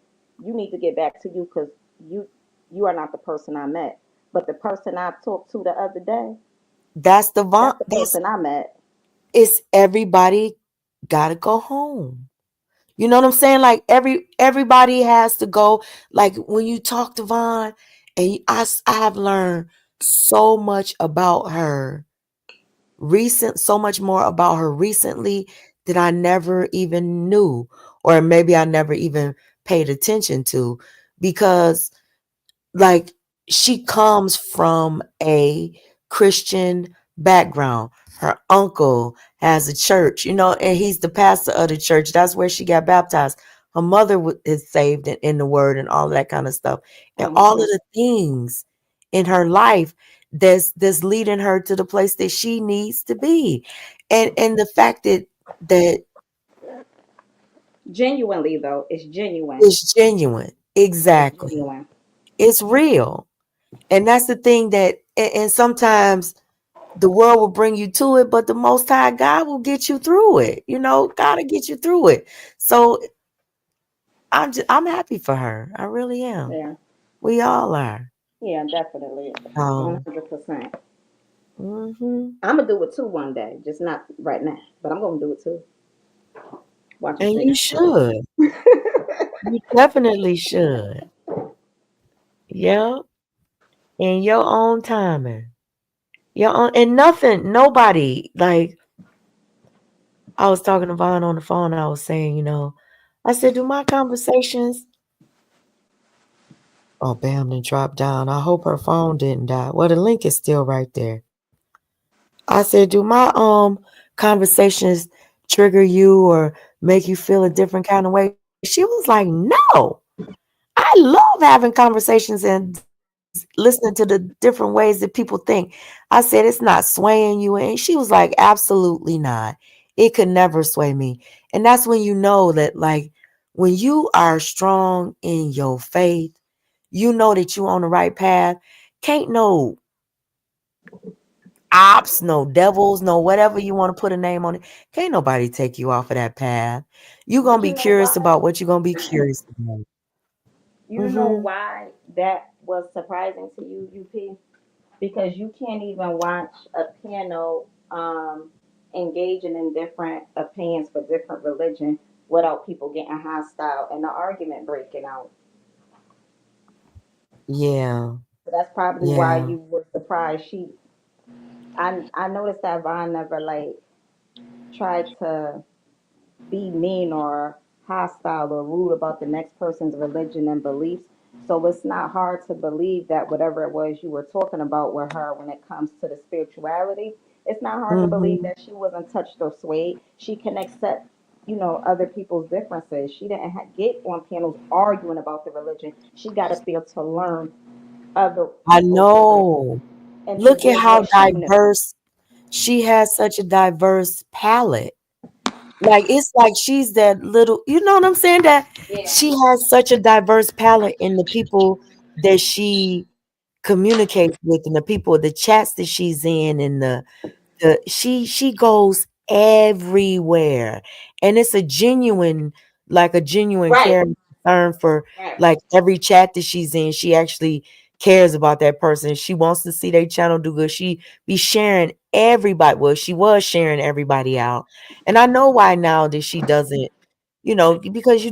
You need to get back to you because you you are not the person I met, but the person I talked to the other day, That's the that's the that's person I met. it's everybody gotta go home. You know what I'm saying? Like everybody has to go. Like when you talk to Vaughn, and I have learned so much about her so much more about her recently that I never even knew, or maybe I never even paid attention to, because like she comes from a Christian background. Her uncle has a church, and he's the pastor of the church. That's where she got baptized. Her mother is saved in the word and all that kind of stuff. And all of Hmm. the things in her life that's leading her to the place that she needs to be. And the fact that Genuinely though, it's genuine. it's genuine. It's Exactly. genuine. It's real. And that's the thing that, and sometimes the world will bring you to it, but the Most High God will get you through it. God will get you through it. So I'm happy for her. I really am. Yeah. We all are. Yeah, definitely. Um, 100%. hmm I'm gonna do it too one day, just not right now, but I'm gonna do it too. Watch and and see. you should. You definitely should. Yeah, in your own timing. Your own, and nothing, nobody. Like I was talking to Vaughn on the phone. I was saying, I said, do my conversations. Oh, bam, then dropped down. I hope her phone didn't die. Well, the link is still right there. I said, do my conversations trigger you or make you feel a different kind of way? She was like, no. I love having conversations and listening to the different ways that people think. I said, it's not swaying you. And she was like, absolutely not. It could never sway me. And that's when you know that, like, when you are strong in your faith, you know that you're on the right path. Can't no ops, no devils, no whatever you want to put a name on it. Can't nobody take you off of that path. You're going to But be you know curious why? about what you're going to be curious about. You know Hmm. why that was surprising to you, UP? Because you can't even watch a piano engaging in different opinions for different religion without people getting hostile and the argument breaking out. Yeah. So that's probably why Yeah. you were surprised. I noticed that Vaughn never like tried to be mean or hostile or rude about the next person's religion and beliefs. So it's not hard to believe that whatever it was you were talking about with her when it comes to the spirituality, it's not hard to believe Hmm. that she wasn't touched or swayed. She can accept, other people's differences. She didn't get on panels arguing about the religion. She got up there to learn other I people's religion know. and to Look at give how what she knew. diverse she has, such a diverse palette. Like it's like she's that little, you know what I'm saying? That Yeah. she has such a diverse palette in the people that she communicates with and the people, the chats that she's in and she goes everywhere, and it's a genuine Right. care and concern for Right. like every chat that she's in. She actually cares about that person. She wants to see their channel do good. She be sharing everybody. Well, she was sharing everybody out, and I know why now that she doesn't. because you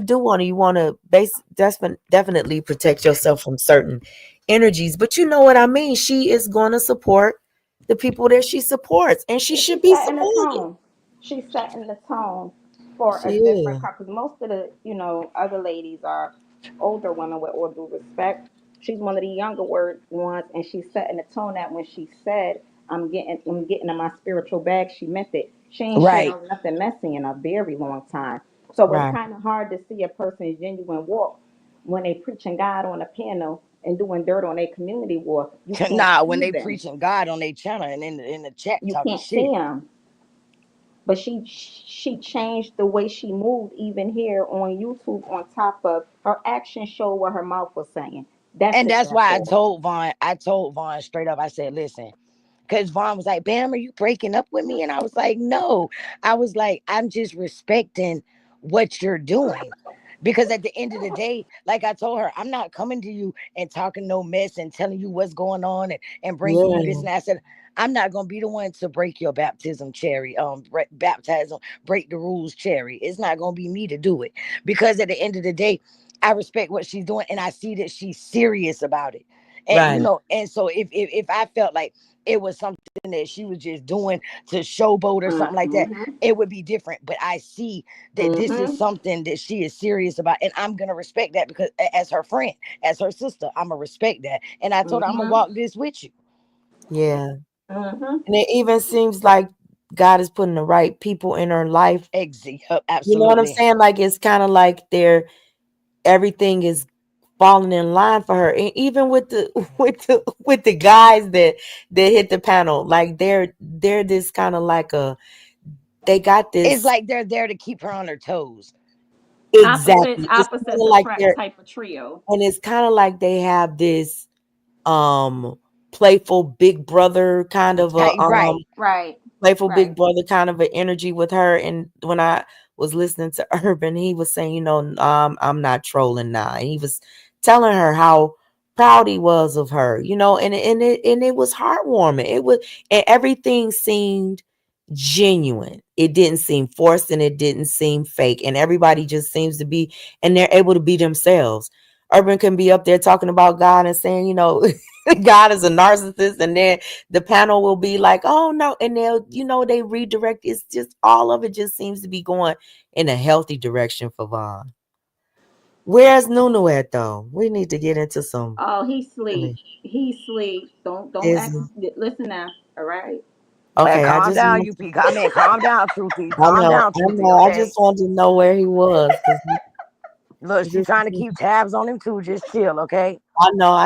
want to definitely protect yourself from certain energies. But you know what I mean? She is going to support the people that she supports, and she And should she's be setting the supported. tone. She's setting the tone for a She different is. because most of the other ladies are older women with all due respect. She's one of the younger ones, and she's setting the tone that when she said, I'm getting in my spiritual bag," she meant it. She ain't Right. shared nothing messy in a very long time. So it's Right. kind of hard to see a person's genuine walk when they preaching God on a piano and doing dirt on a community war. You can't Nah, when see they them. preaching God on their channel and in the chat You talking can't see shit. them. But she changed the way she moved even here on YouTube. On top of her action show what her mouth was saying. That's And that's why I example. told Vaughn, straight up, I said, listen, because Vaughn was like, Bam, are you breaking up with me? And I was like, no. I was like, I'm just respecting what you're doing. Because at the end of the day, like I told her, I'm not coming to you and talking no mess and telling you what's going on and bringing you this Yeah. and that. I said, I'm not going to be the one to break your baptism cherry, baptism, break the rules cherry. It's not going to be me to do it. Because at the end of the day, I respect what she's doing and I see that she's serious about it. And Right. and so if I felt like it was something that she was just doing to showboat or something like that, Mm-hmm. it would be different. But I see that this is Mm-hmm. something that she is serious about, and I'm gonna respect that because as her friend, as her sister, I'm gonna respect that. And I told her I'm gonna Mm-hmm. walk this with you. Yeah. Mm-hmm. And it even seems like God is putting the right people in her life. You know what I'm Absolutely. saying? Like it's kind of like everything is falling in line for her. And even with the with the guys that hit the panel, like they're this kind of like they got It's this. like they're there to keep her on her toes. Opposites, Exactly. It's kind opposites of like attract they're type of trio. and it's kind of like they have this um playful big brother kind of a Right. Right. playful big Right. brother kind of an energy with her. And when I was listening to Urban, he was saying, I'm not trolling now. And he was telling her how proud he was of her, and it was heartwarming. It was, and everything seemed genuine. It didn't seem forced and it didn't seem fake. And everybody just seems to be, and they're able to be themselves. Urban can be up there talking about God and saying, God is a narcissist, and then the panel will be like, oh no, and they redirect. It's just all of it just seems to be going in a healthy direction for Vaughn. Where's Nunu at though? We need to get into some Oh, he sleep. really He sleep. Don't is act. Listen now. All right. Man, okay. I calm just down, want UP. I mean, calm down, Truthy. I Calm know, down, I Truthy. know. I Okay. just wanted to know where he was because Look, she trying to keep tabs on him too. Just chill, okay? I know.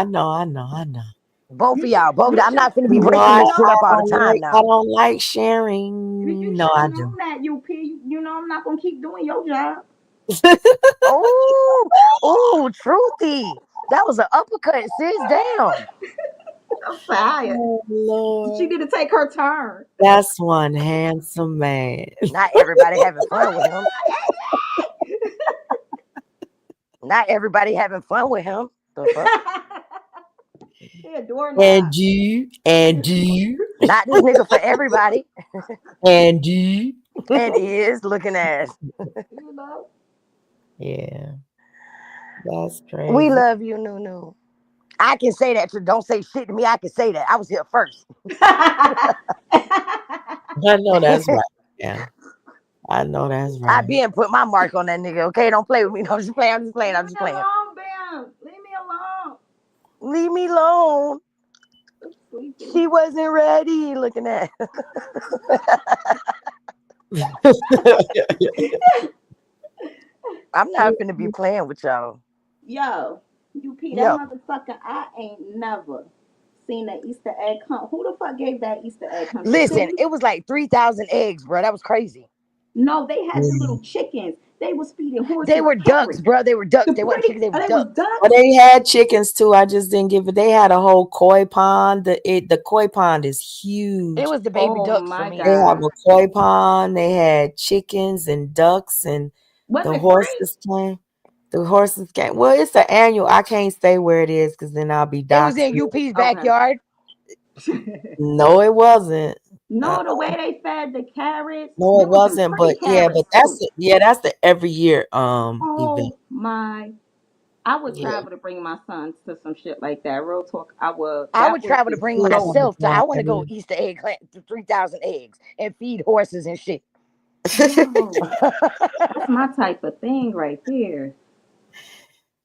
Both You of should. y'all, both. You I'm should. not finna be You No, should breaking have this shit known. up all the time I now. don't like You sharing. No, should have I do. known that. You know I'm not gonna keep doing your job. Oh, oh, Truthy. That was an uppercut, sis. Damn. I'm tired. Oh She Lord, need to take her turn. that's one handsome man. Not everybody having fun with him. Not everybody having fun with him. The fuck? He a doorknob. And you, Not this nigga for everybody. and you. And is looking ass. You know. Yeah, that's We crazy. love you, Nunu. I can say that. Don't say shit to me. I can say that. I was here first. I know that's right. Yeah, I know that's I right. been put my mark on that nigga. Okay, don't play with me. No, I'm just playing. I'm just playing. Leave I'm me just playing. alone, Bam. Leave me alone. Leave me alone. I'm sleepy. She wasn't ready. Looking at. I'm not finna be playing with y'all. Yo, UP, that Yo, motherfucker, I ain't never seen an Easter egg hunt. Who the fuck gave that Easter egg hunt? The listen, police? it was like 3,000 eggs, bro. That was crazy. No, they had the Yeah. little chickens. They was feeding They horses were ducks, carrots. bro. They were ducks. The They weren't pretty, chickens. They were they was ducks. Well, ducks. they had chickens too. I just didn't give it. They had a whole koi pond. The koi pond is It huge. was the baby Oh ducks for my They me. have God. a koi pond. They had chickens and ducks and Was the it free? horses came. The horses came. Well, it's an annual. I can't say where it is because then I'll be It was doxxed. in UP's Okay. backyard. No, it wasn't. Uh, No, the way they fed the carrots, no, it there was some wasn't. pretty But yeah, carrots but that's too. the, yeah, that's the every year event. Oh my! I would Yeah, travel to bring my sons to some shit like that. Real talk, I would. I would That would travel to be bring you so. myself to. I want to go know, Easter egg hunt to 3,000 eggs and feed horses and shit. Yo, that's my type of thing right there.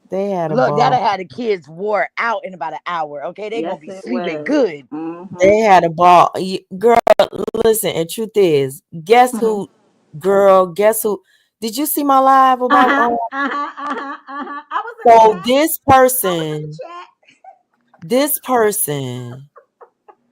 they had a Look, that'll ball. have the kids wore out in about an hour. Okay, they gonna Yes, be it sleeping was. good. Mhm. They had a ball. Girl, listen, and truth is, guess Mhm. who, girl, guess who? Did you see my live Uh about huh. Uh huh. Uh huh. Uh huh. I was in the so chat. I was in the chat. this person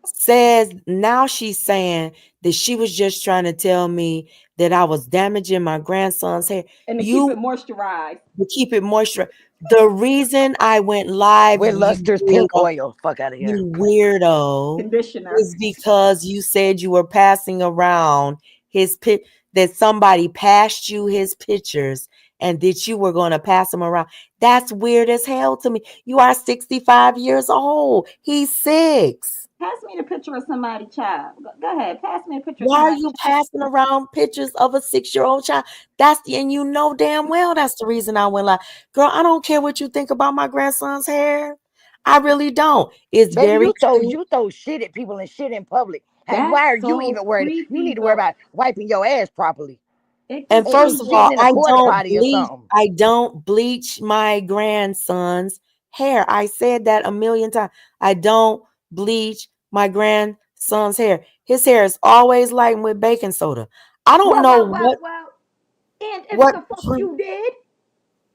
says now she's saying that she was just trying to tell me that I was damaging my grandson's hair. And to keep it You moisturized. to keep it moisture. The reason I went live, With Luster's pink oil. Fuck out of here. you weirdo, Conditioner. is because you said you were passing around his that somebody passed you his pictures and that you were going to pass them around. That's weird as hell to me. You are 65 years old. He's 6. Pass me the picture of somebody child. Go ahead. Pass me a picture of Why are somebody you child. passing around pictures of a 6-year-old child? And you know damn well that's the reason I went live. Girl, I don't care what you think about my grandson's hair. I really don't. It's Baby, very you throw cute. you throw shit at people and shit in public. Hey, That's why are you so even worried? You creepy need to worry though. about wiping your ass properly It And gets and so first eat of shitting all, in a creepy. porta potty or something. I don't bleach my grandson's hair. I said that a million times. I don't bleach my grandson's hair. His hair is always lightened with baking soda. I don't Well, know well, well, well. And if what the fuck you did,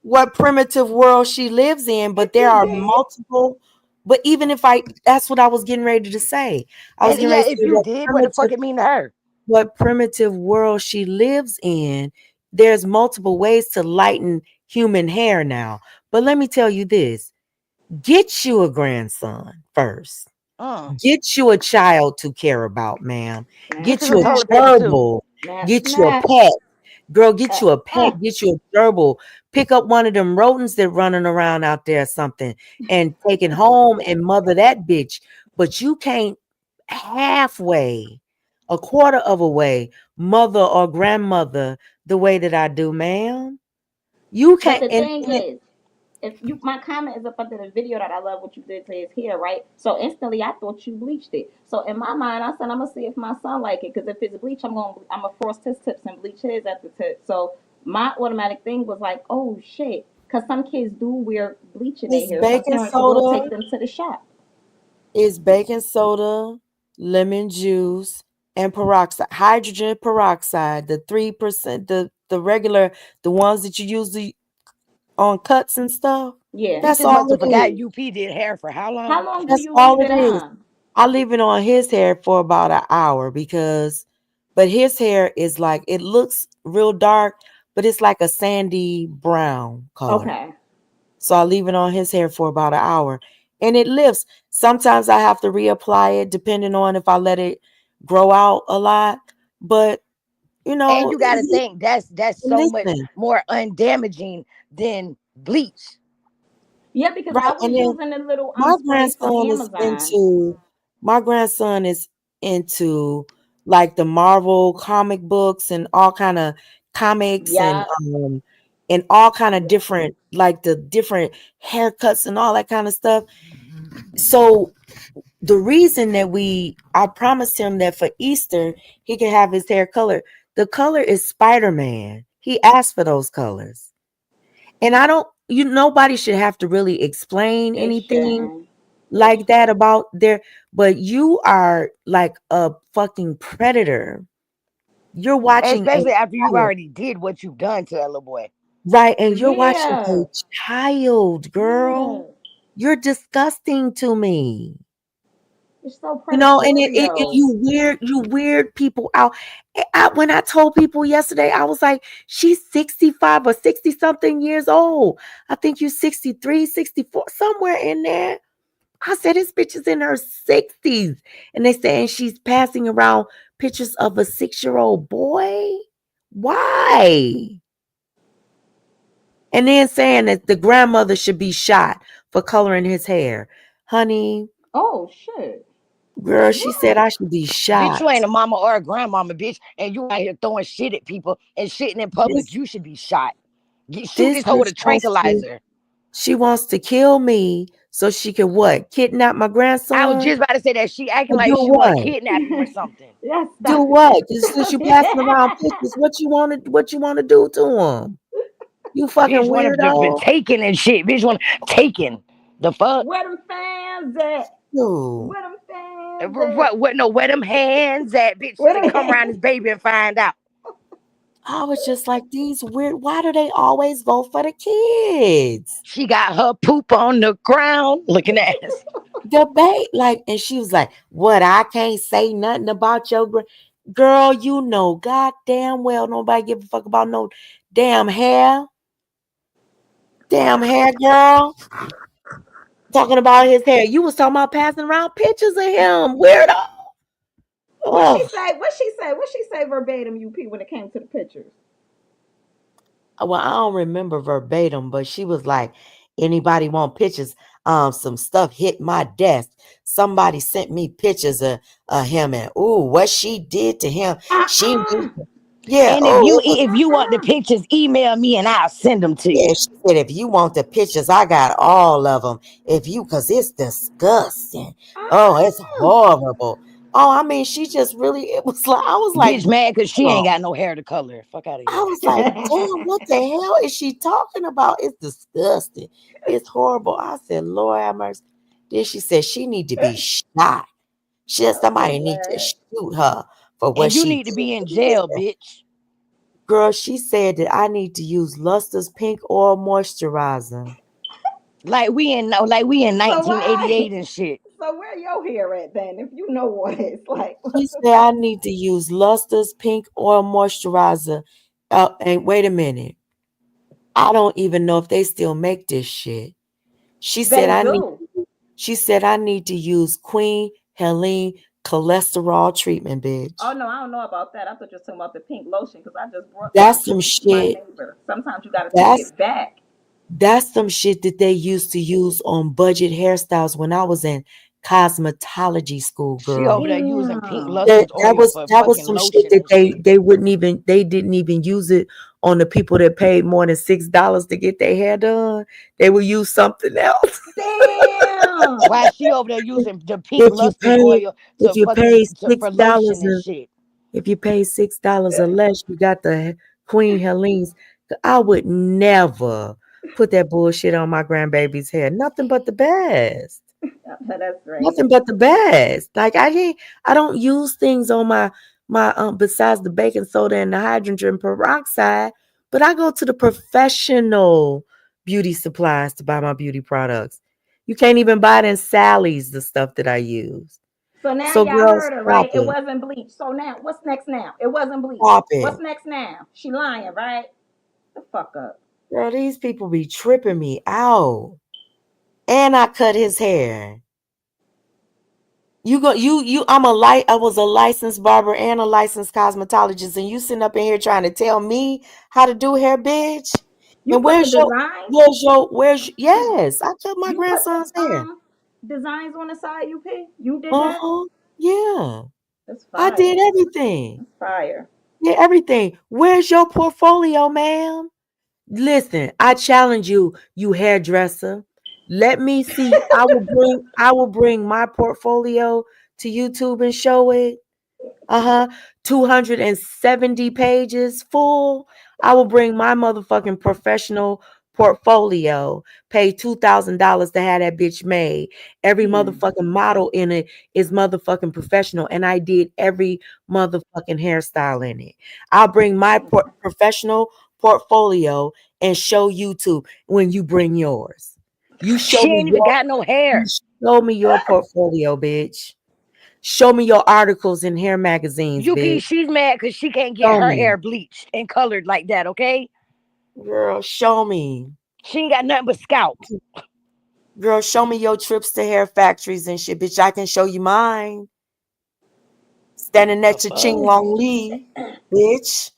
what primitive world she lives in, if but there you are did, multiple. But even if that's what I was getting ready to say. I was And getting yeah, ready to if say you did, what the fuck it mean to her? what primitive world she lives in. There's multiple ways to lighten human hair now. But let me tell you this: get you a grandson first. Mm. Get you a child to care about, ma'am. snap, Get you Get some you a toilet snap, paper too. gerbil. snap, Get you a snap. pet. Girl, get Uh, you a pet, uh. get you a gerbil, pick up one of them rodents that running around out there or something and take it home and mother that bitch. But you can't halfway, a quarter of a way, mother or grandmother the way that I do, ma'am. You But can't the thing is, if you my comment is up under the video that I love what you did to his hair, right? So instantly I thought you bleached it. So in my mind, I said I'm gonna see if my son like it because if it's bleach, I'm gonna frost his tips and bleach his at the tip. So my automatic thing was like, oh shit, because some kids do wear bleach in their it's hair. Some parents will take them to the shop. baking soda, lemon juice, and peroxide, hydrogen peroxide, the 3%, the regular, the ones that you use on cuts and stuff. Yeah. He That's just must all have it forgot is. UP did hair for how How long? long do That's you all leave it it is. on? I leave it on his hair for about an hour but his hair is like, it looks real dark, but it's like a sandy brown color. Okay. So I leave it on his hair for about an hour and it lifts. Sometimes I have to reapply it depending on if I let it grow out a lot. But, And you got to think that's so much listen, more undamaging than bleach. Yeah, because I right. And was then using the little my sprays from grandson is Amazon. into my grandson is into like the Marvel comic books and all kind of comics Yeah. and all kind of different like the different haircuts and all that kind of stuff. So the reason that I promised him that for Easter he can have his hair colored. The color is Spider-Man. He asked for those colors. And I don't nobody should have to really explain They anything shouldn't. They like that about but you are like a fucking predator. You're And watching a especially after you've child, already did what you've done to that little boy. right? And you're watching a Yeah. child, girl. Yeah. You're disgusting to me. It's so And predatory though. you weird people out. When I told people yesterday, I was like, she's 65 or 60 something years old. I think you're 63, 64, somewhere in there. I said, this bitch is in her 60s. And they saying she's passing around pictures of a 6-year-old boy. Why? And then saying that the grandmother should be shot for coloring his hair. Honey, Oh shit. Girl, she said I should be Bitch, you shot. ain't a mama or a grandmama, bitch, and you out here throwing shit at people and shitting in public. This You should be shot. Shoot this this hoe with a bitch wants to tranquilizer. she wants to kill me so she can what? Kidnap my I was grandson? just about to say that she acting Or do like she want to what? kidnap him or something. Yes, Do stop. what? Just since Stop you passing around it. pictures, what you wanna do to him? You fucking Bitch want to been weirdo. taken and shit. Bitch want taken. The fuck? Where them fans at? Dude. Where them fans at? What? No, where them hands at? Bitch Where said, them come around this hands? baby and find out. I was just like, these weird, why do they always go for the kids? She got her poop on the ground. Looking ass. Debate, like, and she was like, what, I can't say nothing about your girl, you know, goddamn well, nobody give a fuck about no damn hair. Damn hair, girl. Talking about his hair. You was talking about passing around pictures of him. Weirdo. What she Oh, say? What she say? What she say verbatim, UP, when it came to the pictures? well, I don't remember verbatim, but she was like, anybody want pictures? Some stuff hit my desk. Somebody sent me pictures of him and ooh, what she did to him. She Uh-uh. need yeah, And oh, it was if you want the Uh-uh. pictures, email me and I'll send them to yeah, you. she said, if you want the pictures, I got all of them. If you, cause it's disgusting. Oh, it's Uh-uh. horrible. Oh, I mean, she just really, it was like, I was like, Bitch mad because she damn. ain't got no hair to color. Fuck out of I here. was like, damn, what the hell is she talking about? It's disgusting. It's horrible. I said, Lord have mercy. Then she said she need to be shot. She said Oh my somebody need to God. shoot her for what And you she need did to be in to me. jail, bitch. Girl, she said that I need to use Luster's pink oil moisturizer. Like we in So why? 1988 and shit. So where your hair at then? If you know what it's like, She what the said I fuck? need to use Luster's pink oil moisturizer. And wait a minute. I don't even know if they still make this shit. She said They I need do. she said I need to use Queen Helene cholesterol treatment, Oh bitch. no, I don't know about that. I thought you were talking about the pink lotion because I just brought some That's to some my shit. neighbor. Sometimes you got to take That's it back. that's some shit that they used to use on budget hairstyles when I was in cosmetology school, She over girl. there using pink Damn. That luster's that oil was for that was fucking some shit lotion that and they shit. they wouldn't even they didn't even use it on the people that paid more than $6 to get their hair done. They would use something else. Damn. Why she over there using the pink if you luster's pay oil if to you fucking pay six for dollars lotion and shit? if you pay $6 or less, you got the Queen Helene's. I would never put that bullshit on my grandbaby's hair. Nothing but the best. That's Nothing crazy. but the best. Like I don't use things on my besides the baking soda and the hydrogen peroxide, but I go to the professional beauty supplies to buy my beauty products. You can't even buy it in Sally's the stuff that I use. So now So y'all girls, heard her, stop right? It it. wasn't bleach. So now, what's next now? It wasn't bleach. Stop What's it. next now? She lying, right? The fuck up. Girl, these people be tripping me out. And I cut his hair. I was a licensed barber and a licensed cosmetologist, and you sitting up in here trying to tell me how to do hair, bitch. You And put the designs. yes, I cut my You put grandson's the hair. designs on the side. You did that. Uh-huh. Yeah. That's I did fire. everything. That's fire. Yeah, everything. Where's your portfolio, ma'am? Listen, I challenge you, you hairdresser. Let me see. I will bring my portfolio to YouTube and show it. Uh-huh. 270 pages full. I will bring my motherfucking professional portfolio. Pay $2,000 to have that bitch made. Every Mm. motherfucking model in it is motherfucking professional. And I did every motherfucking hairstyle in it. I'll bring my professional portfolio and show YouTube when you bring yours. You show She me ain't even your got no you hair. show me your portfolio, bitch. Show me your articles in hair magazines, UP, bitch. she's mad because she can't get Show her me. hair bleached and colored like that, okay? Girl, show me. She ain't got nothing but scalp. Girl, show me your trips to hair factories and shit, bitch. I can show you mine. Standing The next to Ching fuck? Long Lee, bitch.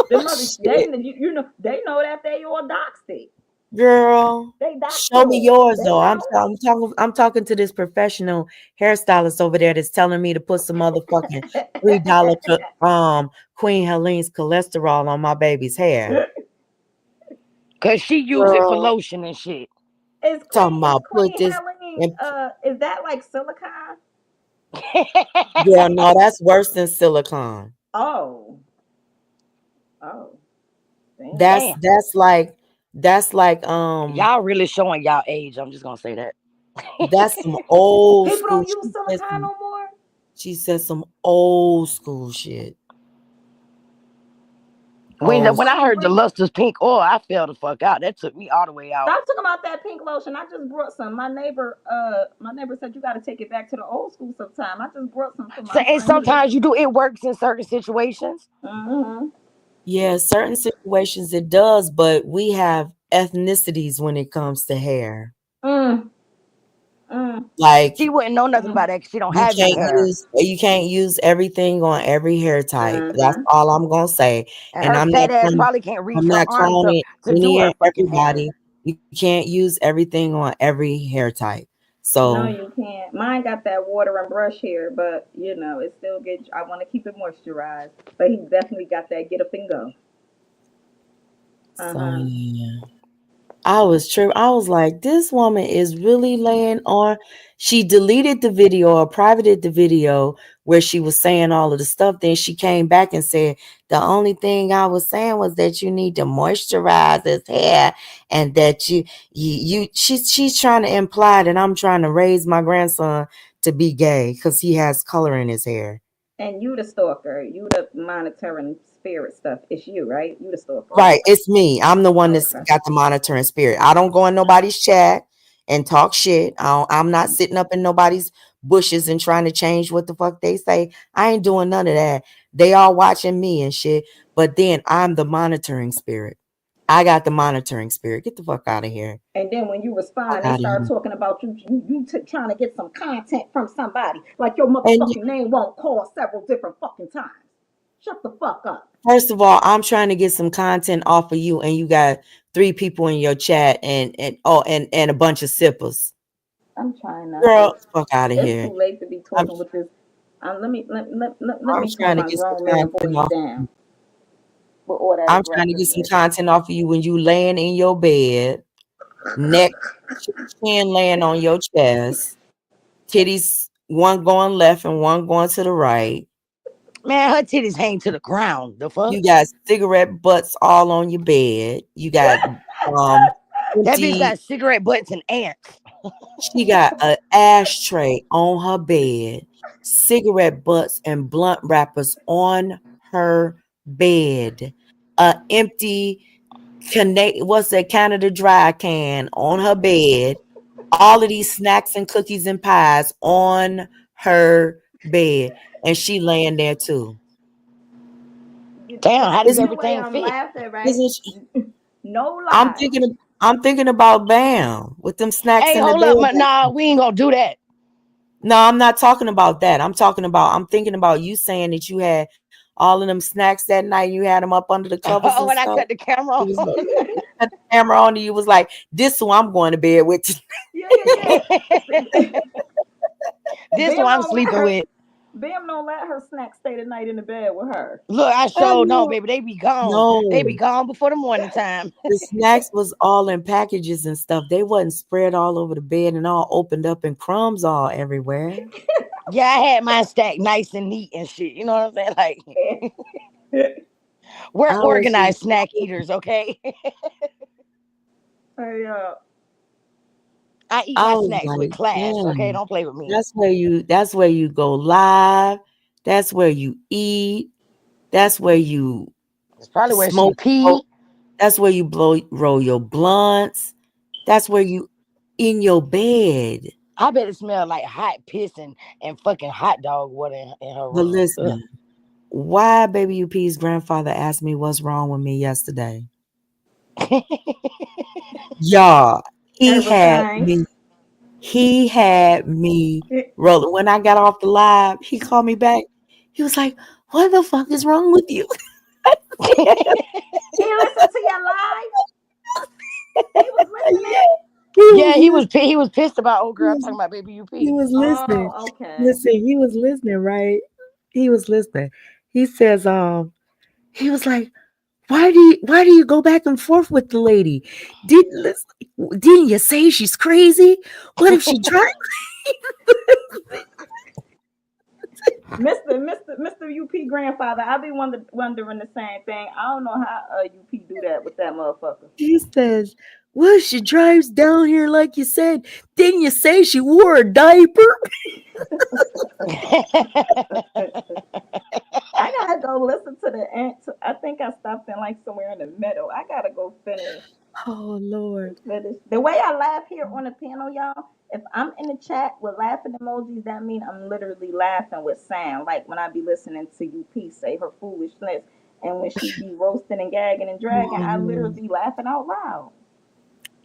The mother, Shit. you know, they know that they all doxed it. Girl, They show me doctors. yours They though. know. I'm talking to this professional hairstylist over there that's telling me to put some motherfucking $3 Queen Helene's cholesterol on my baby's hair. Cause she use it for Girl, lotion and shit. talking Is about put Queen this Helene and is that like silicone? girl, no, that's worse than silicone. Oh. Oh. Damn. That's Damn. that's like that's like Y'all really showing y'all age. I'm just gonna say that. that's some old People school. don't use silicone no more. She said some old school shit. When Old That's when why I you heard the bring. lustrous pink oil, I fell the fuck out. That took me all the way out. Stop talking about that pink lotion. I just brought some. My neighbor said you got to take it back to the old school sometime. I just brought some for So my and friend here. sometimes you do it works in certain situations. Mm-hmm. Yeah, certain situations it does, but we have ethnicities when it comes to hair. Mm, mm, She Like wouldn't know nothing mm, about that 'cause she don't have any hair. you can't use everything on every hair type. That's mm-hmm. all I'm gonna say. And And her fat ass probably can't reach I'm her not arms up clowning to do any her and fucking hair. everybody. You can't use everything on every hair type. No, So you can't. Mine got that water and brush here, but it still get. I want to keep it moisturized, but he definitely got that get up and go. Uh so huh. yeah. I was true. I was like, this woman is really laying on. She deleted the video or privated the video where she was saying all of the stuff. Then she came back and said, the only thing I was saying was that you need to moisturize his hair and that she's trying to imply that I'm trying to raise my grandson to be gay because he has color in his hair. And you the stalker. You the monitoring spirit stuff. It's you, right? You the stalker. Right, it's me. I'm the one Oh, that's okay. got the monitoring spirit. I don't go in nobody's chat and talk shit. I'm not sitting up in nobody's bushes and trying to change what the fuck they say. I ain't doing none of that. They all watching me and shit. But then I'm the monitoring spirit. I got the monitoring spirit. Get the fuck out of here. And then when you Fuck respond, they out of start here. talking about trying to get some content from somebody. Like your And motherfucking name won't call several different fucking times. Shut the fuck up. first of all, I'm trying to get some content off of you, and you got 3 people in your chat and a bunch of sippers. I'm trying not Girl, to. fuck out of It's here. too late to be I'm talking with this. Let I'm me calm trying to my get some grown man content voice off. down with all that I'm trying to get some aggressiveness. content off of you when you laying in your bed, neck, chin laying on your chest, titties, one going left and one going to the right. Man, her titties hang to the ground. The fuck? You got cigarette butts all on your bed. You got That bitch empty. got cigarette butts and ants. She got an ashtray on her bed, cigarette butts and blunt wrappers on her bed, a empty what's that Canada Dry can on her bed, all of these snacks and cookies and pies on her bed, and she laying there too. Damn, how does Judging the Isn't way everything I'm fit? laughing, right? isn't she? No I'm lies. thinking I'm thinking about Bam with them snacks Hey, in the hold up. bed. Nah, we ain't gonna do that. No, I'm not talking about that. I'm thinking about you saying that you had all of them snacks that night. You had them up under the covers and Oh, when I stuff. cut the camera You was on. like, you had the camera on and you was like, this who I'm going to bed with. Yeah, yeah, yeah. This one Bam I'm don't let sleeping her. with. Bam don't let her snack stay the night in the bed with her. Look, I I showed no, know. baby. They be gone. They be No. gone before the morning time. The snacks was all in packages and stuff. They wasn't spread all over the bed and all opened up and crumbs all everywhere. Yeah, I had mine stacked nice and neat and shit. You know what I'm saying? Like, we're I was organized just snack eaters, okay? Hey, I eat I my was snacks with like, class, okay? damn. Don't play with me. That's where you go live. That's where you eat. That's where you It's probably where she smoke. Oh, pee. that's where you roll your blunts. That's where you in your bed. I bet it smelled like hot piss and fucking hot dog water in her But room. listen, why Baby UP's grandfather asked me what's wrong with me yesterday? Ugh. Y'all, he had everything. me. He had me rolling. When I got off the live, he called me back. He was like, "What the fuck is wrong with you?" He listened to your live. He was listening. He was Yeah, listening. he was pissed about old He girl was, talking about baby he UP. was listening. Oh, okay. Listen, he was listening, right? He was listening. He says, he was like, why do you go back and forth with the lady? Didn't you say she's crazy? What if she tried? Mr. UP grandfather, I be wondering the same thing. I don't know how UP do that with that motherfucker. He says, well, she drives down here like you said. Didn't you say she wore a diaper? I gotta go listen to the end. I think I stopped in like somewhere in the middle. I gotta go finish. Oh Lord. Finish. The way I laugh here on the panel, y'all. If I'm in the chat with laughing emojis, that mean I'm literally laughing with sound. Like when I be listening to UP say her foolishness, and when she be roasting and gagging and dragging, I literally Oh, be laughing out loud.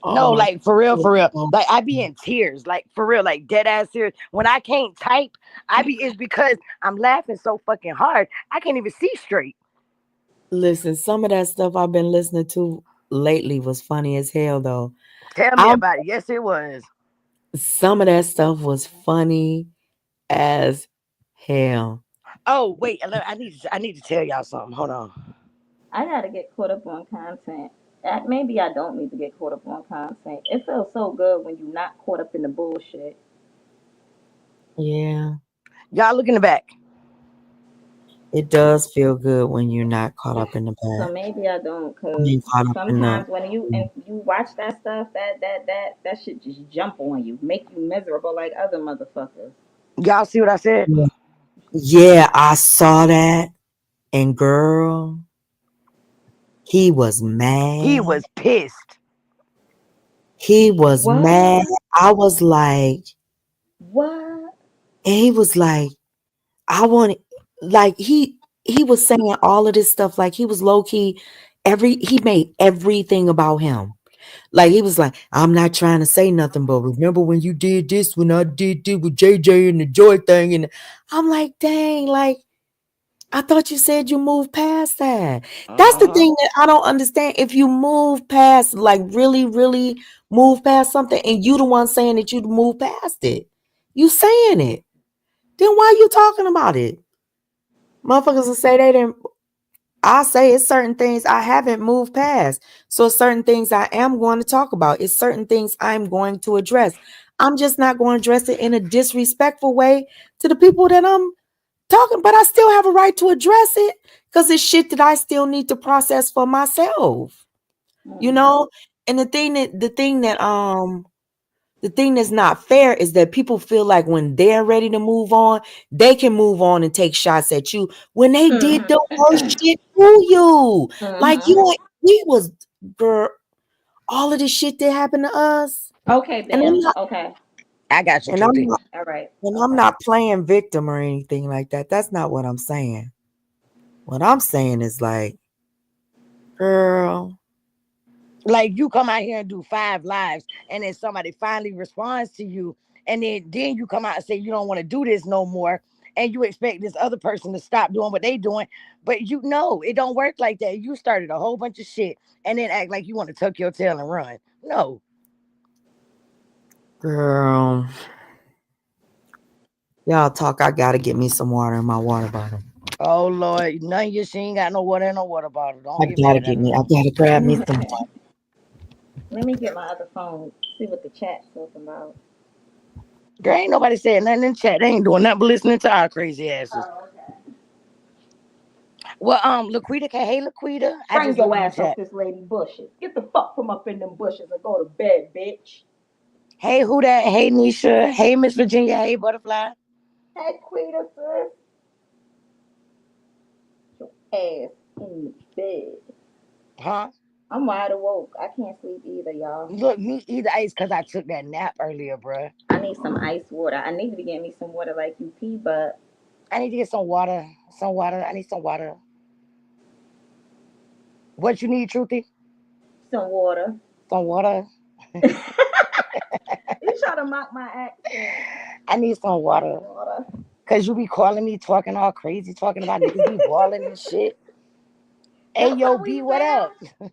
No, oh, like for real, for real. oh. Like I be in tears, like for real, like dead ass tears. When I can't type, I be it's because I'm laughing so fucking hard. I can't even see straight. Listen, some of that stuff I've been listening to lately was funny as hell though. Tell me I about it. Yes, it was. Some of that stuff was funny as hell. Oh wait, I need to tell y'all something. Hold on. I gotta get caught up on content. Maybe I don't need to get caught up on content. It feels so good when you're not caught up in the bullshit. Yeah, Y'all look in the back. it does feel good when you're not caught up in the So bad. maybe I don't, I cause mean, caught up in the. sometimes when you watch that stuff, that shit just jump on you, make you miserable like other motherfuckers. Y'all see what I said? Yeah, I saw that, and girl, he was He mad. was pissed. He was mad. What? I was like, What? and he was like, I want, like he was saying all of this stuff like he was low key. He made everything about him. Like he was like, I'm not trying to say nothing, but remember when you did this, when I did this with JJ and the Joy thing, and I'm like, dang, like I thought you said you moved past that. That's the Uh-huh. thing that I don't understand. If you move past, like really, really move past something, and you the one saying that you move past it, you saying it, then why you talking about it? Motherfuckers will say they didn't. I say it's certain things I haven't moved past. So certain things I am going to talk about. It's certain things I'm going to address. I'm just not going to address it in a disrespectful way to the people that I'm talking, but I still have a right to address it because it's shit that I still need to process for myself. You Mm-hmm. know? And the thing that's not fair is that people feel like when they're ready to move on, they can move on and take shots at you when they did the worst Mm-hmm. shit to you. Like Mm-hmm. you, we was girl, all of this shit that happened to us, Okay, and I'm Bam. not, Okay. I got you, and I'm Truthie. not, All right. and I'm Okay. not playing victim or anything like that. That's not what I'm saying. What I'm saying is like, girl, Like you come out here and do 5 lives, and then somebody finally responds to you, and then you come out and say you don't want to do this no more, and you expect this other person to stop doing what they doing, but you know it don't work like that. You started a whole bunch of shit, and then act like you want to tuck your tail and run. No. girl, y'all talk. I gotta get me some water in my water bottle. Oh Lord, none of you she ain't got no water in no water bottle. Don't I get gotta mad at get her. me. I gotta grab me some. Let me get my other phone. See what the chat's talking about. Girl, ain't nobody saying nothing in chat. They ain't doing nothing but listening to our crazy asses. Oh, okay. Well, Laquita, hey Laquita, I Bring just your looked in the ass up chat. this lady bushes. Get the fuck from up in them bushes and go to bed, bitch. Hey, who that? Hey, Nisha. Hey, Miss Virginia. Hey, Butterfly. Hey, Quita, sis. Your ass in the bed. Huh? I'm wide awoke. I can't sleep either, y'all. Look, me either ice because I took that nap earlier, bruh. I need some ice water. I needed to get me some water like you pee, but I need to get some water. Some water. I need some water. What you need, Truthy? some water. Some water. You try to mock my accent. I need some Some water. water. Cause you be calling me talking all crazy, talking about niggas be balling and shit. Hey That's yo, how we B, what up? sound.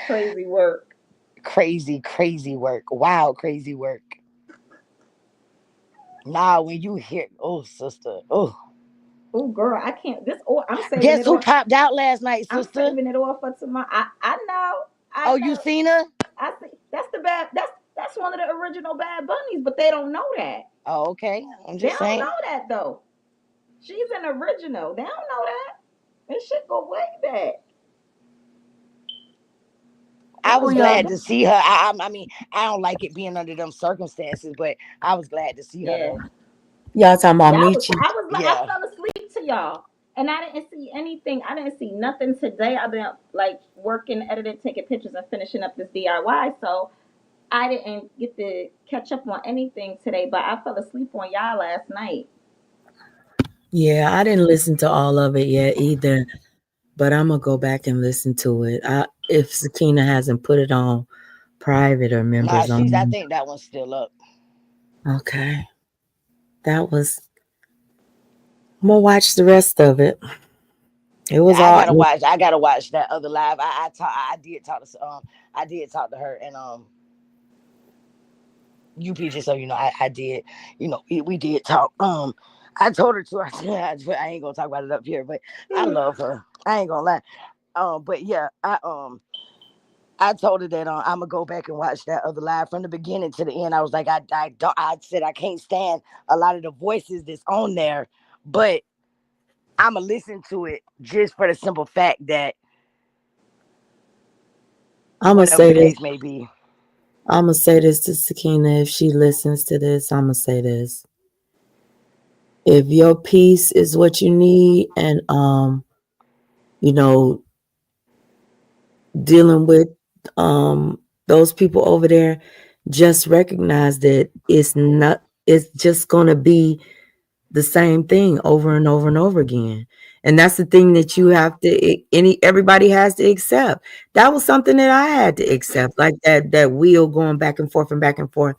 Crazy work. Crazy, crazy work. Wow, crazy work. Nah, when you hear, oh, sister, oh, Oh, girl, I can't. This. Oh, I'm saving guess it who off. popped out last night, I'm sister? saving it off for tomorrow. I know. I Oh, you know. seen her? I see. That's the bad. That's one of the original Bad Bunnies, but they don't know that. Oh, okay. I'm They just don't saying. know that though. She's an original. They don't know that. This shit go way back. I That Who was was Bad y'all? glad to Bunny. see her. I mean, I don't like it being under them circumstances, but I was glad to see her Yeah. though. Y'all talking about Yeah, Michi? I was like, I Yeah. fell asleep to y'all. And I didn't see anything. I didn't see nothing today. I've been like working, editing, taking pictures, and finishing up this DIY. So I didn't get to catch up on anything today, but I fell asleep on y'all last night. Yeah, I didn't listen to all of it yet either, but I'm gonna go back and listen to it. If Sakina hasn't put it on private or Nah, members I only. think that one's still up. Okay, that was. I'm gonna watch the rest of it. It Yeah, was all. I gotta watch that other live. I did talk to I did talk to her and UP, just so you know, I did, you know, we did talk. I told her to. I said I ain't gonna talk about it up here, but I love her. I ain't gonna lie. But yeah, I told her that I'm gonna go back and watch that other live from the beginning to the end. I was like, I don't. I said I can't stand a lot of the voices that's on there, but I'm gonna listen to it just for the simple fact that I'm gonna whatever say the this. case may be. I'm gonna say this to Sakina if she listens to this. I'm gonna say this: if your peace is what you need, and you know, dealing with those people over there, just recognize that it's not. It's just gonna be the same thing over and over and over again. And that's the thing that you have to everybody has to accept. That was something that I had to accept, like that wheel going back and forth and back and forth.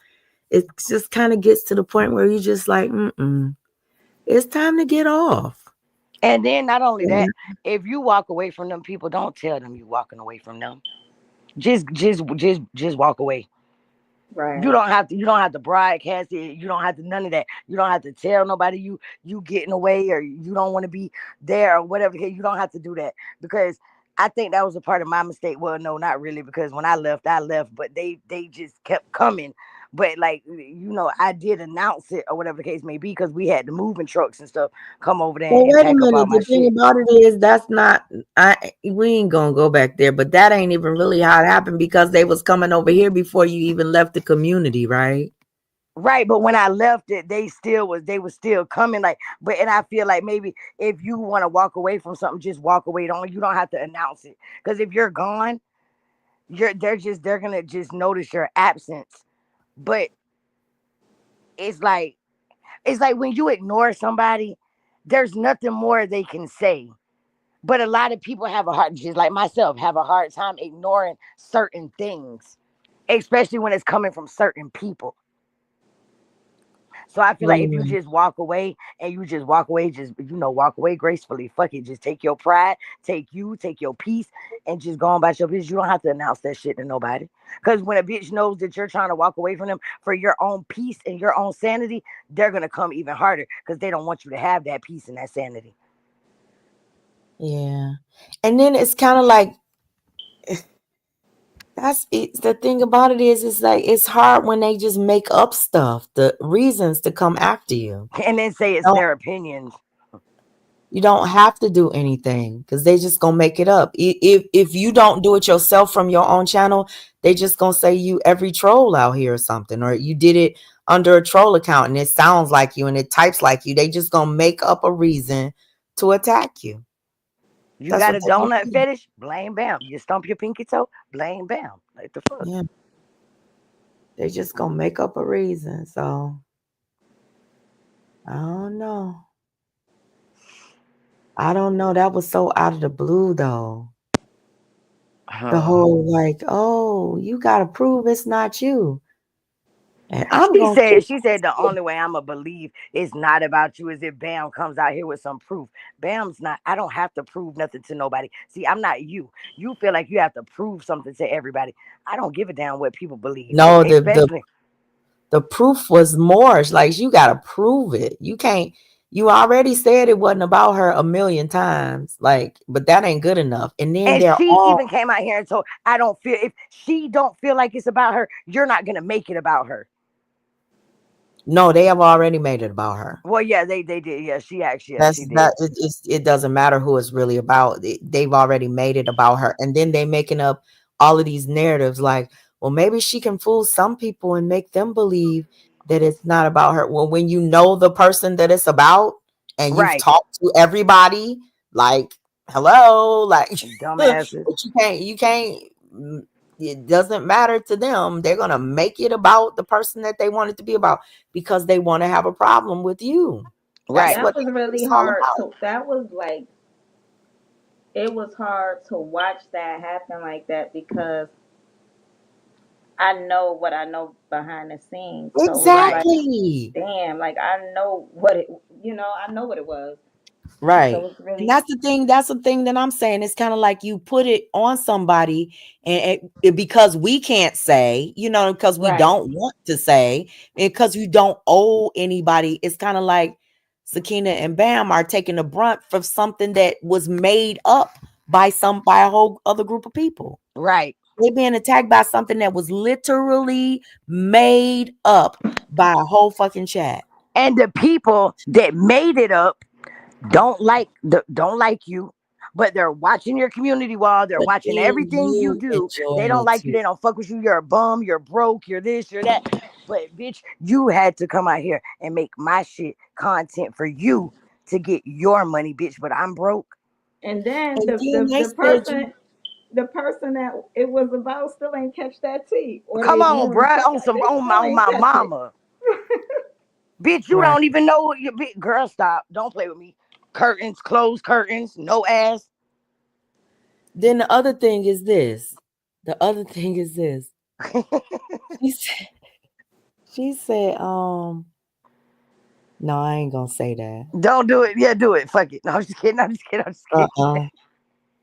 It just kind of gets to the point where you just like, it's time to get off. And then not only Yeah. that, if you walk away from them people, don't tell them you walking away from them. Just walk away. Right. You don't have to broadcast it. You don't have to none of that. You don't have to tell nobody you getting away or you don't want to be there or whatever. You don't have to do that because I think that was a part of my mistake. Well, no, not really, because when I left, but they just kept coming. But like I did announce it or whatever the case may be because we had the moving trucks and stuff come over there Well, and wait a pack up all minute. my The thing shit. about it is that's not we ain't gonna go back there, but that ain't even really how it happened because they was coming over here before you even left the community, right? Right, but when I left it, they was still coming. Like, but and I feel like maybe if you want to walk away from something, just walk away. You don't have to announce it. Because if you're gone, they're gonna just notice your absence. But it's like it's like when you ignore somebody, there's nothing more they can say. But a lot of people have a hard, just like myself, have a hard time ignoring certain things, especially when it's coming from certain people. So I feel like if you Yeah. just walk away and you just walk away, just walk away gracefully. Fuck it. Just take your pride, take your peace, and just go on about your business. You don't have to announce that shit to nobody. Because when a bitch knows that you're trying to walk away from them for your own peace and your own sanity, they're gonna come even harder because they don't want you to have that peace and that sanity. Yeah. And then it's kind of like that's it. The thing about it is, it's like it's hard when they just make up stuff, the reasons to come after you. And then say it's Don't their opinions. you don't have to do anything because they just gonna make it up. If you don't do it yourself from your own channel, they just gonna say you every troll out here or something, or you did it under a troll account and it sounds like you and it types like you. They just gonna make up a reason to attack you. You That's got what a they gonna donut do. fetish? Blame Bam. You stump your pinky toe? Blame Bam. Like the fuck. Yeah, they just gonna make up a reason. So I don't know. I don't know. That was so out of the blue though. The Huh. whole like, oh, you gotta prove it's not you. And I'm She gonna said, keep she said the only way I'ma believe it's not about you is if Bam comes out here with some proof. Bam's not, I don't have to prove nothing to nobody. See, I'm not you. You feel like you have to prove something to everybody. I don't give a damn what people believe, no, especially the proof was more. It's like you gotta prove it. You can't, you already said it wasn't about her a million times. Like, but that ain't good enough. And then and they're she all even came out here and told I don't feel if she don't feel like it's about her, you're not gonna make it about her. no, they have already made it about her. Well, yeah, they did. Yeah, she actually, yeah, That's she did. that it doesn't matter who it's really about. They've already made it about her. And then they making up all of these narratives like, well, maybe she can fool some people and make them believe that it's not about her. Well, when you know the person that it's about and you've Right. talked to everybody, like, hello, like but Dumbasses. you can't it doesn't matter to them. They're gonna make it about the person that they want it to be about because they want to have a problem with you. That's Right. what That was really it's all hard about. to, that was like, it was hard to watch that happen like that because I know what I know behind the scenes. So it's Right. like, Exactly. damn, like I know what it, I know what it was. Right. So it's And really, that's the thing that I'm saying. It's kind of like you put it on somebody and because we can't say, because we right. don't want to say, because you don't owe anybody. It's kind of like Sakina and Bam are taking the brunt for something that was made up by a whole other group of people. Right. They being attacked by something that was literally made up by a whole fucking chat. And the people that made it up don't like you, but they're watching your community wall. They're But watching then everything you you do. They enjoying don't it like you. too. They don't fuck with you. You're a bum. You're broke. You're this. You're that. But bitch, you had to come out here and make my shit content for you to get your money, bitch. But I'm broke. And then And the then the they the said person you the person that it was about still ain't catch that tea, or they Come on, ignoring the bruh. fuck On out. some They still on ain't my catch it. mama, bitch. You right. don't even know what your big girl. Stop. Don't play with me. Curtains, closed curtains, no ass. Then the other thing is this. The other thing is this. She said, she said, no, I ain't gonna say that. Don't do it. Yeah, do it. Fuck it. No, I'm just kidding. I'm just kidding. I'm just kidding. Uh-uh.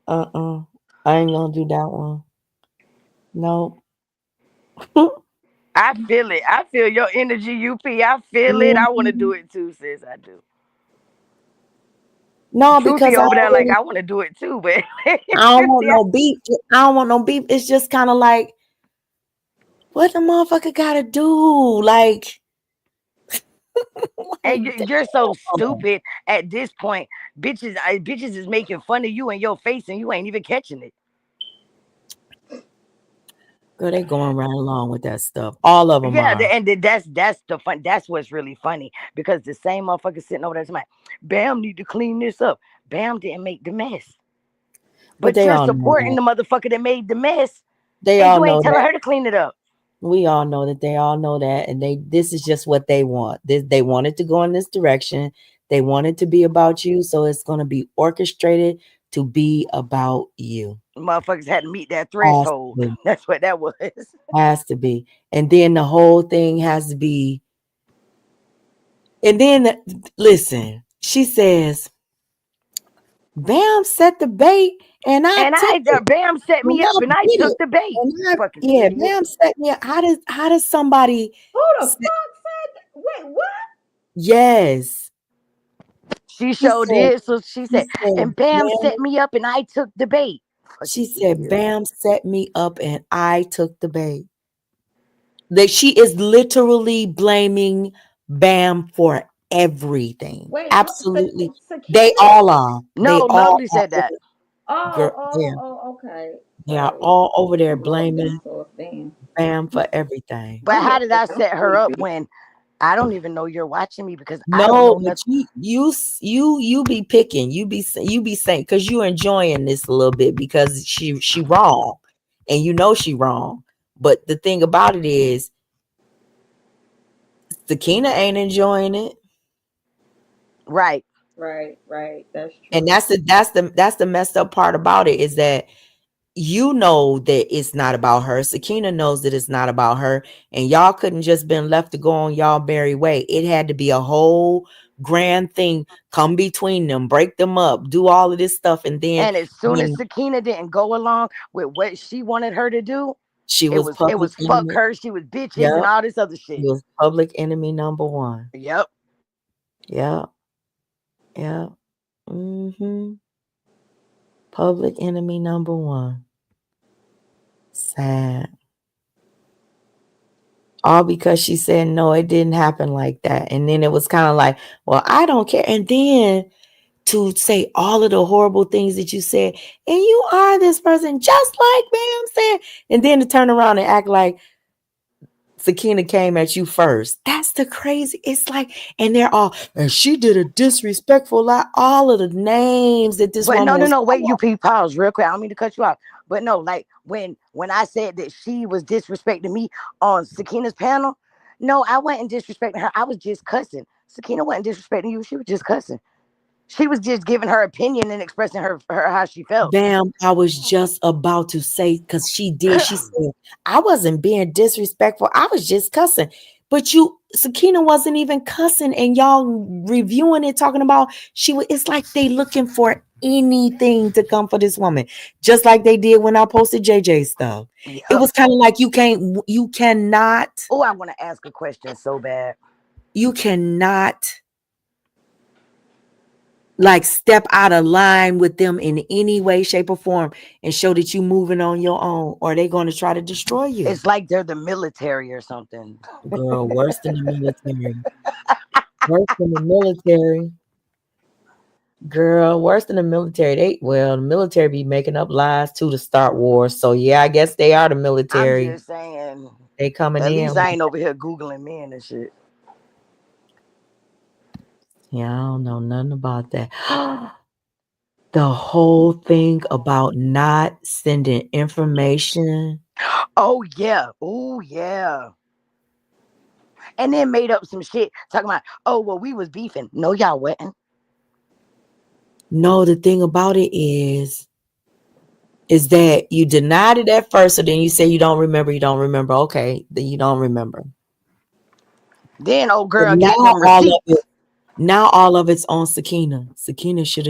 Uh-uh. I ain't gonna do that one. No. I feel it. I feel your energy, UP. I feel it. I want to do Mhm. it too, sis. I do. No, Truthie because over there, like I want to do it too, but I don't want Truthie, no beef. I don't want no beef. It's just kind of like, what the motherfucker gotta do? and Like, you're so damn. stupid at this point. Bitches is making fun of you in your face, and you ain't even catching it. Girl, they going right along with that stuff. All of them Yeah, are. that's the fun. That's what's really funny because the same motherfucker sitting over there, somebody, Bam need to clean this up. Bam didn't make the mess, But but they you're all know supporting that. the motherfucker that made the mess, They and all you ain't know telling that. her to clean it up. We all know that. They all know that. And this is just what they want. They want it to go in this direction. They want it to be about you. So it's going to be orchestrated to be about you. Motherfuckers had to meet that Has threshold. to be. That's what that was. Has to be. And then the whole thing has to be. And then, listen, she says, Bam set the bait and I And took it. Bam set And me I up, and I did took it. the bait. And Fucking yeah, idiot. Bam set me up. How does somebody Who the say, fuck said that? Wait, what? yes. She She showed said, it, so she she said, said, and Bam Bam. set me up, and I took the bait. She Fucking said, idiot. Bam set me up and I took the bait. That she is literally blaming Bam for everything. Wait, what? Absolutely. They Sakina? all are. They No, all Lovely are said that. over, girl. Yeah. Okay. They are Sorry. all over there I'm a little bit blaming soft. Damn. Bam for everything. But I'm how just did I saying, I'm set her up sleepy. when I don't even know you're watching me because I don't No, know but nothing? you be picking. You be saying because you enjoying this a little bit because she wrong, and you know she wrong. But the thing about it is, Sakina ain't enjoying it. Right. Right, right. That's And true. that's the messed up part about it is that you know that it's not about her. Sakina knows that it's not about her. And y'all couldn't just been left to go on y'all merry way. It had to be a whole grand thing come between them, break them up, do all of this stuff. And then And as soon as when Sakina didn't go along with what she wanted her to do, she it was was it public was fuck enemy. her. She was bitches and Yep. all this other She shit. was public enemy number one. Yep. Yep. Yep. Mm-hmm. Public enemy number one. Sad. All because she said no, it didn't happen like that. And then it was kind of like, well, I don't care. And then to say all of the horrible things that you said, and you are this person, just like Bam said, and then to turn around and act like Sakina came at you first. That's the crazy. It's like, and they're all, and she did a disrespectful lot. All of the names that this But no, woman no, was no. Wait, you called. pause real quick. I don't mean to cut you off. But no, like when I said that she was disrespecting me on Sakina's panel, no, I wasn't disrespecting her. I was just cussing. Sakina wasn't disrespecting you. She was just cussing. She was just giving her opinion and expressing her how she felt. Bam, I was just about to say, because she did. She said, I wasn't being disrespectful. I was just cussing. But Sakina wasn't even cussing, and y'all reviewing it, talking about it's like they looking for anything to come for this woman. Just like they did when I posted JJ stuff. It Yep. was kind of like you cannot, Oh, I want to ask a question so bad. you cannot like step out of line with them in any way, shape, or form and show that you moving on your own, or they're going to try to destroy you. It's like they're the military or something. Girl, worse than the military. Worse than the military. Girl, worse than the military. The military be making up lies too to start wars. So yeah, I guess they are the I'm military. just saying. They coming At in. least I ain't over here googling men and shit. Yeah, I don't know nothing about that. The whole thing about not sending information. Oh yeah. Oh yeah. And then made up some shit talking about, oh well, we was beefing. No, y'all wasn't. No, the thing about it is that you denied it at first, so then you say you don't remember, you don't remember. Okay, then you don't remember. Then old But girl got them receipts. now all of it's on Sakina. Sakina she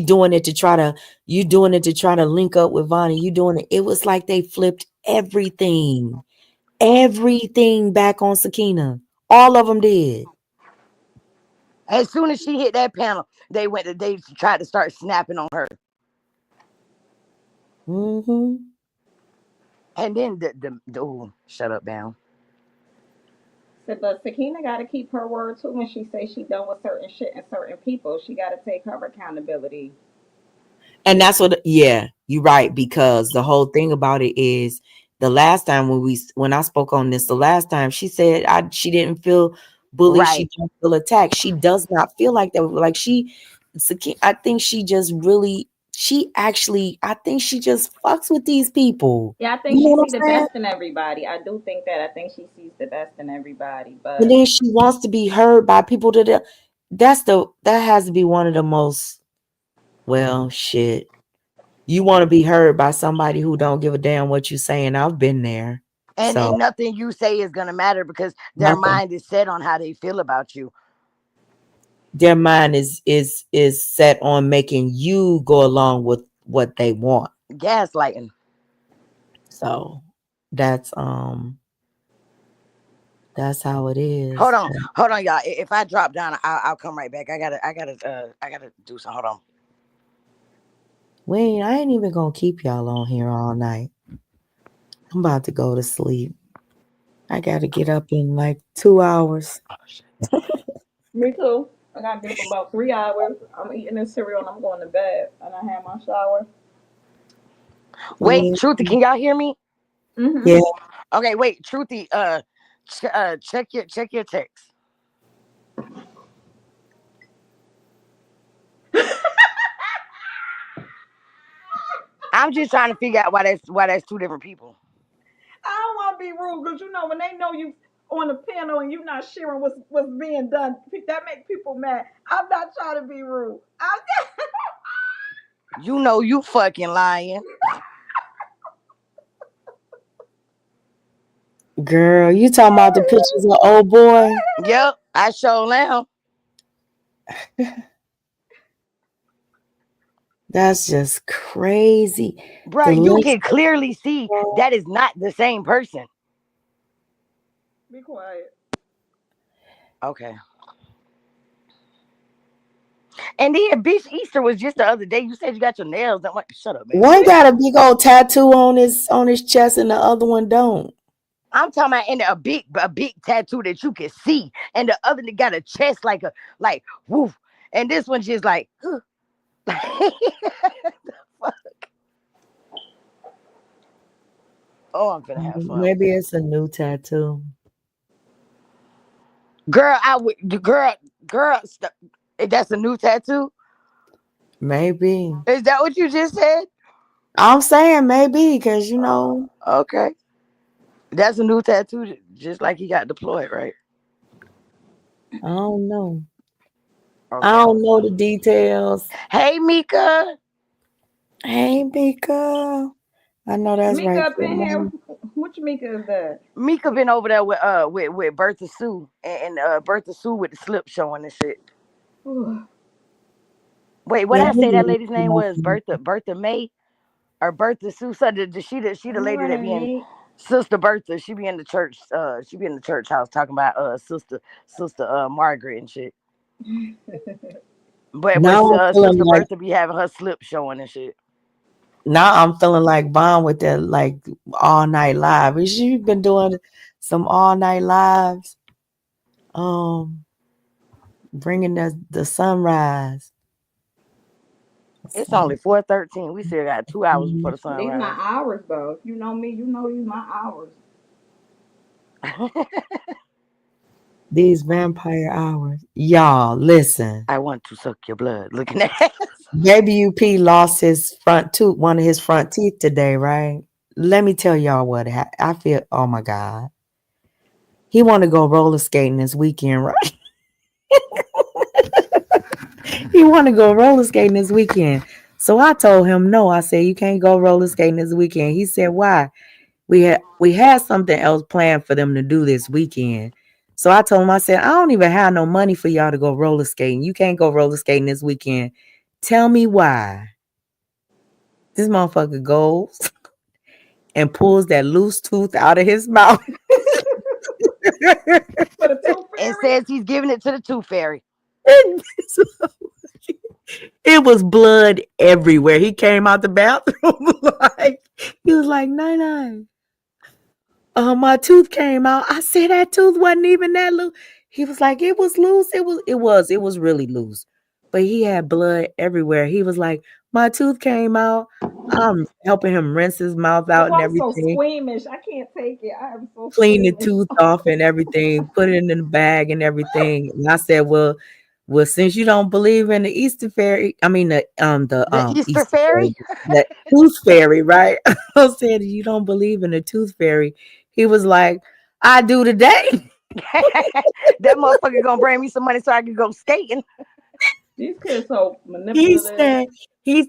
doing it to try to, you doing it to try to link up with Vonnie. You doing it. It was like they flipped everything back on Sakina. All of them did. As soon as she hit that panel, they tried to start snapping on her. Hmm. And then the ooh, shut up down. So, but Sakina got to keep her word too when she say she done with certain shit and certain people. She got to take her accountability. And that's what, yeah, you're right. Because the whole thing about it is the last time when I spoke on this, the last time she said she didn't feel bullied, she Right. didn't feel attacked. She does not feel like that. Like I think she just really, I think she just fucks with these people. Yeah, I think You know she what see the I'm saying? best in everybody. I do think that. I think she sees the best in everybody. And But then she wants to be heard by people that has to be one of the most, well, shit. You want to be heard by somebody who don't give a damn what you saying. I've been there. And So nothing you say is gonna matter because their nothing. mind is set on how they feel about you. Their mind is set on making you go along with what they want. Gaslighting. So that's that's how it is. Hold on, y'all. If I drop down, I'll come right back. I gotta do something. Hold on. Wait, I ain't even gonna keep y'all on here all night. I'm about to go to sleep. I gotta get up in like 2 hours. Oh, shit. me too. I got to get up about 3 hours. I'm eating this cereal and I'm going to bed. And I had my shower. Wait, Mm, Truthy, can y'all hear me? yeah, Mm-hmm. Okay, wait, Truthy. Check your text. I'm just trying to figure out why that's two different people. I don't want to be rude because you know when they know you on the panel and you not sharing what's being done, that make people mad. I'm not trying to be rude. You know you fucking lying. Girl, you talking about the pictures of old boy? Yep, I sure am. That's just crazy. The Bruh, you list. can clearly see that is not the same person. Be quiet. Okay. And then, bitch, Easter was just the other day. You said you got your nails done. What? Shut up, man. One got a big old tattoo on his chest, and the other one don't. I'm talking about in a big tattoo that you can see, and the other one got a chest like woof, and this one just like, oh, I'm gonna have fun with Maybe this. it's a new tattoo. Girl, I would, girl, that's a new tattoo. Maybe. Is that what you just said? I'm saying maybe because you know Okay, that's a new tattoo, just like he got deployed, right? I don't know. I Okay. don't know the details. Hey, Mika. Hey, Mika. I know that's Mika right. up in here. Which Mika is that? Mika been over there with Bertha Sue and Bertha Sue with the slip showing and shit. Wait, what Yeah, I we say that do. lady's name was? Bertha May or Bertha Sue? So she the lady that What be in ain't? Sister Bertha. She be in the church. She be in the church house talking about sister Margaret and shit. But Now I'm feeling Sister like Bertha be having her slip showing and shit. Bond with that like all night live. She been doing some all night lives. Um, bringing the sunrise. It's So, only 4:13. We still got 2 hours before the These my sunrise. hours though. If you know me, you know these my hours. these vampire hours, y'all. Listen, I want to suck your blood. Looking at Baby UP lost his front tooth, one of his front teeth today, right? Let me tell y'all what I feel. Oh my God, he want to go roller skating this weekend, right? He want to go roller skating this weekend. So I told him no. I said you can't go roller skating this weekend. He said why? We had something else planned for them to do this weekend. So I told him, I said, I don't even have no money for y'all to go roller skating. You can't go roller skating this weekend. Tell me why. This motherfucker goes and pulls that loose tooth out of his mouth. For the tooth and fairy? says he's giving it to the tooth fairy. It was blood everywhere. He came out the bathroom like he was like, "Nine. My tooth came out." I said that tooth wasn't even that loose. He was like, it was loose. It was really loose. But he had blood everywhere. He was like, my tooth came out. I'm helping him rinse his mouth Oh, out and I'm so everything, squeamish. I can't take it. I am so clean the squeamish. tooth off and everything, put it in the bag and everything. And I said, well, since you don't believe in the Easter fairy, I mean the The Easter Easter fairy, fairy. the tooth fairy, right? I said you don't believe in the tooth fairy. He was like, I do today. That motherfucker gonna bring me some money so I can go skating. These kids so He manipulative.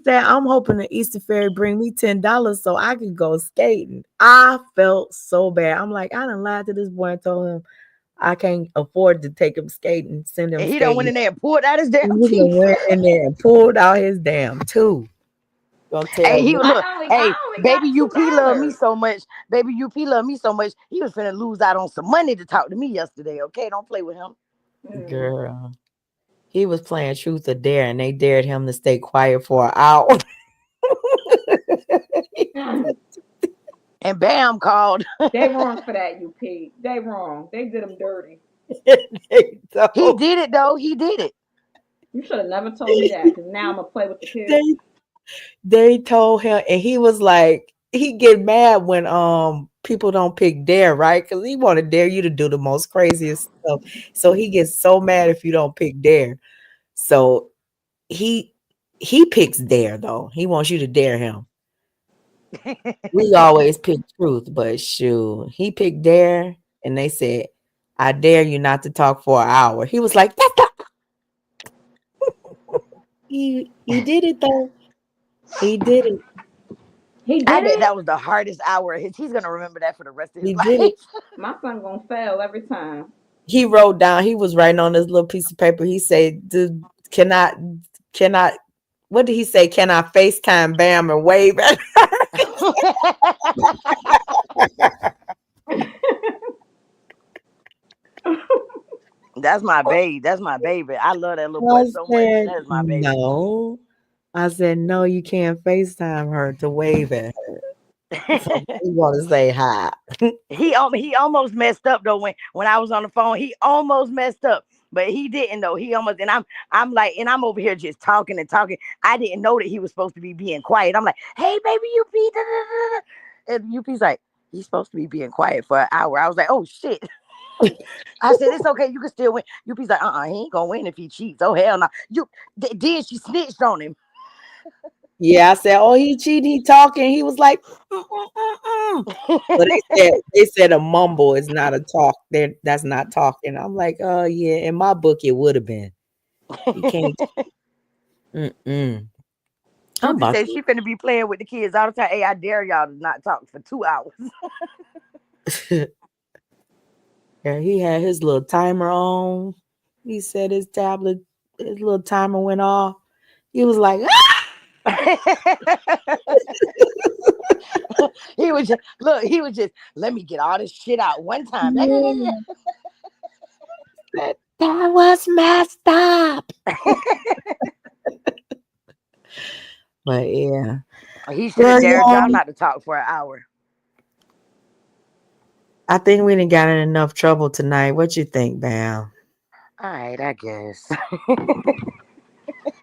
said, I'm hoping the Easter fairy bring me $10 so I can go skating. I felt so bad. I'm like, I done lied to this boy and told him I can't afford to take him skating, send him And he done went skating. in there and pulled out his damn And he done teeth. went in there and pulled out his damn tooth. Gonna tell Hey, he you. look. I Hey, only got baby UP love me $2. so much. Baby UP love me so much. He was finna lose out on some money to talk to me yesterday. Okay, don't play with him. Mm. Girl. He was playing truth or dare and they dared him to stay quiet for an hour. And Bam called. They wrong for that, UP. They wrong. They did them dirty. they, He told, did it though. He did it. You should have never told me that because now I'm gonna play with the kids. they they told him and he was like he get mad when people don't pick dare, right? Because he want to dare you to do the most craziest stuff. So he gets so mad if you don't pick dare. So he he picks dare though. He wants you to dare him. We always pick truth, but shoot, he picked dare, and they said, "I dare you not to talk for an hour." He was like, "That's not." He did it though. He did it. He I did bet it. that was the hardest hour of his. He's gonna remember that for the rest of his He did it. life. My son gonna fail every time. He wrote down. He was writing on this little piece of paper. He said, "Can I? Can I? What did he say? Can I FaceTime Bam and wave at her?" That's my baby. That's my baby. I love that little boy I so much. said, That's my baby. "No." I said, "No, you can't FaceTime her to wave at her. So you want to say hi." He almost messed up though when I was on the phone. He almost messed up, but he didn't though. He almost and I'm like and I'm over here just talking and talking. I didn't know that he was supposed to be being quiet. I'm like, hey baby, you be da, da, da, da." And UP's like, he's supposed to be being quiet for an hour. I was like, oh shit. I said it's okay. You can still win. UP's like, he ain't gonna win if he cheats. Oh hell no. Then she snitched on him. Yeah, I said, "Oh, he cheated. He talking." He was like, "Mm, mm, mm, mm." But they said a mumble is not a talk. That's not talking. I'm like, "Oh yeah." In my book, it would have been. He can't. Mm-mm. I'm UP about said she finna be playing with the kids all the time. Hey, I dare y'all to not talk for 2 hours. to. Yeah, he had his little timer on. He said his tablet, his little timer went off. He was like, "Ah!" He was just look. He was just let me get all this shit out one time. Yeah. That was messed up. But yeah. He should have Well, dared y'all y'all, not to talk for an hour. I think we didn't got in enough trouble tonight. What you think, Bam? All right, I guess.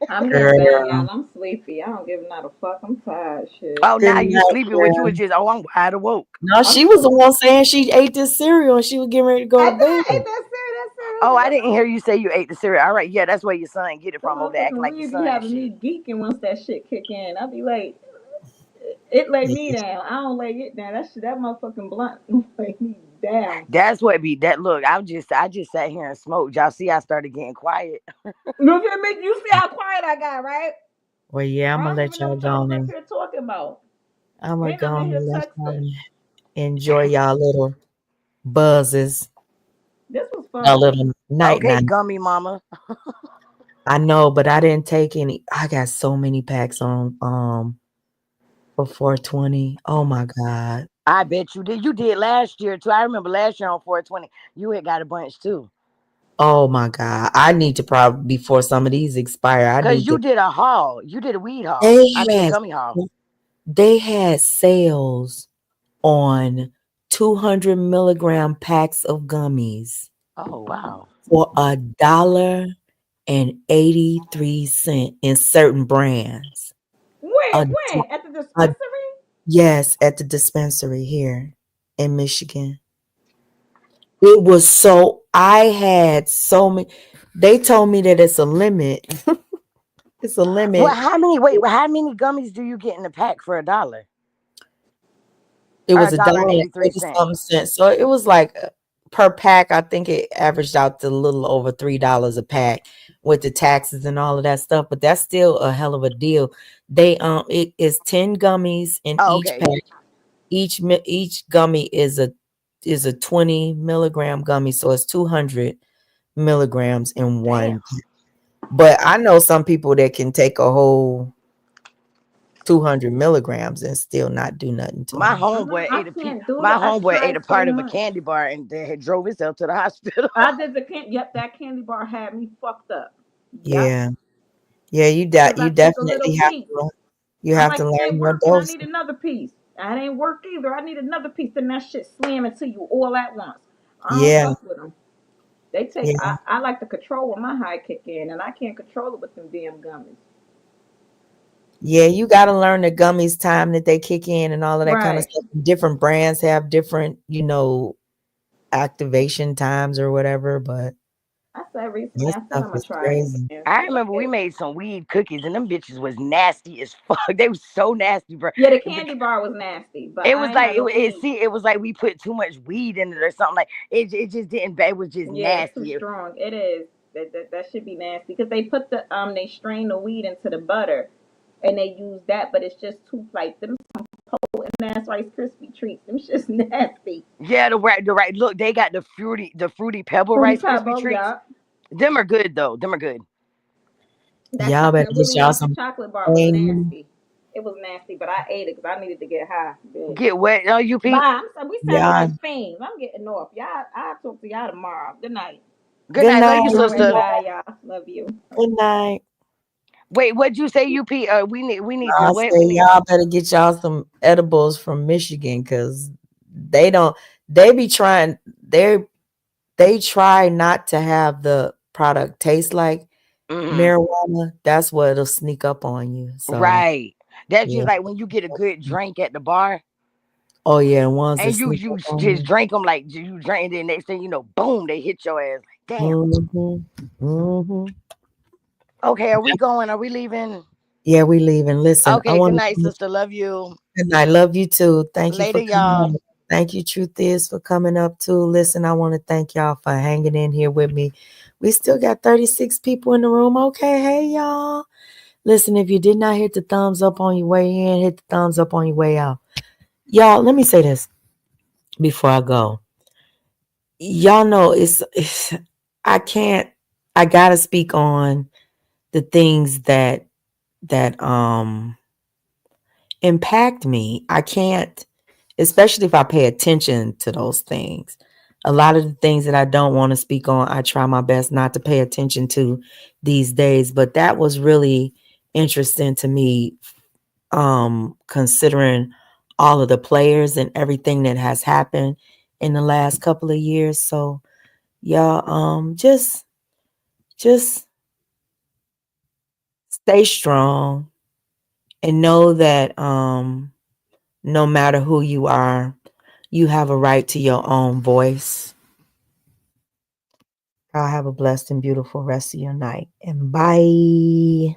I'm getting better, Girl. y'all. I'm sleepy. I don't give not a fuck. I'm tired. Shit. Oh, Good now you night, sleepy? What you girl. was just? Oh, I'm wide awoke. No, I'm she was the sleepy. one saying she ate this cereal and she was getting ready to go I to did. I ate bed. that cereal. That Oh, I cereal. didn't hear you say you ate the cereal. All right, yeah, that's where your son get it That from over there, acting motherfucking like your weed be son and having shit. me geeking once that shit kick in. I be like, it lay me Yeah. down. I don't lay it down. That shit, that motherfucking blunt lay me down. That's what be that. Look, I just sat here and smoked. Y'all see, I started getting quiet. Look at me. You see how quiet I got, right? Well, yeah, I'm I gonna don't let even know y'all what y'all go was up and here talking about. I'm gonna And go I'm in on here and let texting. y'all enjoy y'all little buzzes, This was a fun. little night Okay, night. gummy mama. I know, but I didn't take any. I got so many packs on for 420. Oh my god. I bet you did. You did last year too. I remember last year on 420, you had got a bunch too. Oh my god. I need to probably before some of these expire. I Cause need you to. did a haul. You did a weed haul. They I mean a had gummy haul. they had sales on 200 milligram packs of gummies Oh wow. for $1.83 in certain brands. A, When? At the a dispensary? yes, at the dispensary here in Michigan. It was so I had so many. They told me that it's a limit. It's a Well, limit. how many? Wait, how many gummies do you get in a pack for $1 It or was a a dollar and dollar and eighty three 80 cent? something cents. So it was like per pack, I think it averaged out to a little over $3 a pack with the taxes and all of that stuff. But that's still a hell of a deal. They it is 10 gummies in Oh, each okay. pack. Each gummy is a 20 milligram gummy, so it's 200 milligrams in Damn. one. But I know some people that can take a whole 200 milligrams and still not do nothing to My them. homeboy I ate a piece. can't do My that. I homeboy ate tried a so part of a much. candy bar and then had drove himself to the hospital. I did the candy. Yep, that candy bar had me fucked up. Yep, Yeah. Yeah, because I you took a little definitely have piece. to I'm like, learn it ain't your working. I dose. need another piece. That ain't work either. I need another piece. Then that shit slam into you all at once. I don't Yeah, fuck with them. They take. yeah, I like to control when my high kick in, and I can't control it with them damn gummies. yeah. You got to learn the gummies time that they kick in and all of that kind of Right. stuff. Different brands have different, activation times or whatever. But I said recently. this I said stuff I'm gonna is try it crazy. again. I See what remember we it. made some weed cookies and them bitches was nasty as fuck. They was so nasty, bro. Yeah, the candy bar was nasty, but It I was ain't like had no weed. it was like we put too much weed in it or something. Like it just didn't. It was just Yeah, it's too nasty. strong. It is. That should be nasty because they put the they strain the weed into the butter and they use that, but it's just too like them potent ass Rice Krispie treats. Them just nasty. Yeah, the right. Look, they got the fruity pebble Fruity Rice Krispie Pebble, treats. yeah. Them are good though. Them are good. That Y'all better get Willy y'all Wonka some. chocolate bar was Amen. nasty. It was nasty, but I ate it because I needed to get high. Bitch. Get wet. Oh, you Pete. Bye. We sound Y'all. like fiends. I'm getting off. Y'all, I'll talk to y'all tomorrow. Good night. Good Good night. Love night. you, All right, sister. bye, y'all. Love you. Good night. Wait, what'd you say, you Pete? We need to I what? say We need. y'all better get y'all some edibles from Michigan because they don't. They be trying. They try not to have the product taste like Mhm. marijuana. That's what it'll sneak up on you. So Right. That's yeah. just like when you get a good drink at the bar Oh yeah, ones that and you sneak you up on just you. drink them like you drink, and then next thing you know, boom, they hit your ass. Like, damn. Mhm. Mhm. Okay, are we going? Are we leaving? Yeah, we leaving. Listen, I Okay, good want night, to. sister. Love you. And I love you too. Thank you Later, for coming y'all. up. Thank you, Truth is, for coming up too. Listen, I want to thank y'all for hanging in here with me. We still got 36 people in the room. Okay, hey y'all. Listen, if you did not hit the thumbs up on your way in, hit the thumbs up on your way out. Y'all, let me say this before I go. Y'all know it's I can't I gotta speak on the things that impact me. I can't, especially if I pay attention to those things. A lot of the things that I don't want to speak on, I try my best not to pay attention to these days. But that was really interesting to me, considering all of the players and everything that has happened in the last couple of years. So y'all, just stay strong and know that no matter who you are, you have a right to your own voice. Y'all have a blessed and beautiful rest of your night. And bye.